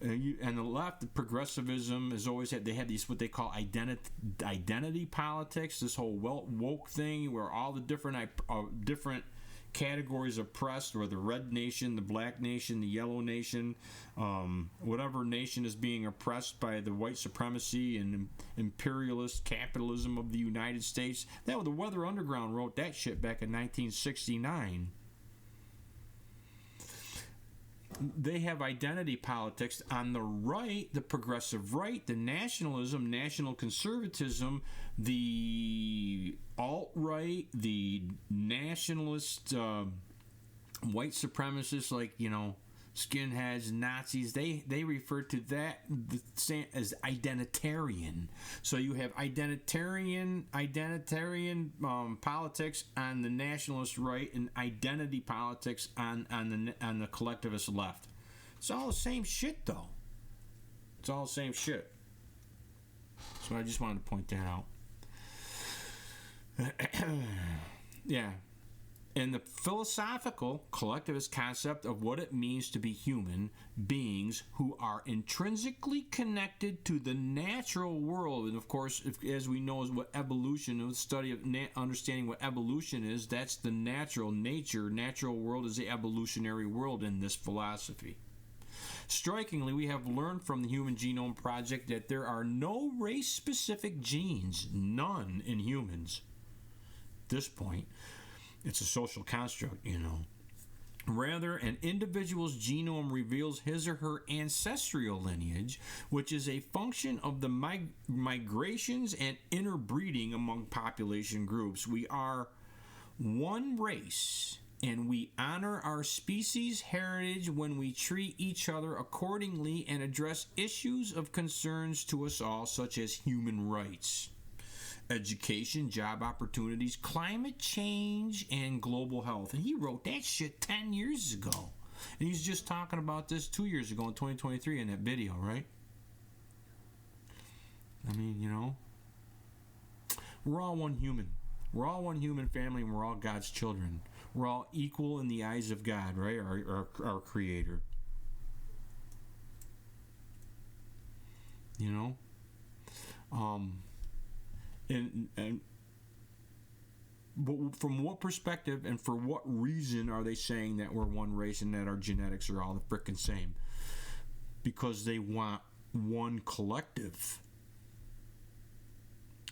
[SPEAKER 1] and the left, the progressivism, has always had, they had these what they call identity politics, this whole woke thing where all the different categories oppressed, or the red nation, the black nation, the yellow nation, whatever nation is being oppressed by the white supremacy and imperialist capitalism of the United States. That, the Weather Underground wrote that shit back in 1969. They have identity politics on the right, the progressive right, the nationalism, national conservatism, the alt-right, the nationalist white supremacists, like, skinheads, Nazis. They refer to that as identitarian. So you have identitarian politics on the nationalist right, and identity politics on the collectivist left. It's all the same shit, though. It's all the same shit. So I just wanted to point that out. Yeah. And the philosophical collectivist concept of what it means to be human beings who are intrinsically connected to the natural world. And of course, as we know, is what evolution, the study of understanding what evolution is, that's the natural nature. Natural world is the evolutionary world in this philosophy. Strikingly, we have learned from the Human Genome Project that there are no race-specific genes, none in humans. At this point, it's a social construct, Rather, an individual's genome reveals his or her ancestral lineage, which is a function of the migrations and interbreeding among population groups. We are one race and we honor our species' heritage when we treat each other accordingly and address issues of concerns to us all, such as human rights, education, job opportunities, climate change, and global health. And he wrote that shit 10 years ago. And he's just talking about this 2 years ago in 2023 in that video, right? I mean, you know, we're all one human. We're all one human family, and we're all God's children. We're all equal in the eyes of God, right? Our Creator. You know? But from what perspective and for what reason are they saying that we're one race and that our genetics are all the frickin' same? Because they want one collective.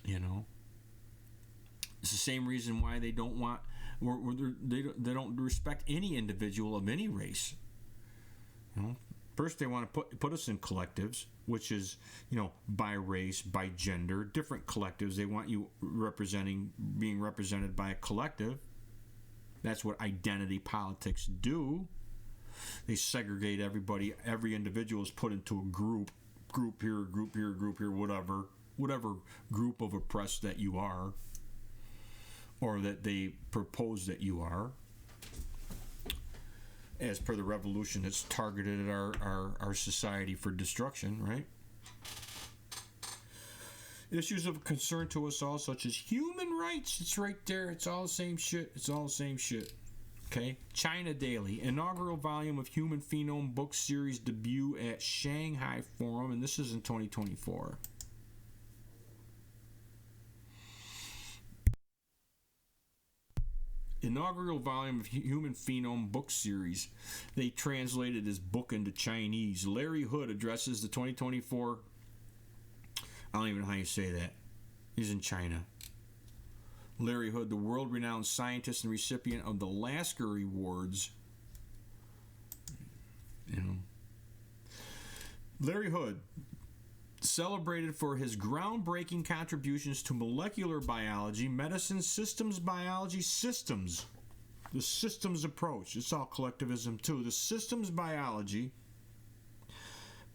[SPEAKER 1] You know? It's the same reason why they don't want, they don't respect any individual of any race. You know, first they want to put us in collectives, which is, you know, by race, by gender, different collectives. They want you being represented by a collective. That's what identity politics do. They segregate everybody. Every individual is put into a group here, group here, group here, whatever group of oppressed that you are, or that they propose that you are. As per the revolution that's targeted at our society for destruction, right? Issues of concern to us all, such as human rights. It's right there. It's all the same shit. It's all the same shit. Okay? China Daily. Inaugural volume of Human Phenome book series debut at Shanghai Forum, and this is in 2024. Inaugural volume of Human Phenome book series. They translated this book into Chinese. Larry Hood addresses the 2024. I don't even know how you say that. He's in China. Larry Hood, the world-renowned scientist and recipient of the Lasker Awards. You know, Larry Hood, celebrated for his groundbreaking contributions to molecular biology, medicine, systems biology, the systems approach. It's all collectivism too. The systems biology,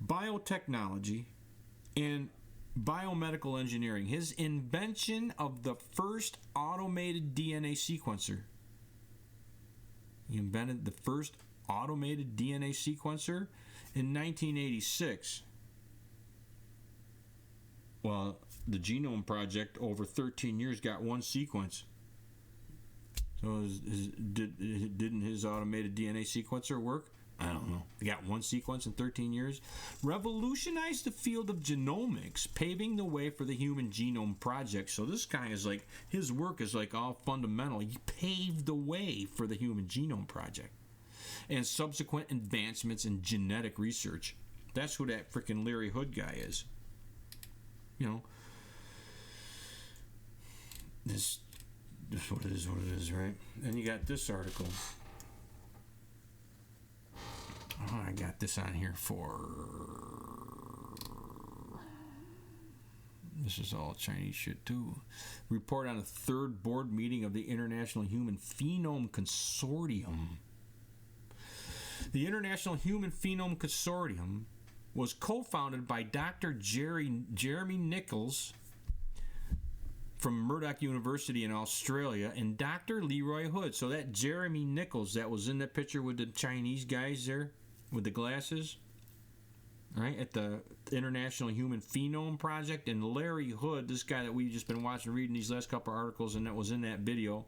[SPEAKER 1] biotechnology, and biomedical engineering. His invention of the first automated DNA sequencer. He invented the first automated DNA sequencer in 1986. Well, the Genome Project over 13 years got one sequence. So didn't his automated DNA sequencer work? I don't know. He got one sequence in 13 years. Revolutionized the field of genomics, paving the way for the Human Genome Project. So this guy is like, his work is like all fundamental. He paved the way for the Human Genome Project and subsequent advancements in genetic research. That's who that freaking Larry Hood guy is. You know, this what it is, right? And you got this article. Oh, I got this on here for. This is all Chinese shit too. Report on a third board meeting of the International Human Phenome Consortium. The International Human Phenome Consortium was co-founded by Dr. Jeremy Nichols from Murdoch University in Australia and Dr. Leroy Hood. So that Jeremy Nichols that was in that picture with the Chinese guys there with the glasses, right, at the International Human Phenome Project, and Larry Hood, this guy that we've just been watching, reading these last couple articles, and that was in that video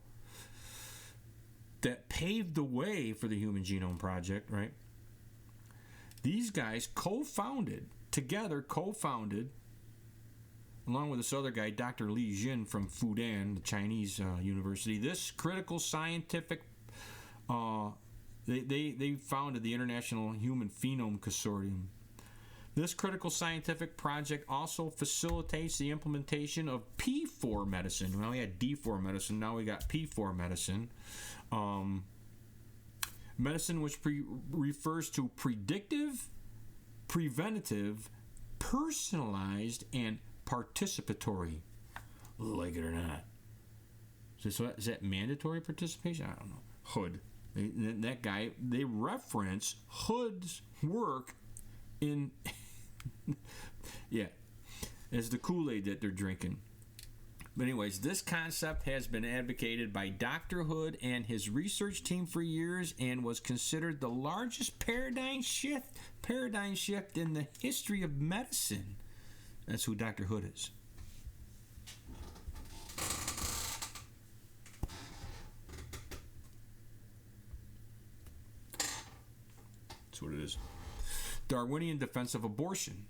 [SPEAKER 1] that paved the way for the Human Genome Project, right? These guys co-founded, along with this other guy, Dr. Li Jin from Fudan, the Chinese university, this critical scientific, they founded the International Human Phenome Consortium. This critical scientific project also facilitates the implementation of P4 medicine. Well, we had D4 medicine, now we got P4 medicine. Medicine which refers to predictive, preventative, personalized, and participatory. Like it or not. So is that mandatory participation? I don't know. Hood. That guy, they reference Hood's work in, yeah, as the Kool-Aid that they're drinking. But anyways, this concept has been advocated by Dr. Hood and his research team for years and was considered the largest paradigm shift in the history of medicine. That's who Dr. Hood is. That's what it is. Darwinian defense of abortion.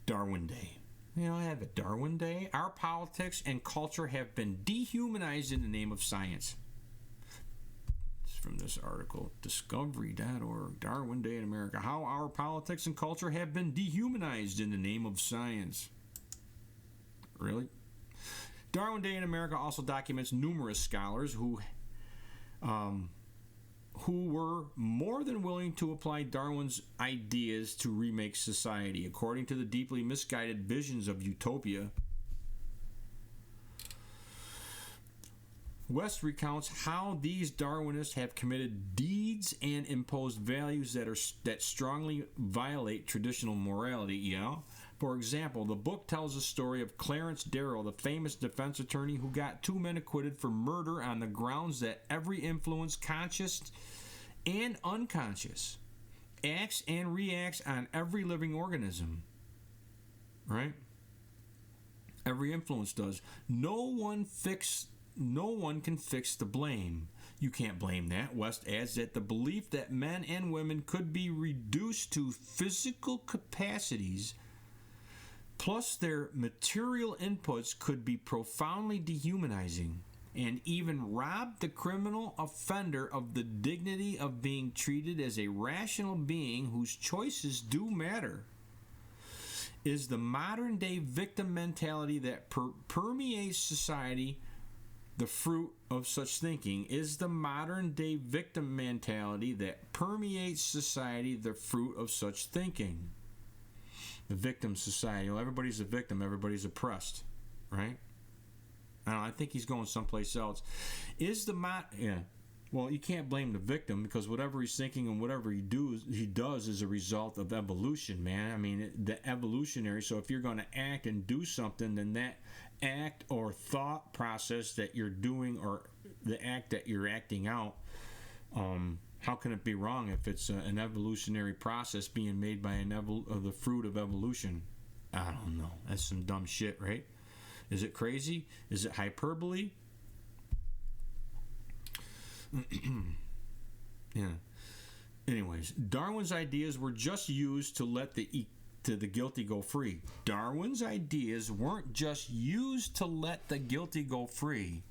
[SPEAKER 1] Darwin Day. You know, I have a Darwin Day. Our politics and culture have been dehumanized in the name of science. It's from this article, discovery.org, Darwin Day in America. How our politics and culture have been dehumanized in the name of science. Really? Darwin Day in America also documents numerous scholars who were more than willing to apply Darwin's ideas to remake society. According to the deeply misguided visions of utopia, West recounts how these Darwinists have committed deeds and imposed values that strongly violate traditional morality. Yeah. For example, the book tells the story of Clarence Darrow, the famous defense attorney who got 2 men acquitted for murder on the grounds that every influence, conscious and unconscious, acts and reacts on every living organism. Right? Every influence does. No one can fix the blame. You can't blame that. West adds that the belief that men and women could be reduced to physical capacities plus their material inputs could be profoundly dehumanizing and even rob the criminal offender of the dignity of being treated as a rational being whose choices do matter. Is the modern day victim mentality that permeates society the fruit of such thinking? Is the modern day victim mentality that permeates society the fruit of such thinking? The victim society. Well, everybody's a victim. Everybody's oppressed, right? I think he's going someplace else. Well, you can't blame the victim because whatever he's thinking and whatever he does is a result of evolution, man. I mean, the evolutionary. So if you're going to act and do something, then that act or thought process that you're doing or the act that you're acting out, how can it be wrong if it's an evolutionary process being made by the fruit of evolution? I don't know. That's some dumb shit, right? Is it crazy? Is it hyperbole? Yeah. Anyways, Darwin's ideas were just used to let the guilty go free. Darwin's ideas weren't just used to let the guilty go free.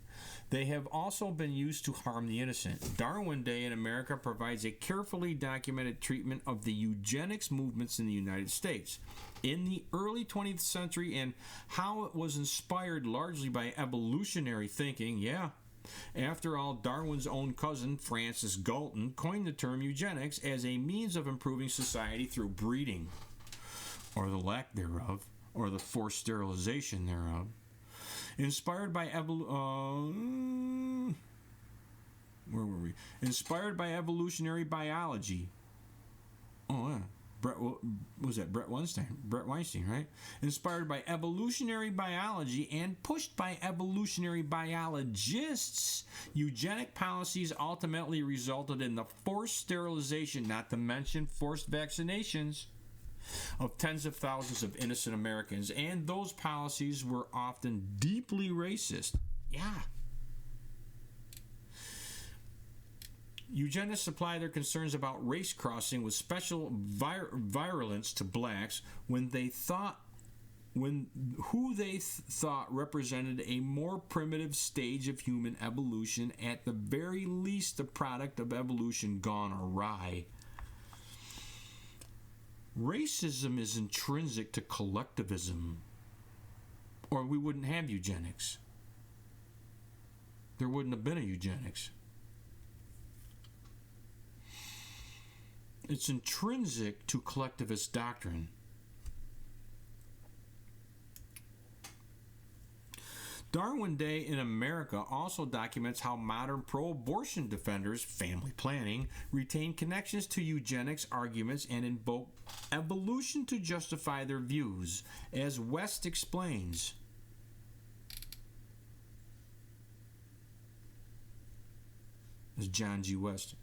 [SPEAKER 1] They have also been used to harm the innocent. Darwin Day in America provides a carefully documented treatment of the eugenics movements in the United States in the early 20th century and how it was inspired largely by evolutionary thinking. Yeah. After all, Darwin's own cousin, Francis Galton, coined the term eugenics as a means of improving society through breeding, or the lack thereof, or the forced sterilization thereof. Inspired by Inspired by evolutionary biology. Oh, yeah. Brett Weinstein, right? Inspired by evolutionary biology and pushed by evolutionary biologists, eugenic policies ultimately resulted in the forced sterilization, not to mention forced vaccinations, of tens of thousands of innocent Americans, and those policies were often deeply racist. Yeah. Eugenists supply their concerns about race crossing with special virulence to blacks who they thought represented a more primitive stage of human evolution, at the very least the product of evolution gone awry. Racism is intrinsic to collectivism, or we wouldn't have eugenics. There wouldn't have been a eugenics. It's intrinsic to collectivist doctrine. Darwin Day in America also documents how modern pro-abortion defenders, family planning, retain connections to eugenics arguments and invoke evolution to justify their views, as West explains. This is John G. West.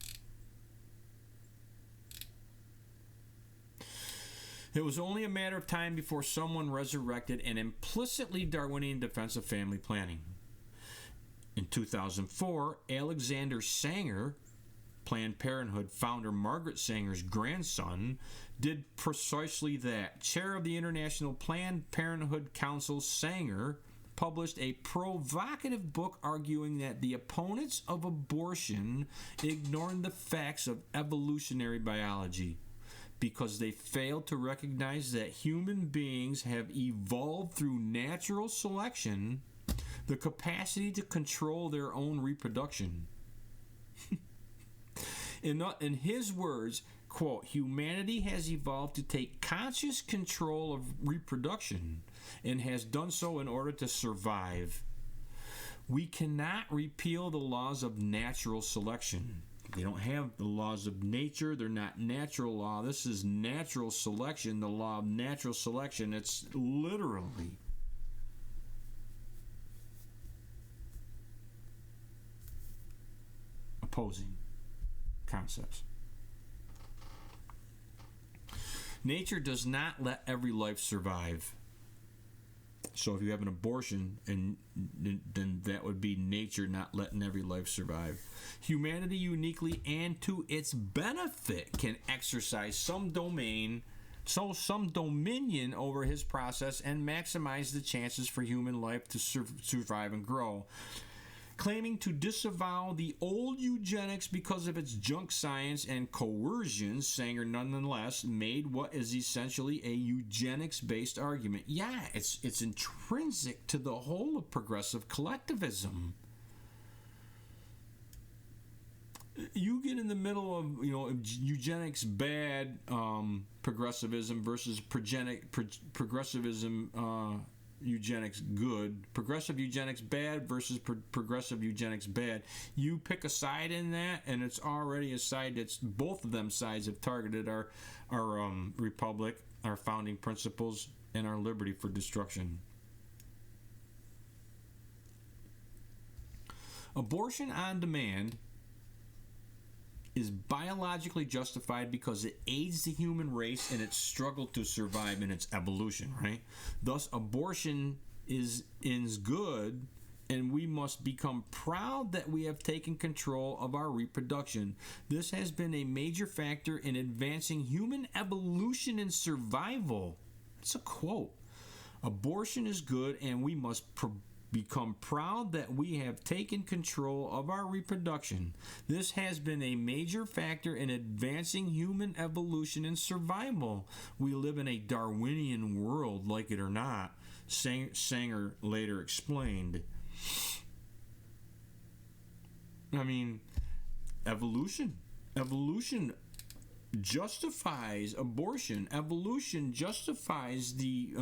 [SPEAKER 1] It was only a matter of time before someone resurrected an implicitly Darwinian defense of family planning. In 2004, Alexander Sanger, Planned Parenthood founder Margaret Sanger's grandson, did precisely that. Chair of the International Planned Parenthood Council, Sanger published a provocative book arguing that the opponents of abortion ignored the facts of evolutionary biology, because they failed to recognize that human beings have evolved through natural selection the capacity to control their own reproduction. In his words, quote, humanity has evolved to take conscious control of reproduction and has done so in order to survive. We cannot repeal the laws of natural selection. They don't have the laws of nature. They're not natural law. This is natural selection, the law of natural selection. It's literally opposing concepts. Nature does not let every life survive. So if you have an abortion, and then that would be nature not letting every life survive. Humanity uniquely and to its benefit can exercise some dominion over his process and maximize the chances for human life to survive and grow. Claiming to disavow the old eugenics because of its junk science and coercion, Sanger nonetheless made what is essentially a eugenics-based argument. Yeah, it's intrinsic to the whole of progressive collectivism. You get in the middle of, eugenics bad, progressivism versus progressivism eugenics good, progressive eugenics bad versus progressive eugenics bad. You pick a side in that, and it's already a side that's both of them sides have targeted our republic, our founding principles, and our liberty for destruction. Abortion on demand is biologically justified because it aids the human race in its struggle to survive in its evolution, right? Thus, abortion is good, and we must become proud that we have taken control of our reproduction. This has been a major factor in advancing human evolution and survival. It's a quote. Abortion is good, and we must become proud that we have taken control of our reproduction. This has been a major factor in advancing human evolution and survival. We live in a Darwinian world, like it or not, Sanger later explained. I mean, evolution justifies abortion. Evolution justifies the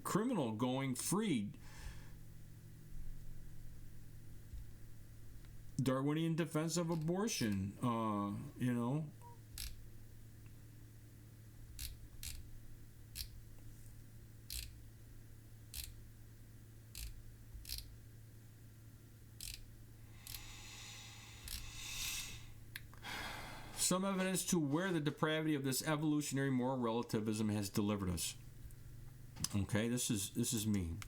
[SPEAKER 1] criminal going free. Darwinian defense of abortion, Some evidence to where the depravity of this evolutionary moral relativism has delivered us. Okay, this is me.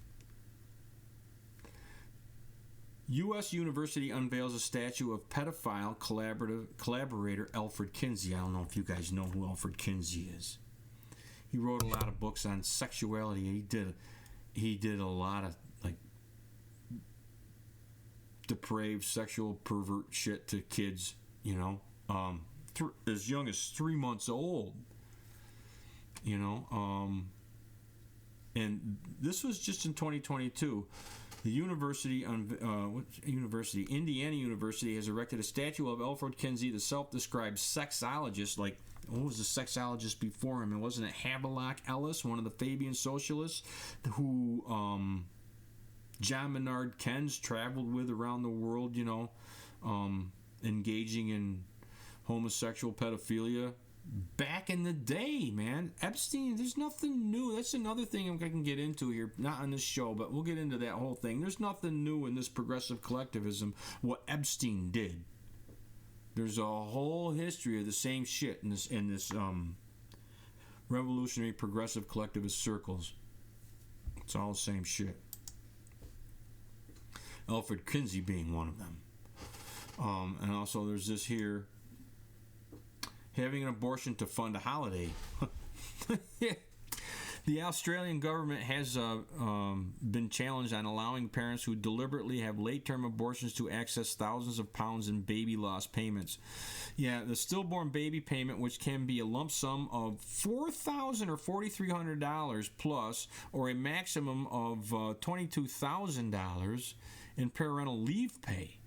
[SPEAKER 1] U.S. University unveils a statue of pedophile collaborator Alfred Kinsey. I don't know if you guys know who Alfred Kinsey is. He wrote a lot of books on sexuality. He did a lot of depraved sexual pervert shit to kids. As young as 3 months old. And this was just in 2022. The Indiana University has erected a statue of Alfred Kinsey, the self-described sexologist. What was the sexologist before him? And wasn't it Havelock Ellis, one of the Fabian socialists, who John Maynard Keynes traveled with around the world, engaging in homosexual pedophilia back in the day, man. Epstein, there's nothing new. That's another thing I can get into here, not on this show, but we'll get into that whole thing. There's nothing new in this progressive collectivism, what Epstein did. There's a whole history of the same shit in this revolutionary progressive collectivist circles. It's all the same shit. Alfred Kinsey being one of them. And also there's this here, having an abortion to fund a holiday. The Australian government has been challenged on allowing parents who deliberately have late-term abortions to access thousands of pounds in baby loss payments. Yeah, the stillborn baby payment, which can be a lump sum of $4,000 or $4,300 plus, or a maximum of $22,000 in parental leave pay,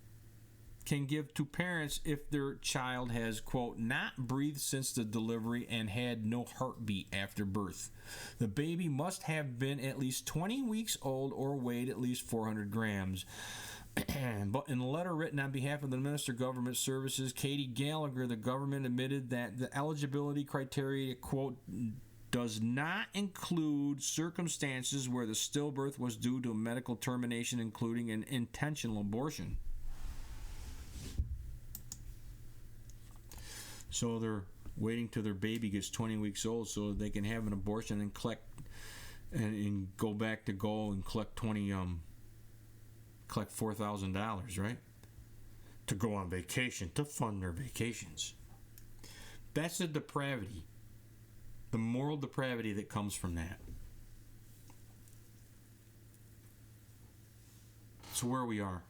[SPEAKER 1] can give to parents if their child has, quote, not breathed since the delivery and had no heartbeat after birth. The baby must have been at least 20 weeks old or weighed at least 400 grams. But in a letter written on behalf of the Minister of Government Services, Katie Gallagher, the government admitted that the eligibility criteria, quote, does not include circumstances where the stillbirth was due to a medical termination, including an intentional abortion. So they're waiting till their baby gets 20 weeks old so they can have an abortion and collect and go back to go and collect $4,000, right? To go on vacation, to fund their vacations. That's the depravity, the moral depravity that comes from that. It's where we are.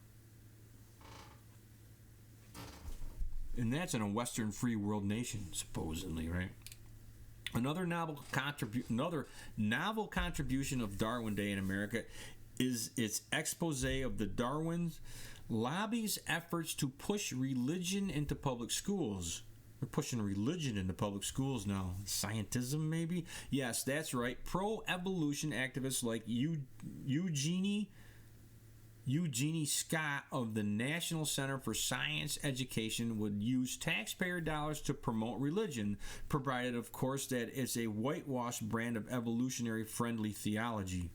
[SPEAKER 1] And that's in a Western free world nation, supposedly, right? Another novel contribution of Darwin Day in America is its expose of the Darwin's lobby's efforts to push religion into public schools. They're pushing religion into public schools now. Scientism, maybe? Yes, that's right. Pro-evolution activists like Eugenie Scott of the National Center for Science Education would use taxpayer dollars to promote religion, provided, of course, that it's a whitewashed brand of evolutionary-friendly theology.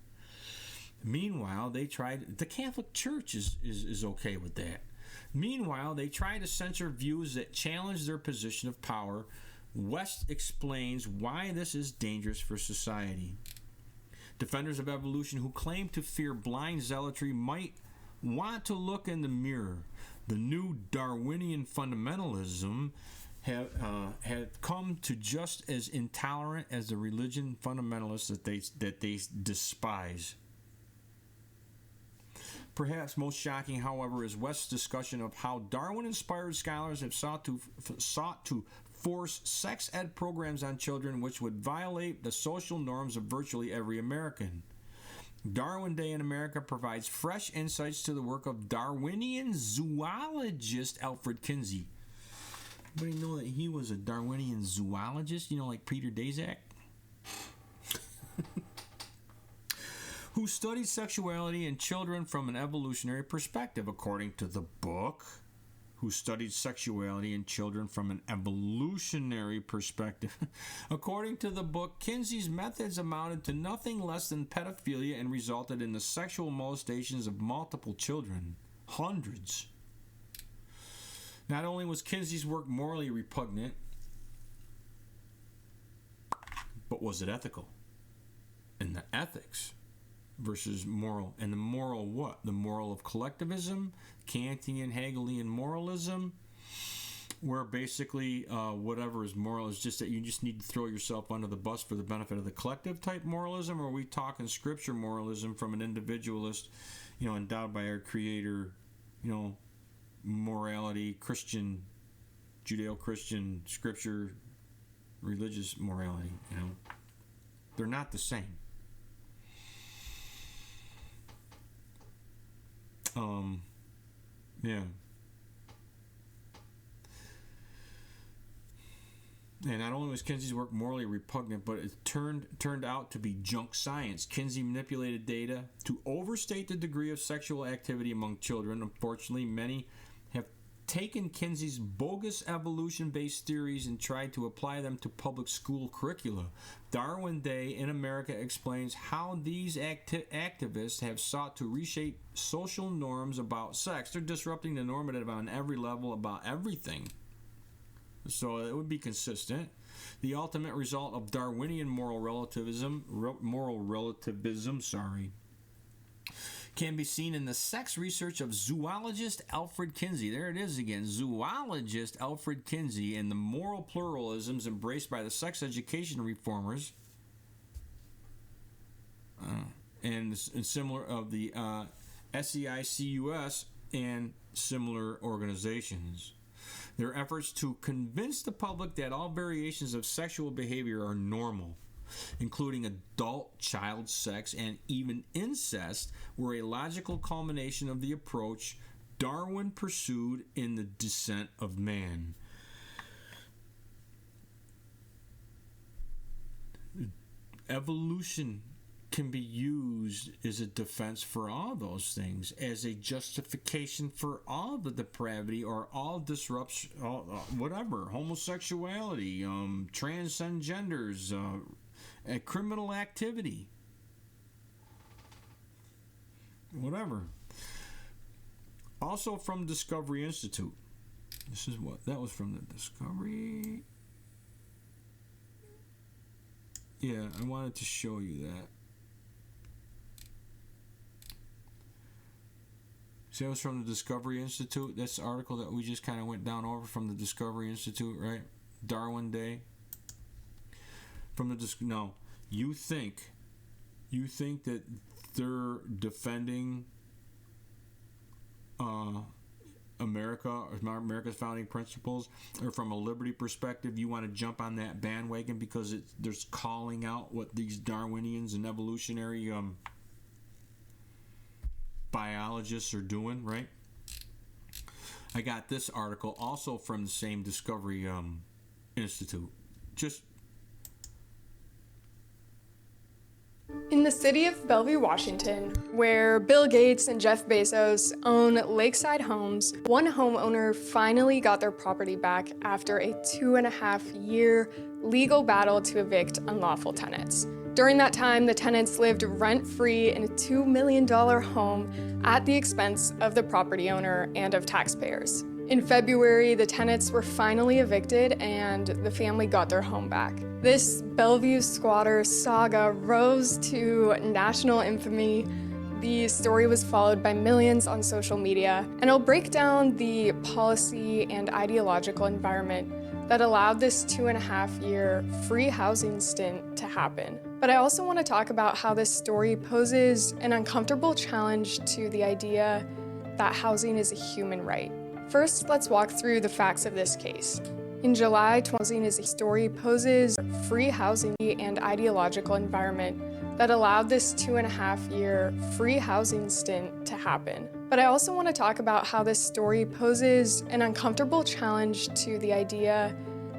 [SPEAKER 1] Meanwhile, the Catholic Church is okay with that. Meanwhile, they try to censor views that challenge their position of power. West explains why this is dangerous for society. Defenders of evolution who claim to fear blind zealotry might want to look in the mirror. The new Darwinian fundamentalism have come to just as intolerant as the religion fundamentalists that they despise. Perhaps most shocking, however, is West's discussion of how Darwin-inspired scholars have sought to force sex ed programs on children which would violate the social norms of virtually every American. Darwin Day in America provides fresh insights to the work of Darwinian zoologist Alfred Kinsey. Anybody know that he was a Darwinian zoologist? Like Peter Daszak? Who studied sexuality in children from an evolutionary perspective, according to the book. Who studied sexuality in children from an evolutionary perspective. According to the book, Kinsey's methods amounted to nothing less than pedophilia and resulted in the sexual molestations of multiple children. Hundreds. Not only was Kinsey's work morally repugnant, but was it ethical? And the ethics versus moral. And the moral what? The moral of collectivism, Kantian, Hegelian moralism, where basically whatever is moral is just that you just need to throw yourself under the bus for the benefit of the collective type moralism, or are we talking scripture moralism from an individualist, endowed by our creator, morality, Christian, Judeo-Christian, scripture, religious morality, They're not the same. Yeah. And not only was Kinsey's work morally repugnant, but it turned out to be junk science. Kinsey manipulated data to overstate the degree of sexual activity among children. Unfortunately, many have taken Kinsey's bogus evolution-based theories and tried to apply them to public school curricula. Darwin Day in America explains how these activists have sought to reshape social norms about sex. They're disrupting the normative on every level about everything. So it would be consistent. The ultimate result of Darwinian moral relativism, can be seen in the sex research of zoologist Alfred Kinsey. There it is again, zoologist Alfred Kinsey, and the moral pluralisms embraced by the sex education reformers, and similar of the SEICUS and similar organizations. Their efforts to convince the public that all variations of sexual behavior are normal, including adult-child sex and even incest, were a logical culmination of the approach Darwin pursued in The Descent of Man. Evolution can be used as a defense for all those things, as a justification for all the depravity or all disruption, whatever, homosexuality, transcend genders, criminal activity, whatever. Also from Discovery Institute. This is what, that was from the Discovery. Yeah, I wanted to show you that. See, that was from the Discovery Institute. That's the article that we just kind of went down over from the Discovery Institute, right? Darwin Day. From the no, you think that they're defending America's founding principles, or from a liberty perspective, you want to jump on that bandwagon because there's calling out what these Darwinians and evolutionary biologists are doing, right? I got this article also from the same Discovery Institute. Just
[SPEAKER 4] in the city of Bellevue, Washington, where Bill Gates and Jeff Bezos own lakeside homes, one homeowner finally got their property back after a 2.5-year legal battle to evict unlawful tenants. During that time, the tenants lived rent-free in a $2 million home at the expense of the property owner and of taxpayers. In February, the tenants were finally evicted and the family got their home back. This Bellevue squatter saga rose to national infamy. The story was followed by millions on social media, and I'll break down the policy and ideological environment that allowed this 2.5-year free housing stint to happen. But I also want to talk about how this story poses an uncomfortable challenge to the idea that housing is a human right. First, let's walk through the facts of this case. In July, housing is a story poses free housing and ideological environment that allowed this 2.5-year free housing stint to happen. But I also want to talk about how this story poses an uncomfortable challenge to the idea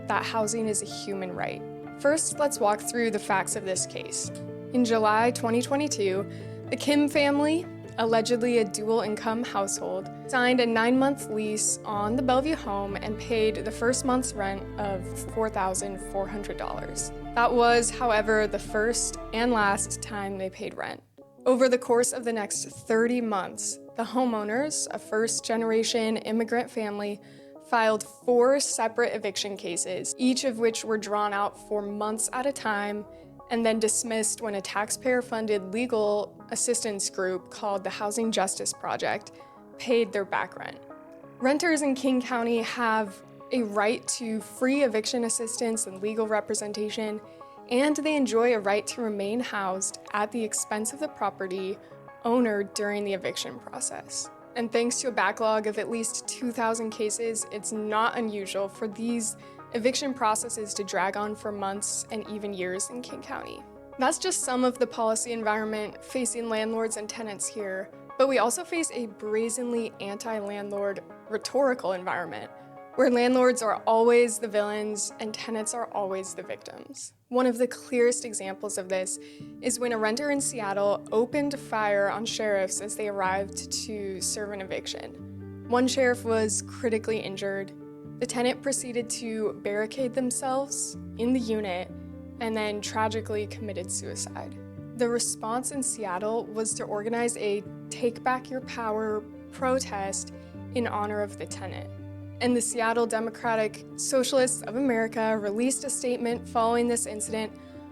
[SPEAKER 4] that housing is a human right. First, let's walk through the facts of this case. In July 2022, the Kim family, allegedly a dual-income household, signed a 9-month lease on the Bellevue home and paid the first month's rent of $4,400. That was, however, the first and last time they paid rent. Over the course of the next 30 months, the homeowners, a first-generation immigrant family, filed 4 separate eviction cases, each of which were drawn out for months at a time and then dismissed when a taxpayer-funded legal assistance group called the Housing Justice Project paid their back rent. Renters in King County have a right to free eviction assistance and legal representation, and they enjoy a right to remain housed at the expense of the property owner during the eviction process. And thanks to a backlog of at least 2,000 cases, it's not unusual for these eviction processes to drag on for months and even years in King County. That's just some of the policy environment facing landlords and tenants here, but we also face a brazenly anti-landlord rhetorical environment, where landlords are always the villains and tenants are always the victims. One of the clearest examples of this is when a renter in Seattle opened fire on sheriffs as they arrived to serve an eviction. One sheriff was critically injured. The tenant proceeded to barricade themselves in the unit and then tragically committed suicide. The response in Seattle was to organize a Take Back Your Power protest in honor of the tenant. And the Seattle Democratic Socialists of America released a statement following this incident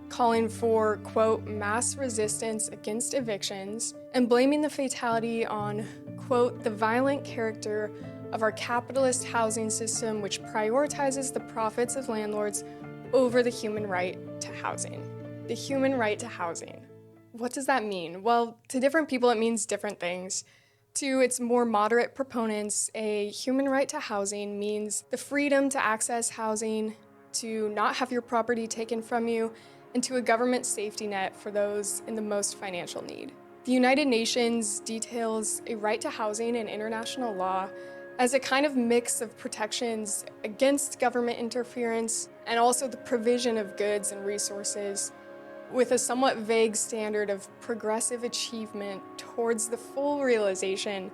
[SPEAKER 4] calling for, quote, mass resistance against evictions and blaming the fatality on, quote, the violent character of our capitalist housing system, which prioritizes the profits of landlords over the human right to housing. The human right to housing. What does that mean? Well, to different people, it means different things. To its more moderate proponents, a human right to housing means the freedom to access housing, to not have your property taken from you, and to a government safety net for those in the most financial need. The United Nations details a right to housing in international law as a kind of mix of protections against government interference and also the provision of goods and resources, with a somewhat vague standard of progressive achievement towards the full realization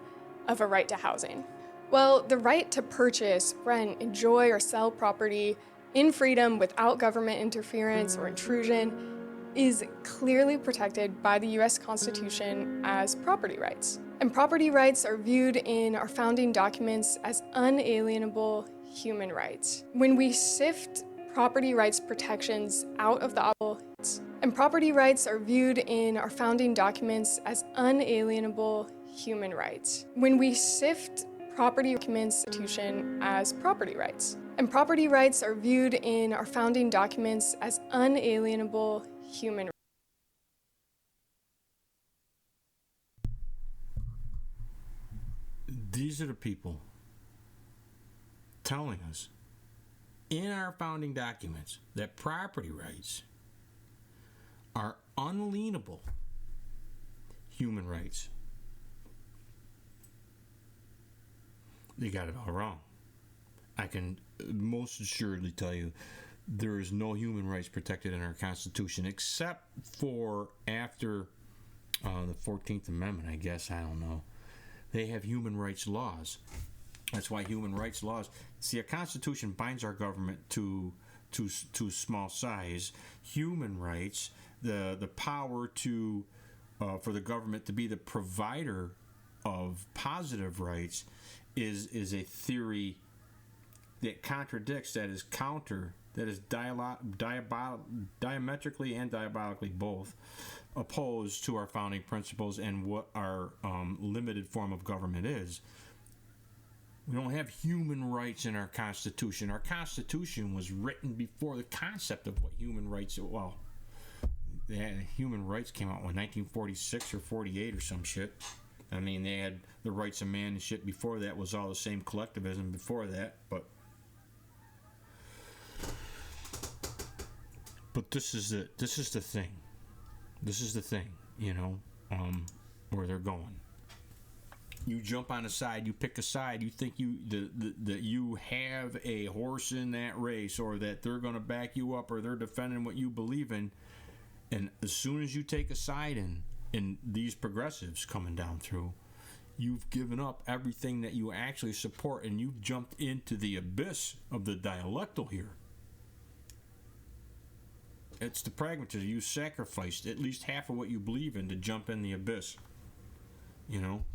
[SPEAKER 4] of a right to housing. Well, the right to purchase, rent, enjoy, or sell property in freedom without government interference or intrusion is clearly protected by the US Constitution as property rights. And property rights are viewed in our founding documents as unalienable human rights. When we sift property rights protections out of the and property rights are viewed in our founding documents as unalienable human rights. When we sift property documents as property rights, and property rights are viewed in our founding documents as unalienable human rights.
[SPEAKER 1] These are the people telling us in our founding documents that property rights are unalienable human rights. They got it all wrong. I can most assuredly tell you there is no human rights protected in our Constitution except for after the 14th Amendment, I guess. I don't know. They have human rights laws. That's why human rights laws. See, a Constitution binds our government to small size. Human rights, the power to for the government to be the provider of positive rights, is a theory that contradicts, that is counter, that is diametrically and diabolically both opposed to our founding principles and what our limited form of government is. We don't have human rights in our Constitution. Our Constitution was written before the concept of what human rights, well, human rights came out in 1946 or 48 or some shit. I mean, they had the rights of man and shit before that. Was all the same collectivism before that, but this is the thing. This is the thing, you know, where they're going. You jump on a side, you pick a side, you think that you have a horse in that race, or that they're going to back you up, or they're defending what you believe in. And as soon as you take a side in these progressives coming down through, you've given up everything that you actually support, and you've jumped into the abyss of the dialectal here. It's the pragmatism. You sacrificed at least half of what you believe in to jump in the abyss. You know?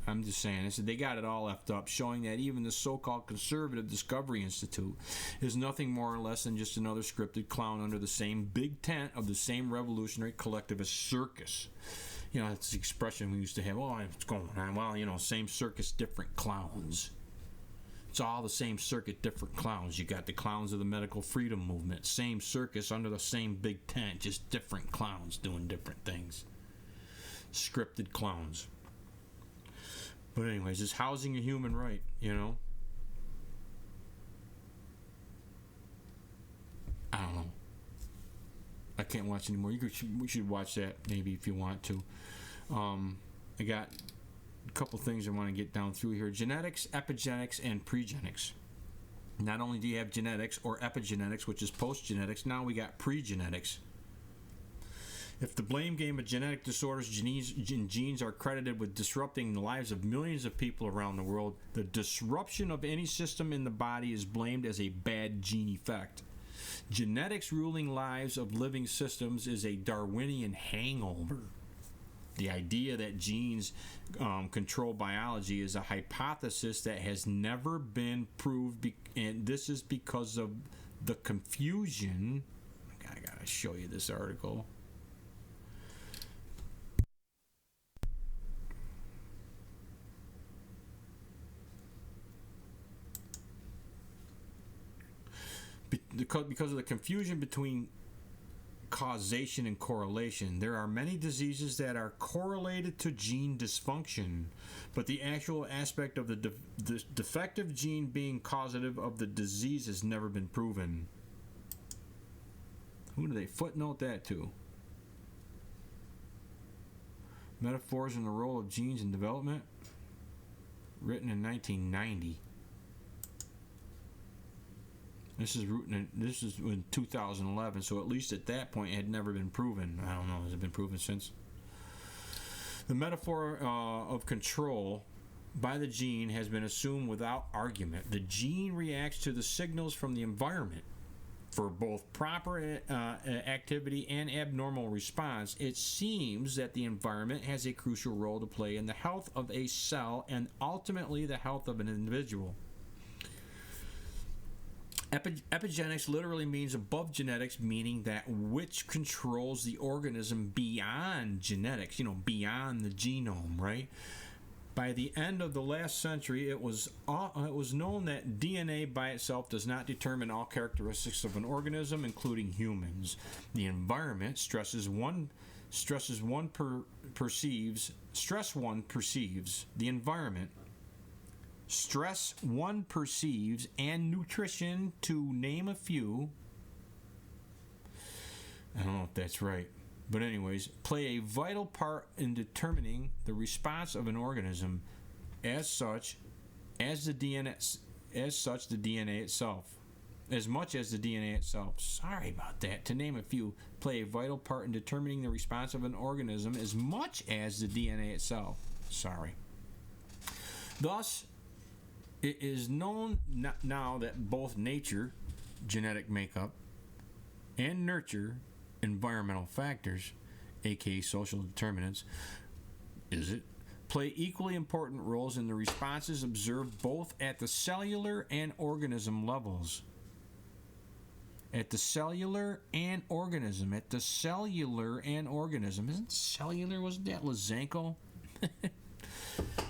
[SPEAKER 1] I'm just saying, I said they got it all effed up, showing that even the so-called conservative Discovery Institute is nothing more or less than just another scripted clown under the same big tent of the same revolutionary collectivist circus. You know, that's the expression we used to have. Oh, what's going on? Well, you know, same circus, different clowns. It's all the same circuit, different clowns. You got the clowns of the medical freedom movement. Same circus under the same big tent, just different clowns doing different things. Scripted clowns. But anyways, is housing a human right, you know? I don't know. I can't watch anymore. We should watch that maybe if you want to. I got a couple things I want to get down through here. Genetics, epigenetics, and pregenics. Not only do you have genetics or epigenetics, which is post-genetics, now we got pre-genetics. If the blame game of genetic disorders genes are credited with disrupting the lives of millions of people around the world, the disruption of any system in the body is blamed as a bad gene effect. Genetics ruling lives of living systems is a Darwinian hangover. The idea that genes control biology is a hypothesis that has never been proved, and this is because of the confusion. I gotta show you this article. Because of the confusion between causation and correlation. There are many diseases that are correlated to gene dysfunction, but the actual aspect of the defective gene being causative of the disease has never been proven. Who do they footnote that to? Metaphors in the role of genes in development, written in 1990. This is in 2011, so at least at that point it had never been proven. I don't know, has it been proven since? The metaphor of control by the gene has been assumed without argument. The gene reacts to the signals from the environment. For both proper activity and abnormal response, it seems that the environment has a crucial role to play in the health of a cell and ultimately the health of an individual. Epigenetics literally means above genetics, meaning that which controls the organism beyond genetics, beyond the genome, right? By the end of the last century, it was known that DNA by itself does not determine all characteristics of an organism, including humans. The environment stress one perceives. The environment stress one perceives, and nutrition, to name a few. I don't know if that's right, but anyways, play a vital part in determining the response of an organism. As much as the DNA itself. Sorry about that. To name a few, play a vital part in determining the response of an organism as much as the DNA itself. Sorry. Thus, it is known now that both nature, genetic makeup, and nurture, environmental factors, aka social determinants, play equally important roles in the responses observed both at the cellular and organism levels. Isn't cellular, wasn't that Lysenko?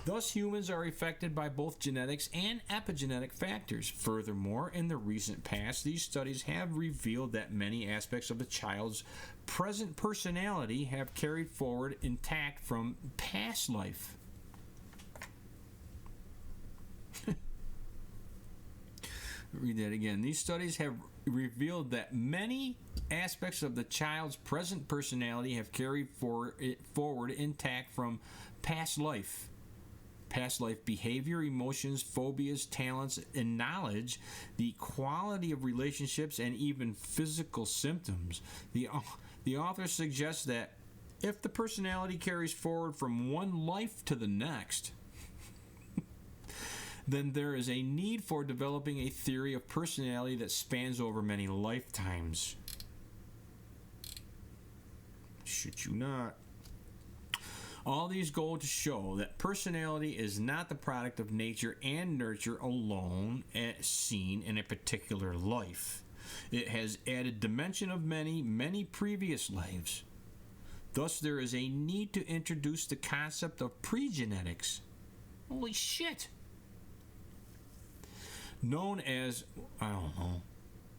[SPEAKER 1] Thus, humans are affected by both genetics and epigenetic factors. Furthermore, in the recent past, these studies have revealed that many aspects of a child's present personality have carried forward intact from past life. Read that again. These studies have revealed that many aspects of the child's present personality have carried forward intact from past life. Past life behavior, emotions, phobias, talents, and knowledge, the quality of relationships, and even physical symptoms. The author suggests that if the personality carries forward from one life to the next, then there is a need for developing a theory of personality that spans over many lifetimes. Shit you not. All these go to show that personality is not the product of nature and nurture alone, as seen in a particular life. It has added dimension of many previous lives. Thus, there is a need to introduce the concept of pregenetics. Holy shit! Known as,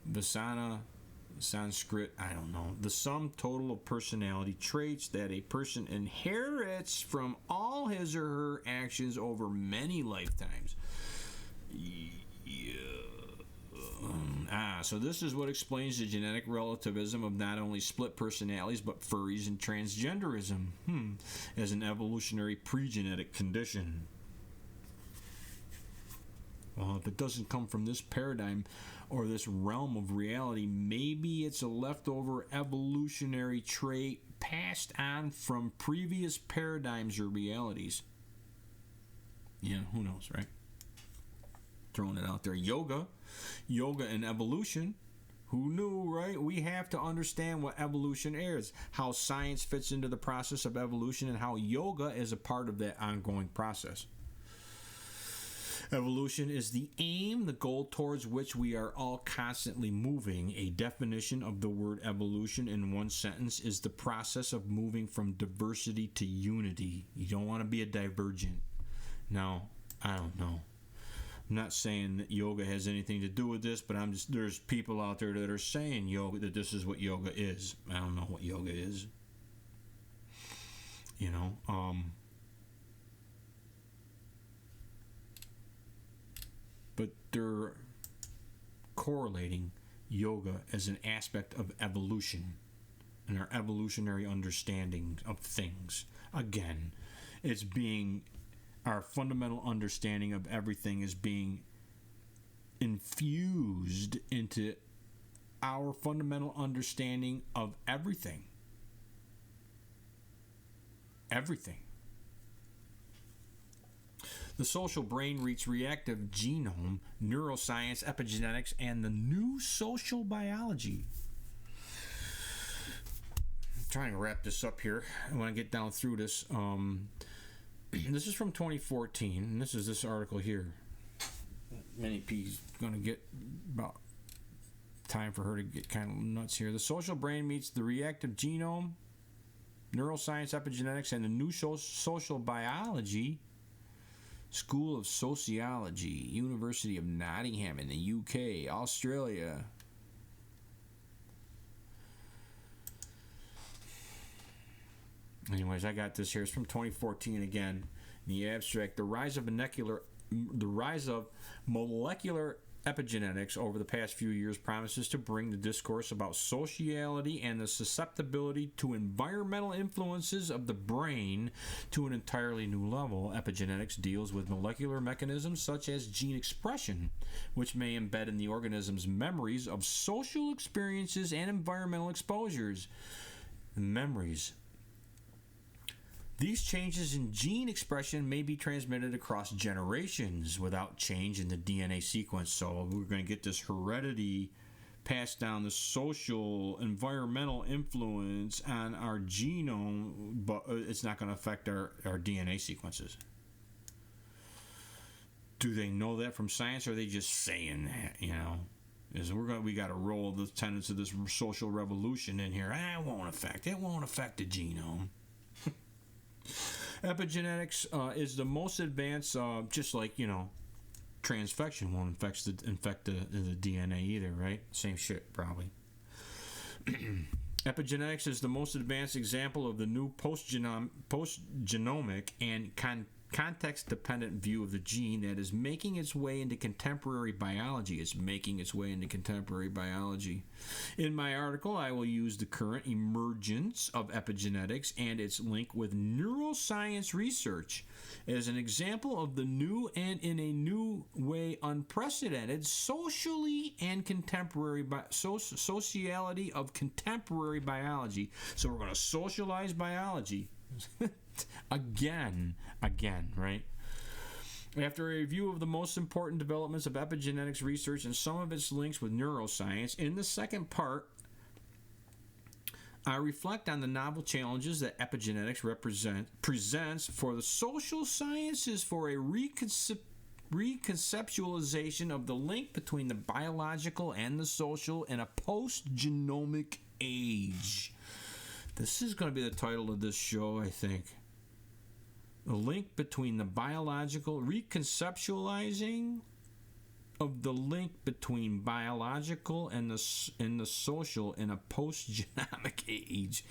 [SPEAKER 1] Vasana, Sanskrit, the sum total of personality traits that a person inherits from all his or her actions over many lifetimes. So this is what explains the genetic relativism of not only split personalities, but furries and transgenderism as an evolutionary pregenetic condition. Well, if it doesn't come from this paradigm or this realm of reality, maybe it's a leftover evolutionary trait passed on from previous paradigms or realities. Yeah, who knows, right? Throwing it out there. Yoga and evolution. Who knew, right? We have to understand what evolution is, how science fits into the process of evolution, and how yoga is a part of that ongoing process. Evolution is the aim, the goal towards which we are all constantly moving. A definition of the word evolution in one sentence is the process of moving from diversity to unity. You don't want to be a divergent. Now, I don't know. I'm not saying that yoga has anything to do with this, but there's people out there that are saying yoga, that this is what yoga is. I don't know what yoga is. You know, but they're correlating yoga as an aspect of evolution and our evolutionary understanding of things. Again, it's being our fundamental understanding of everything is being infused into our fundamental understanding of everything. Everything. The social brain reads reactive genome, neuroscience, epigenetics, and the new social biology. I'm trying to wrap this up here. I want to get down through this. This is from 2014, and this is this article here. Minnie P's going to get about time for her to get kind of nuts here. The social brain meets the reactive genome, neuroscience, epigenetics, and the new social biology. School of Sociology, University of Nottingham in the UK, Australia. Anyways, I got this here. It's from 2014 again. In the abstract, the rise of molecular epigenetics over the past few years promises to bring the discourse about sociality and the susceptibility to environmental influences of the brain to an entirely new level. Epigenetics deals with molecular mechanisms such as gene expression, which may embed in the organism's memories of social experiences and environmental exposures. Memories. These changes in gene expression may be transmitted across generations without change in the DNA sequence. So we're going to get this heredity passed down, the social, environmental influence on our genome, but it's not going to affect our DNA sequences. Do they know that from science, or are they just saying that, you know? We got to roll the tenets of this social revolution in here. It won't affect the genome. Epigenetics is the most advanced, just like, you know, transfection won't infect the DNA either, right? Same shit, probably. Epigenetics is the most advanced example of the new post-genomic and context-dependent view of the gene that is making its way into contemporary biology. In my article, I will use the current emergence of epigenetics and its link with neuroscience research as an example of the new and in a new way unprecedented sociality of contemporary biology. So we're going to socialize biology. Again, right? After a review of the most important developments of epigenetics research and some of its links with neuroscience, in the second part, I reflect on the novel challenges that epigenetics presents for the social sciences for a reconceptualization of the link between the biological and the social in a post-genomic age. This is going to be the title of this show, I think. The link between the biological, reconceptualizing of the link between biological and the social in a post-genomic age.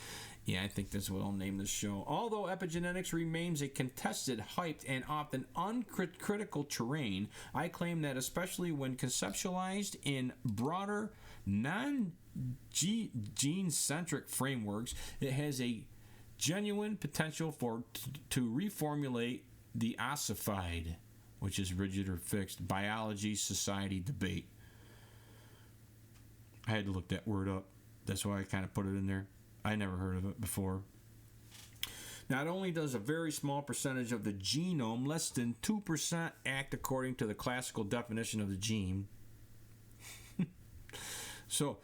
[SPEAKER 1] Yeah, I think that's what I'll name this show. Although epigenetics remains a contested, hyped, and often uncritical terrain, I claim that especially when conceptualized in broader, non-gene-centric frameworks, it has a genuine potential to reformulate the ossified which is rigid or fixed. Biology, society, debate. I had to look that word up. That's why I kind of put it in there. I never heard of it before. Not only does a very small percentage of the genome, less than 2%, act according to the classical definition of the gene. So,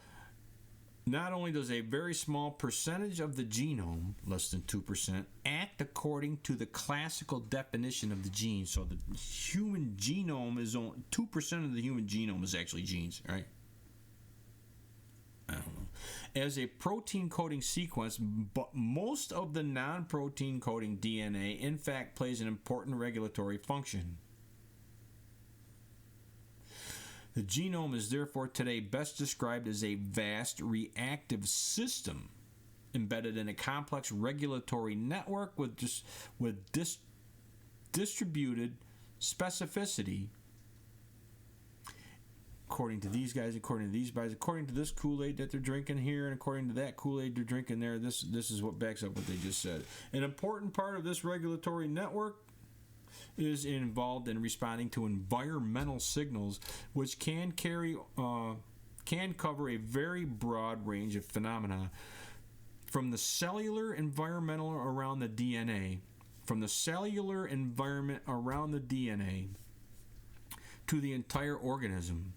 [SPEAKER 1] not only does a very small percentage of the genome, less than 2%, act according to the classical definition of the gene. So the human genome is only 2% of the human genome is actually genes, right? I don't know. As a protein coding sequence, but most of the non-protein coding DNA, in fact, plays an important regulatory function. The genome is therefore today best described as a vast reactive system embedded in a complex regulatory network with distributed specificity. According to these guys, according to these guys, according to this Kool-Aid that they're drinking here, and according to that Kool-Aid they're drinking there, this is what backs up what they just said. An important part of this regulatory network is involved in responding to environmental signals, which can cover a very broad range of phenomena, from the cellular environment around the DNA, to the entire organism.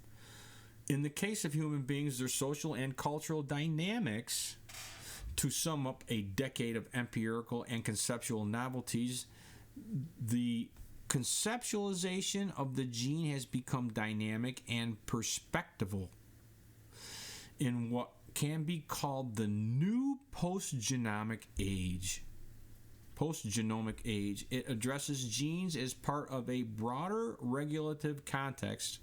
[SPEAKER 1] In the case of human beings, their social and cultural dynamics. To sum up a decade of empirical and conceptual novelties, the conceptualization of the gene has become dynamic and perspectival in what can be called the new post-genomic age. It addresses genes as part of a broader regulative context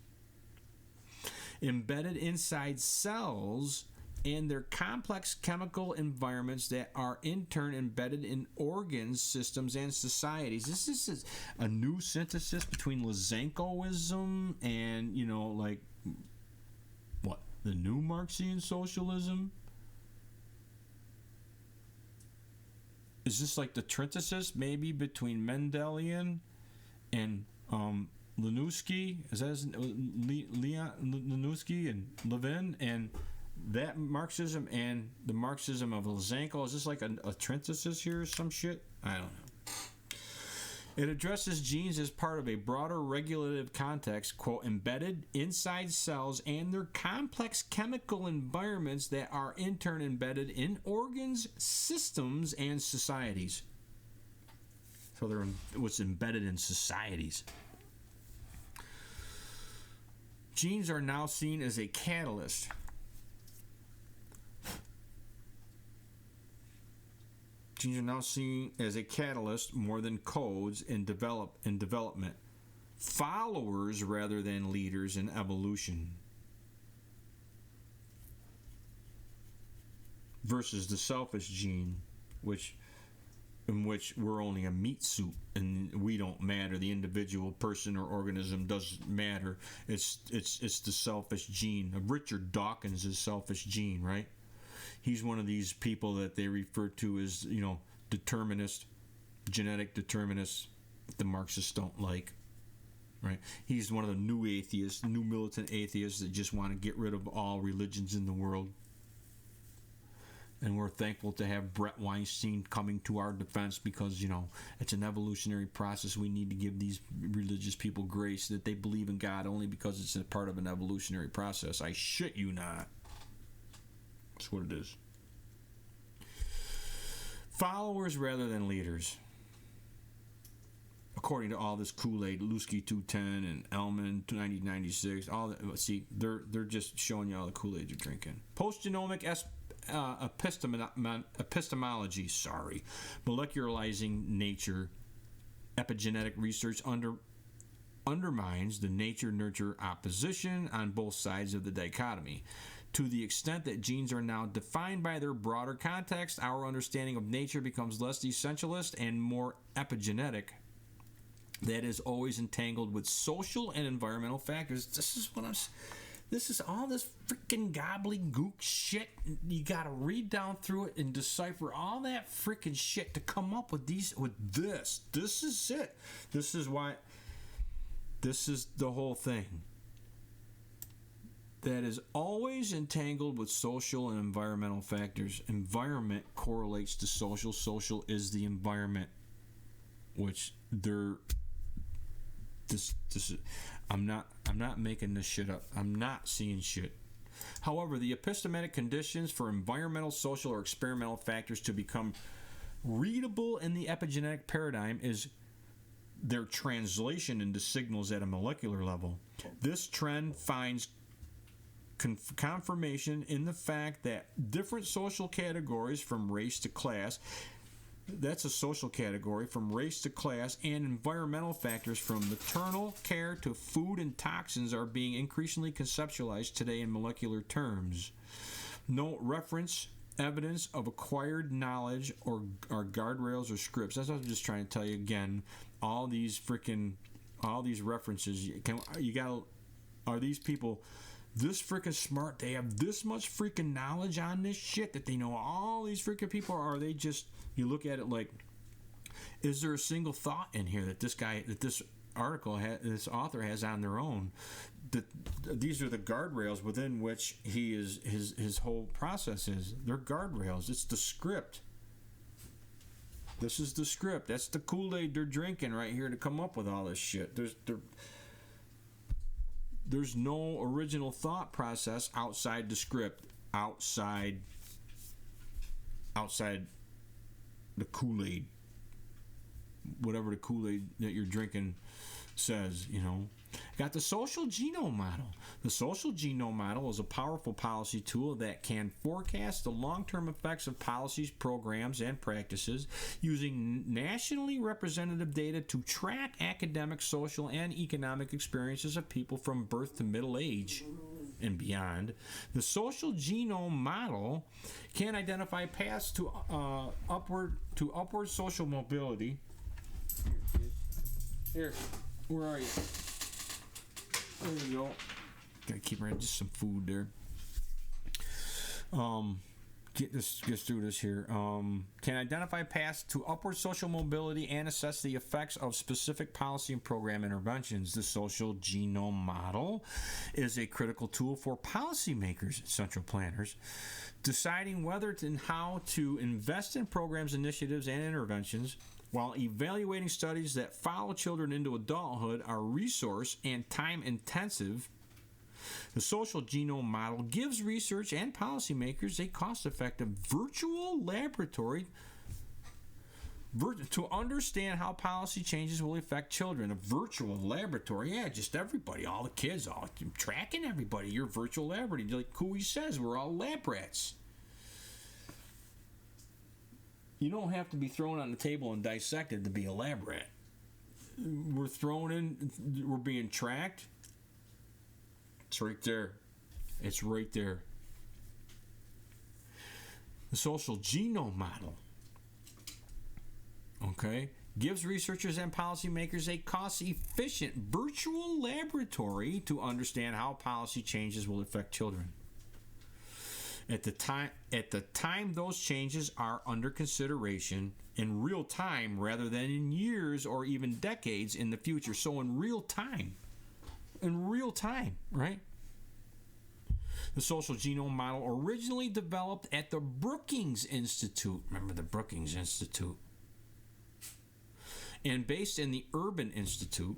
[SPEAKER 1] embedded inside cells and their complex chemical environments that are in turn embedded in organs, systems, and societies. This is a new synthesis between Lysenkoism and, the new Marxian socialism? Is this like the synthesis maybe between Mendelian and Linusky? Is that Leon Linusky and Levin and that Marxism and the Marxism of Lysenko? Is this like a synthesis here or some shit? I don't know. It addresses genes as part of a broader regulative context, quote, embedded inside cells and their complex chemical environments that are in turn embedded in organs, systems, and societies. So they're what's embedded in societies. Genes are now seen as a catalyst. Genes are now seen as a catalyst more than codes in development. Followers rather than leaders in evolution. Versus the selfish gene, in which we're only a meat suit and we don't matter. The individual person or organism doesn't matter. It's the selfish gene. Richard Dawkins is selfish gene, right? He's one of these people that they refer to as, determinist, genetic determinists, that the Marxists don't like, right? He's one of the new atheists, new militant atheists that just want to get rid of all religions in the world. And we're thankful to have Brett Weinstein coming to our defense because, it's an evolutionary process. We need to give these religious people grace that they believe in God only because it's a part of an evolutionary process. I shit you not. That's what it is. Followers rather than leaders. According to all this Kool-Aid, Lusky 210 and Elman 1996, all that. See, they're just showing you all the Kool-Aid you're drinking. Post-genomic epistemology, molecularizing nature, epigenetic research undermines the nature-nurture opposition on both sides of the dichotomy. To the extent that genes are now defined by their broader context, our understanding of nature becomes less essentialist and more epigenetic. That is always entangled with social and environmental factors. This is all this freaking gobbledygook shit. You gotta read down through it and decipher all that freaking shit to come up with this. This is it. This is why This is the whole thing. That is always entangled with social and environmental factors. Environment correlates to social. Social is the environment, which they're. I'm not making this shit up. I'm not seeing shit. However, the epistemic conditions for environmental, social, or experimental factors to become readable in the epigenetic paradigm is their translation into signals at a molecular level. This trend finds confirmation in the fact that different social categories from race to class, that's a social category, from race to class, and environmental factors from maternal care to food and toxins are being increasingly conceptualized today in molecular terms. No reference evidence of acquired knowledge or guardrails or scripts. That's what I'm just trying to tell you again. All these references, are these people this freaking smart? They have this much freaking knowledge on this shit that they know all these freaking people, or are they just, you look at it like, is there a single thought in here that this author has on their own? That these are the guardrails within which his whole process is. They're guardrails. It's the script. This is the script. That's the Kool-Aid they're drinking right here to come up with all this shit. There's no original thought process outside the script, outside the Kool-Aid, whatever the Kool-Aid that you're drinking says, you know. Got the social genome model. The social genome model is a powerful policy tool that can forecast the long-term effects of policies, programs, and practices using nationally representative data to track academic, social, and economic experiences of people from birth to middle age and beyond. The social genome model can identify paths to upward social mobility. Here, where are you? There you go. Gotta keep around just some food there. Get through this here. Can identify paths to upward social mobility and assess the effects of specific policy and program interventions. The social genome model is a critical tool for policymakers, central planners, deciding whether and how to invest in programs, initiatives, and interventions. While evaluating studies that follow children into adulthood are resource and time intensive, the social genome model gives research and policymakers a cost-effective virtual laboratory to understand how policy changes will affect children. A virtual laboratory, yeah, just everybody, all the kids, all tracking everybody. Your virtual laboratory, like Cooey says, we're all lab rats. You don't have to be thrown on the table and dissected to be a lab rat. We're thrown in, we're being tracked. It's right there. It's right there. The social genome model, okay, gives researchers and policymakers a cost-efficient virtual laboratory to understand how policy changes will affect children. At the time those changes are under consideration in real time rather than in years or even decades in the future. So in real time, right? The social genome model originally developed at the Brookings Institute. Remember the Brookings Institute? And based in the Urban Institute.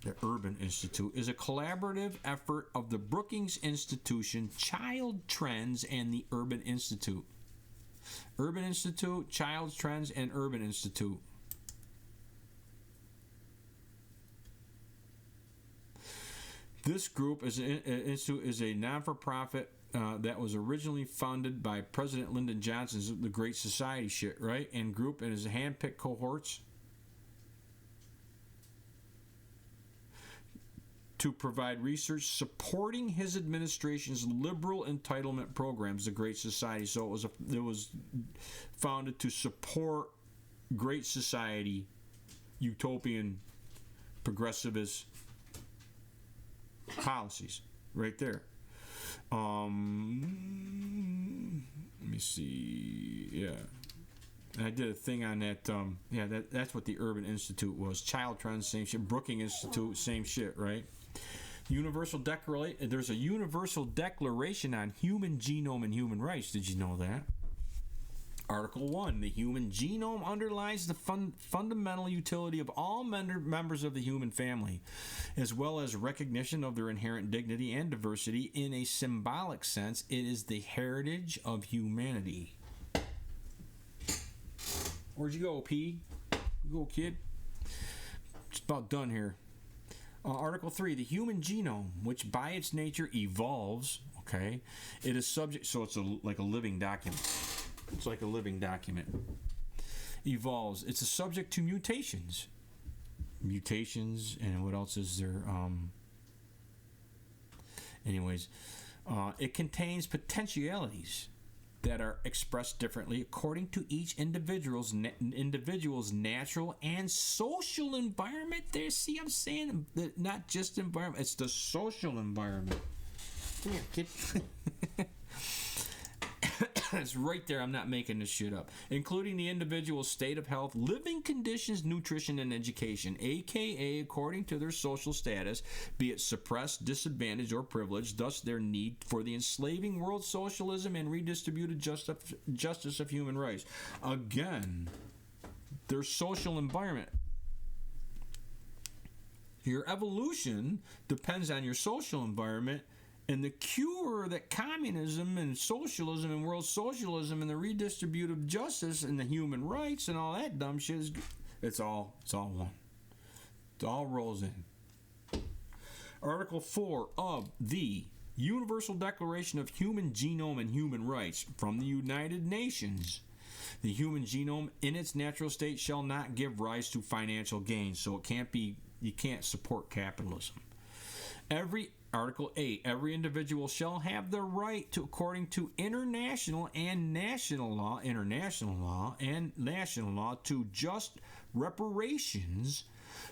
[SPEAKER 1] The Urban Institute is a collaborative effort of the Brookings Institution, Child Trends, and the Urban Institute. Urban Institute, Child Trends, and Urban Institute. This group is a non-for-profit that was originally funded by President Lyndon Johnson's The Great Society shit, right? And group and is hand-picked cohorts to provide research supporting his administration's liberal entitlement programs, the Great Society. So it was founded to support Great Society, utopian, progressivist policies. Right there. Let me see. Yeah. And I did a thing on that. That's what the Urban Institute was. Child Trends, same shit. Brookings Institute, same shit, right? There's a universal declaration on human genome and human rights. Did you know that? Article 1, the human genome underlies the fundamental utility of all members of the human family, as well as recognition of their inherent dignity and diversity. In a symbolic sense, it is the heritage of humanity. Where'd you go, P? You go, kid? Just about done here. Article 3, the human genome, which by its nature evolves, okay, it is subject, so it's like a living document. It's like a living document. Evolves. It's a subject to mutations. And what else is there? It contains potentialities that are expressed differently according to each individual's natural and social environment. There, see, I'm saying that not just environment, it's the social environment. Come here, kid. It's right there. I'm not making this shit up. Including the individual's state of health, living conditions, nutrition, and education, aka according to their social status, be it suppressed, disadvantaged, or privileged, thus their need for the enslaving world socialism and redistributed justice of human rights. Again, their social environment. Your evolution depends on your social environment. And the cure that communism and socialism and world socialism and the redistributive justice and the human rights and all that dumb shit is, it's all one. It all rolls in. Article 4 of the Universal Declaration of Human Genome and Human Rights from the United Nations. The human genome in its natural state shall not give rise to financial gain. So you can't support capitalism. Article 8, every individual shall have the right to, according to international and national law, to just reparations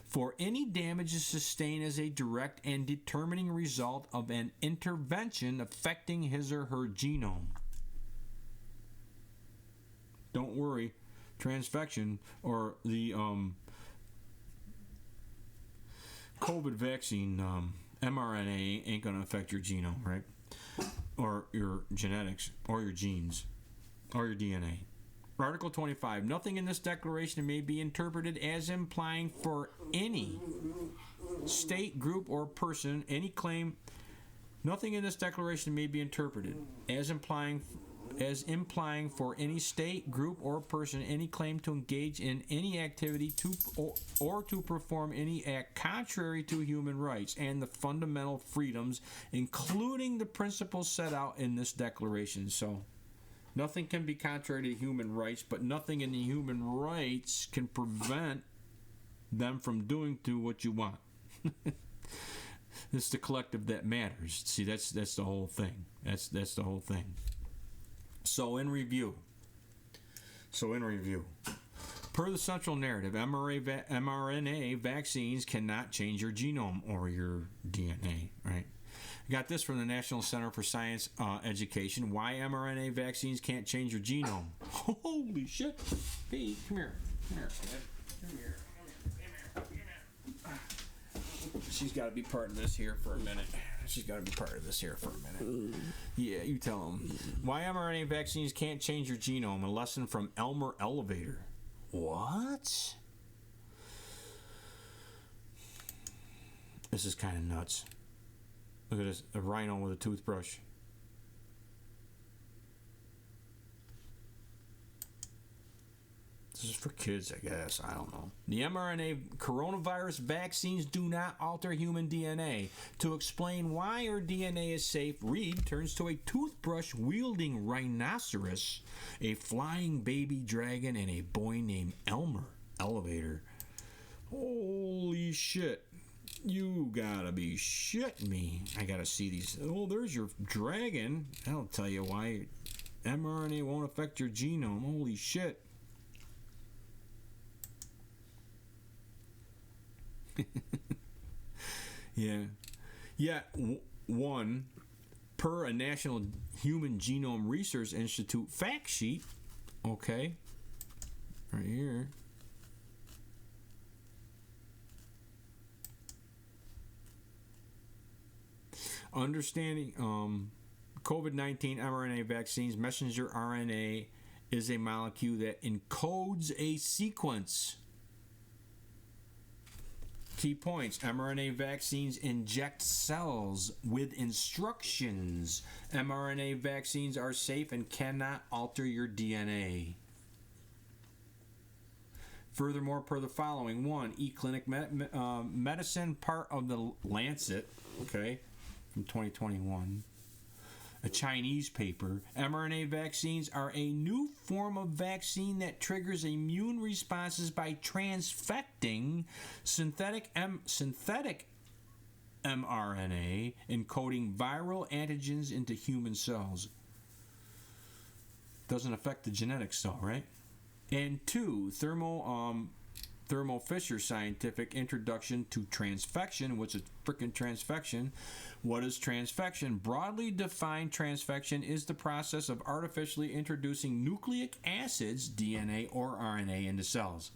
[SPEAKER 1] for any damages sustained as a direct and determining result of an intervention affecting his or her genome. Don't worry, transfection or the COVID vaccine mRNA ain't going to affect your genome, right? Or your genetics, or your genes, or your DNA. Article 25. Nothing in this declaration may be interpreted as implying for any state, group, or person any claim. Nothing in this declaration may be interpreted as implying for any state, group, or person any claim to engage in any activity or to perform any act contrary to human rights and the fundamental freedoms, including the principles set out in this declaration. So, nothing can be contrary to human rights, but nothing in the human rights can prevent them from doing what you want. It's the collective that matters. See, that's the whole thing. That's the whole thing. So in review, per the central narrative, mRNA vaccines cannot change your genome or your DNA, right? I got this from the National Center for Science Education. Why mRNA vaccines can't change your genome. Holy shit. Pete, come here. She's got to be part of this here for a minute. Yeah, you tell them. Why mRNA vaccines can't change your genome. A lesson from Elmer Elevator. What? This is kind of nuts. Look at this. A rhino with a toothbrush. This is for kids, I guess. I don't know. The mRNA coronavirus vaccines do not alter human DNA. To explain why our DNA is safe, Reed turns to a toothbrush-wielding rhinoceros, a flying baby dragon, and a boy named Elmer Elevator. Holy shit. You gotta be shitting me. I gotta see these. Oh, there's your dragon. I'll tell you why mRNA won't affect your genome. Holy shit. Yeah. One, per a National Human Genome Research Institute fact sheet, okay, right here. Understanding COVID-19 mRNA vaccines, messenger RNA is a molecule that encodes a sequence. Key points: mRNA vaccines inject cells with instructions. mRNA vaccines are safe and cannot alter your DNA. Furthermore, per the following: 1. eClinic Medicine, part of the Lancet, okay, from 2021. A Chinese paper. mRNA vaccines are a new form of vaccine that triggers immune responses by transfecting synthetic mRNA, encoding viral antigens into human cells. Doesn't affect the genetics though, right? And 2, Thermo Fisher Scientific Introduction to Transfection. What's a frickin' transfection? What is transfection? Broadly defined, transfection is the process of artificially introducing nucleic acids, DNA or RNA, into cells.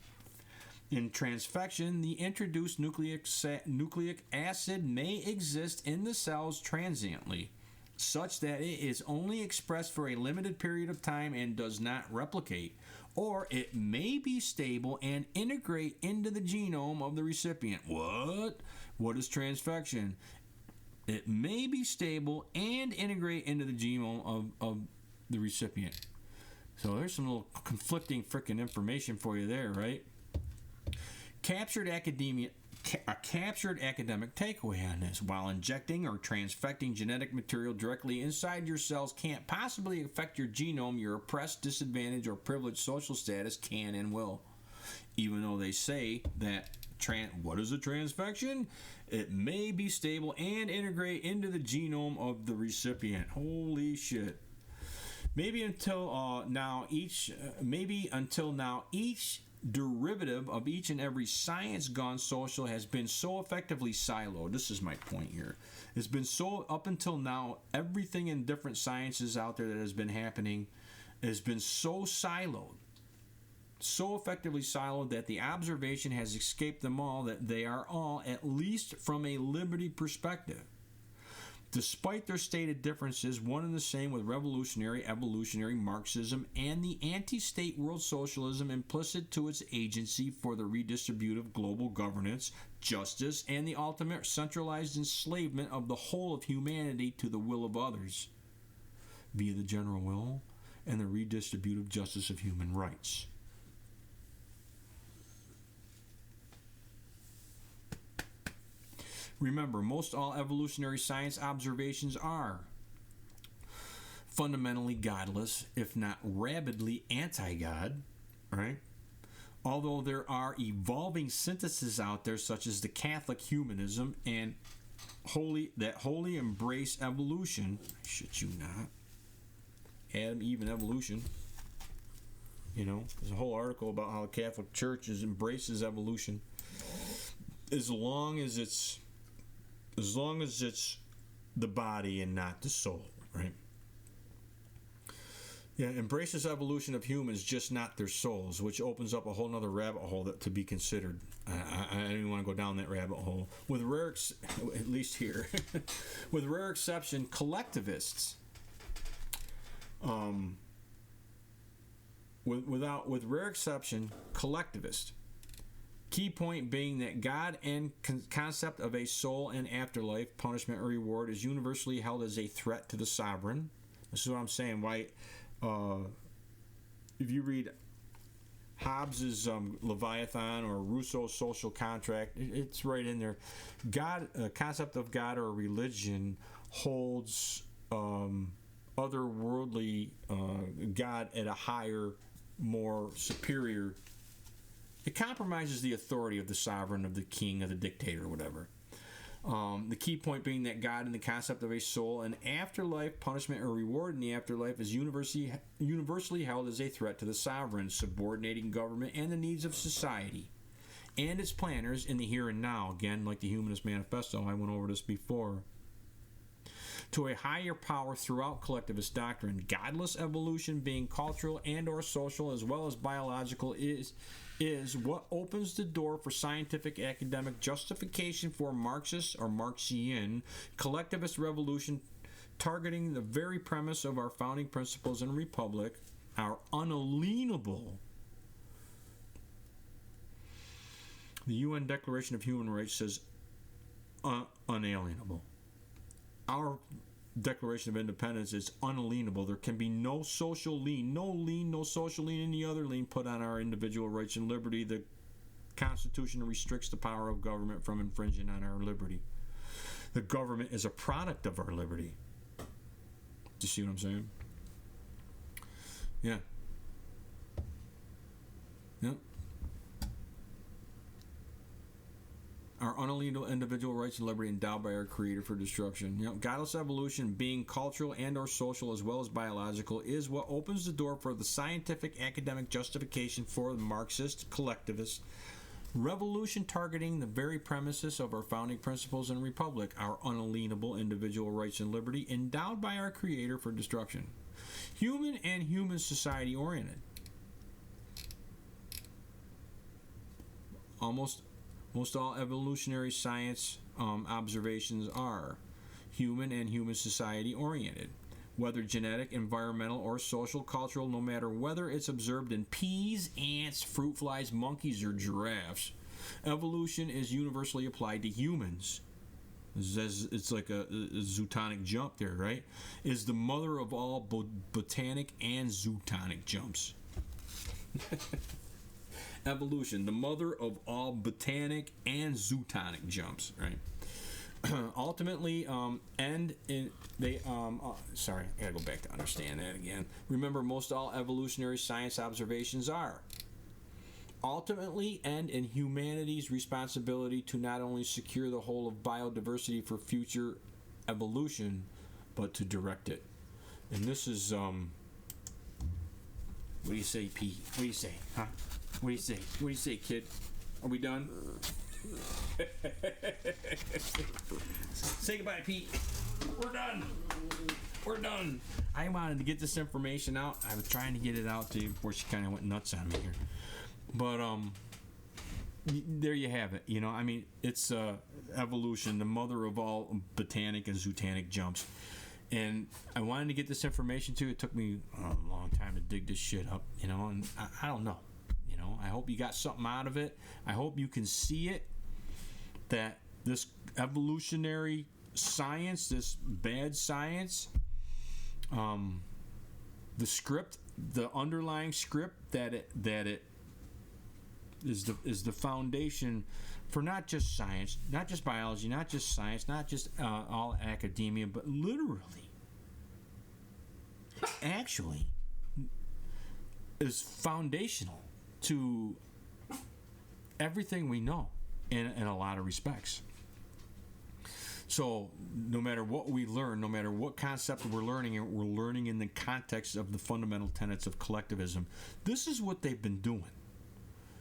[SPEAKER 1] In transfection, the introduced nucleic acid may exist in the cells transiently, such that it is only expressed for a limited period of time and does not replicate. Or it may be stable and integrate into the genome of the recipient. What? What is transfection? It may be stable and integrate into the genome of the recipient. So there's some little conflicting frickin' information for you there, right? A captured academic takeaway on this: while injecting or transfecting genetic material directly inside your cells can't possibly affect your genome, your oppressed, disadvantaged, or privileged social status can and will. Even though they say that, what is a transfection? It may be stable and integrate into the genome of the recipient. Holy shit. Maybe until now, each derivative of each and every science gone social has been so effectively siloed. This is my point here. It's been so, up until now, everything in different sciences out there that has been happening has been so siloed, so effectively siloed, that the observation has escaped them all that they are all, at least from a liberty perspective, despite their stated differences, one and the same with revolutionary, evolutionary Marxism and the anti-state world socialism implicit to its agency for the redistributive global governance, justice, and the ultimate centralized enslavement of the whole of humanity to the will of others, via the general will and the redistributive justice of human rights. Remember, most all evolutionary science observations are fundamentally godless, if not rabidly anti-God, right? Although there are evolving syntheses out there, such as the Catholic humanism and wholly embrace evolution. I shit you not. Adam, Eve, and evolution. You know, there's a whole article about how the Catholic Church embraces evolution. As long as it's the body and not the soul, right? Yeah, embraces evolution of humans, just not their souls, which opens up a whole nother rabbit hole to be considered. I don't even want to go down that rabbit hole. With rare, at least here, with rare exception, collectivists. With rare exception, collectivists. Key point being that God and concept of a soul and afterlife, punishment or reward, is universally held as a threat to the sovereign. This is what I'm saying. Why, if you read Hobbes's Leviathan or Rousseau's Social Contract, it's right in there. God, concept of God or religion holds otherworldly God at a higher, more superior. It compromises the authority of the sovereign, of the king, of the dictator, whatever. The key point being that God and the concept of a soul and afterlife, punishment or reward in the afterlife, is universally held as a threat to the sovereign, subordinating government and the needs of society and its planners in the here and now. Again, like the Humanist Manifesto, I went over this before. to a higher power throughout collectivist doctrine. Godless evolution, being cultural and or social as well as biological, is what opens the door for scientific academic justification for Marxist or Marxian collectivist revolution, targeting the very premise of our founding principles and republic, our unalienable. The UN Declaration of Human Rights says unalienable. Our Declaration of Independence is unalienable. There can be no social lien, no social lien, any other lien put on our individual rights and liberty. The Constitution restricts the power of government from infringing on our liberty. The government is a product of our liberty. Do you see what I'm saying? Yeah. Yep. Our unalienable individual rights and liberty endowed by our Creator for destruction. Godless evolution, being cultural and or social as well as biological, is what opens the door for the scientific academic justification for the Marxist collectivist revolution, targeting the very premises of our founding principles and republic, our unalienable individual rights and liberty endowed by our Creator for destruction. Human and human society oriented. Most all evolutionary science observations are human and human society oriented, whether genetic, environmental, or social, cultural, no matter whether it's observed in peas, ants, fruit flies, monkeys, or giraffes. Evolution is universally applied to humans. It's like a zootonic jump there, right? Is the mother of all botanic and zootonic jumps. Evolution, the mother of all botanic and zootonic jumps, right? Ultimately, sorry, I gotta go back to understand that again. Remember, most all evolutionary science observations are ultimately end in humanity's responsibility to not only secure the whole of biodiversity for future evolution, but to direct it. And this is, what do you say, Pete? What do you say, huh? What do you say? What do you say, kid? Are we done? Say goodbye, Pete. We're done. We're done. I wanted to get this information out. I was trying to get it out to you before she kind of went nuts on me here. But there you have it. You know, I mean, it's evolution, the mother of all botanic and zootanic jumps. And I wanted to get this information to you. It took me a long time to dig this shit up, you know, and I don't know. You know, I hope you got something out of it. I hope you can see it, that this evolutionary science, this bad science, the script, the underlying script that it is the foundation for not just science, not just biology, not just science, not just all academia, but literally, actually, is foundational to everything we know in a lot of respects. So no matter what we learn, no matter what concept we're learning in the context of the fundamental tenets of collectivism. This is what they've been doing.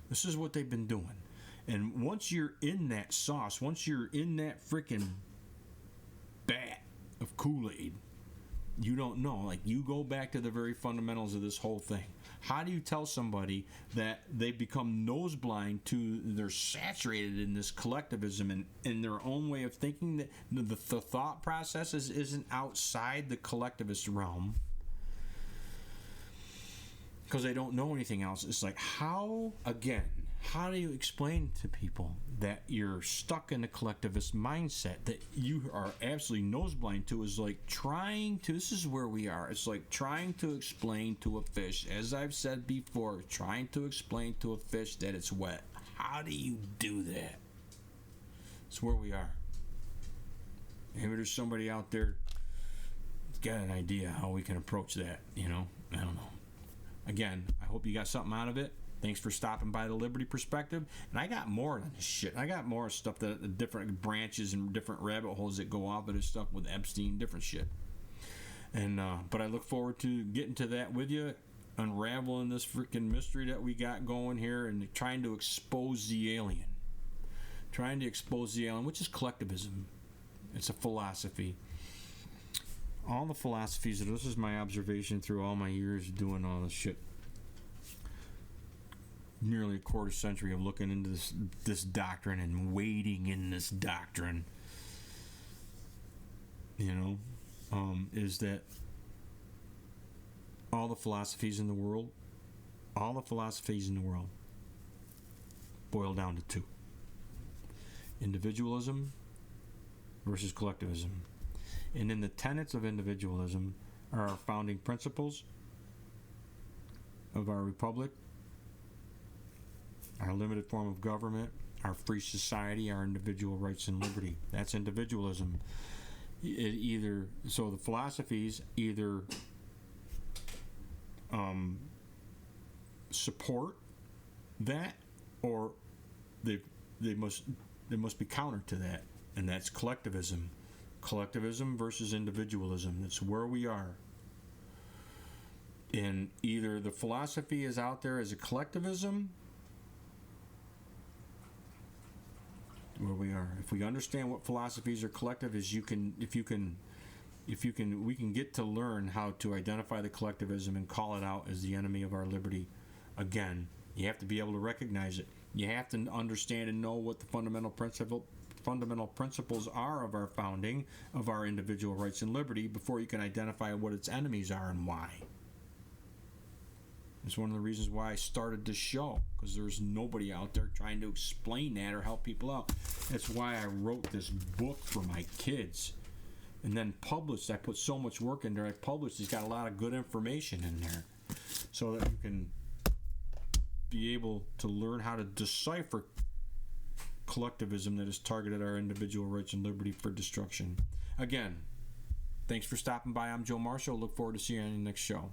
[SPEAKER 1] This is what they've been doing. And once you're in that sauce, once you're in that freaking bat of Kool-Aid, you don't know. Like, you go back to the very fundamentals of this whole thing. How do you tell somebody that they become nose blind to, they're saturated in this collectivism and in their own way of thinking, that the thought process isn't outside the collectivist realm because they don't know anything else? It's like, how do you explain to people that you're stuck in a collectivist mindset that you are absolutely noseblind to? Is like this is where we are. It's like trying to explain to a fish, as I've said before, trying to explain to a fish that it's wet. How do you do that? It's where we are. Maybe there's somebody out there that's got an idea how we can approach that, you know? I don't know. Again, I hope you got something out of it. Thanks for stopping by the Liberty Perspective. And I got more on this shit. I got more stuff, that different branches and different rabbit holes that go off of this stuff with Epstein, different shit. And but I look forward to getting to that with you, unraveling this freaking mystery that we got going here, and trying to expose the alien. Which is collectivism. It's a philosophy. all the philosophies, this is my observation through all my years doing all this shit, nearly a quarter century of looking into this doctrine and wading in this doctrine, is that all the philosophies in the world boil down to two: individualism versus collectivism. And in the tenets of individualism are our founding principles of our republic, our limited form of government, our free society, our individual rights and liberty. That's individualism. So the philosophies either support that, or they must be counter to that, and that's collectivism. Collectivism versus individualism. That's where we are. And either the philosophy is out there as a collectivism, where we are. If we understand what philosophies are collective, is we can get to learn how to identify the collectivism and call it out as the enemy of our liberty. Again, you have to be able to recognize it. You have to understand and know what the fundamental principles are of our founding, of our individual rights and liberty, before you can identify what its enemies are and why. It's one of the reasons why I started this show, because there's nobody out there trying to explain that or help people out. That's why I wrote this book for my kids, and then published. I put so much work in there. I published. It's got a lot of good information in there, so that you can be able to learn how to decipher collectivism that has targeted our individual rights and liberty for destruction. Again, thanks for stopping by. I'm Joe Marshall. Look forward to seeing you on the next show.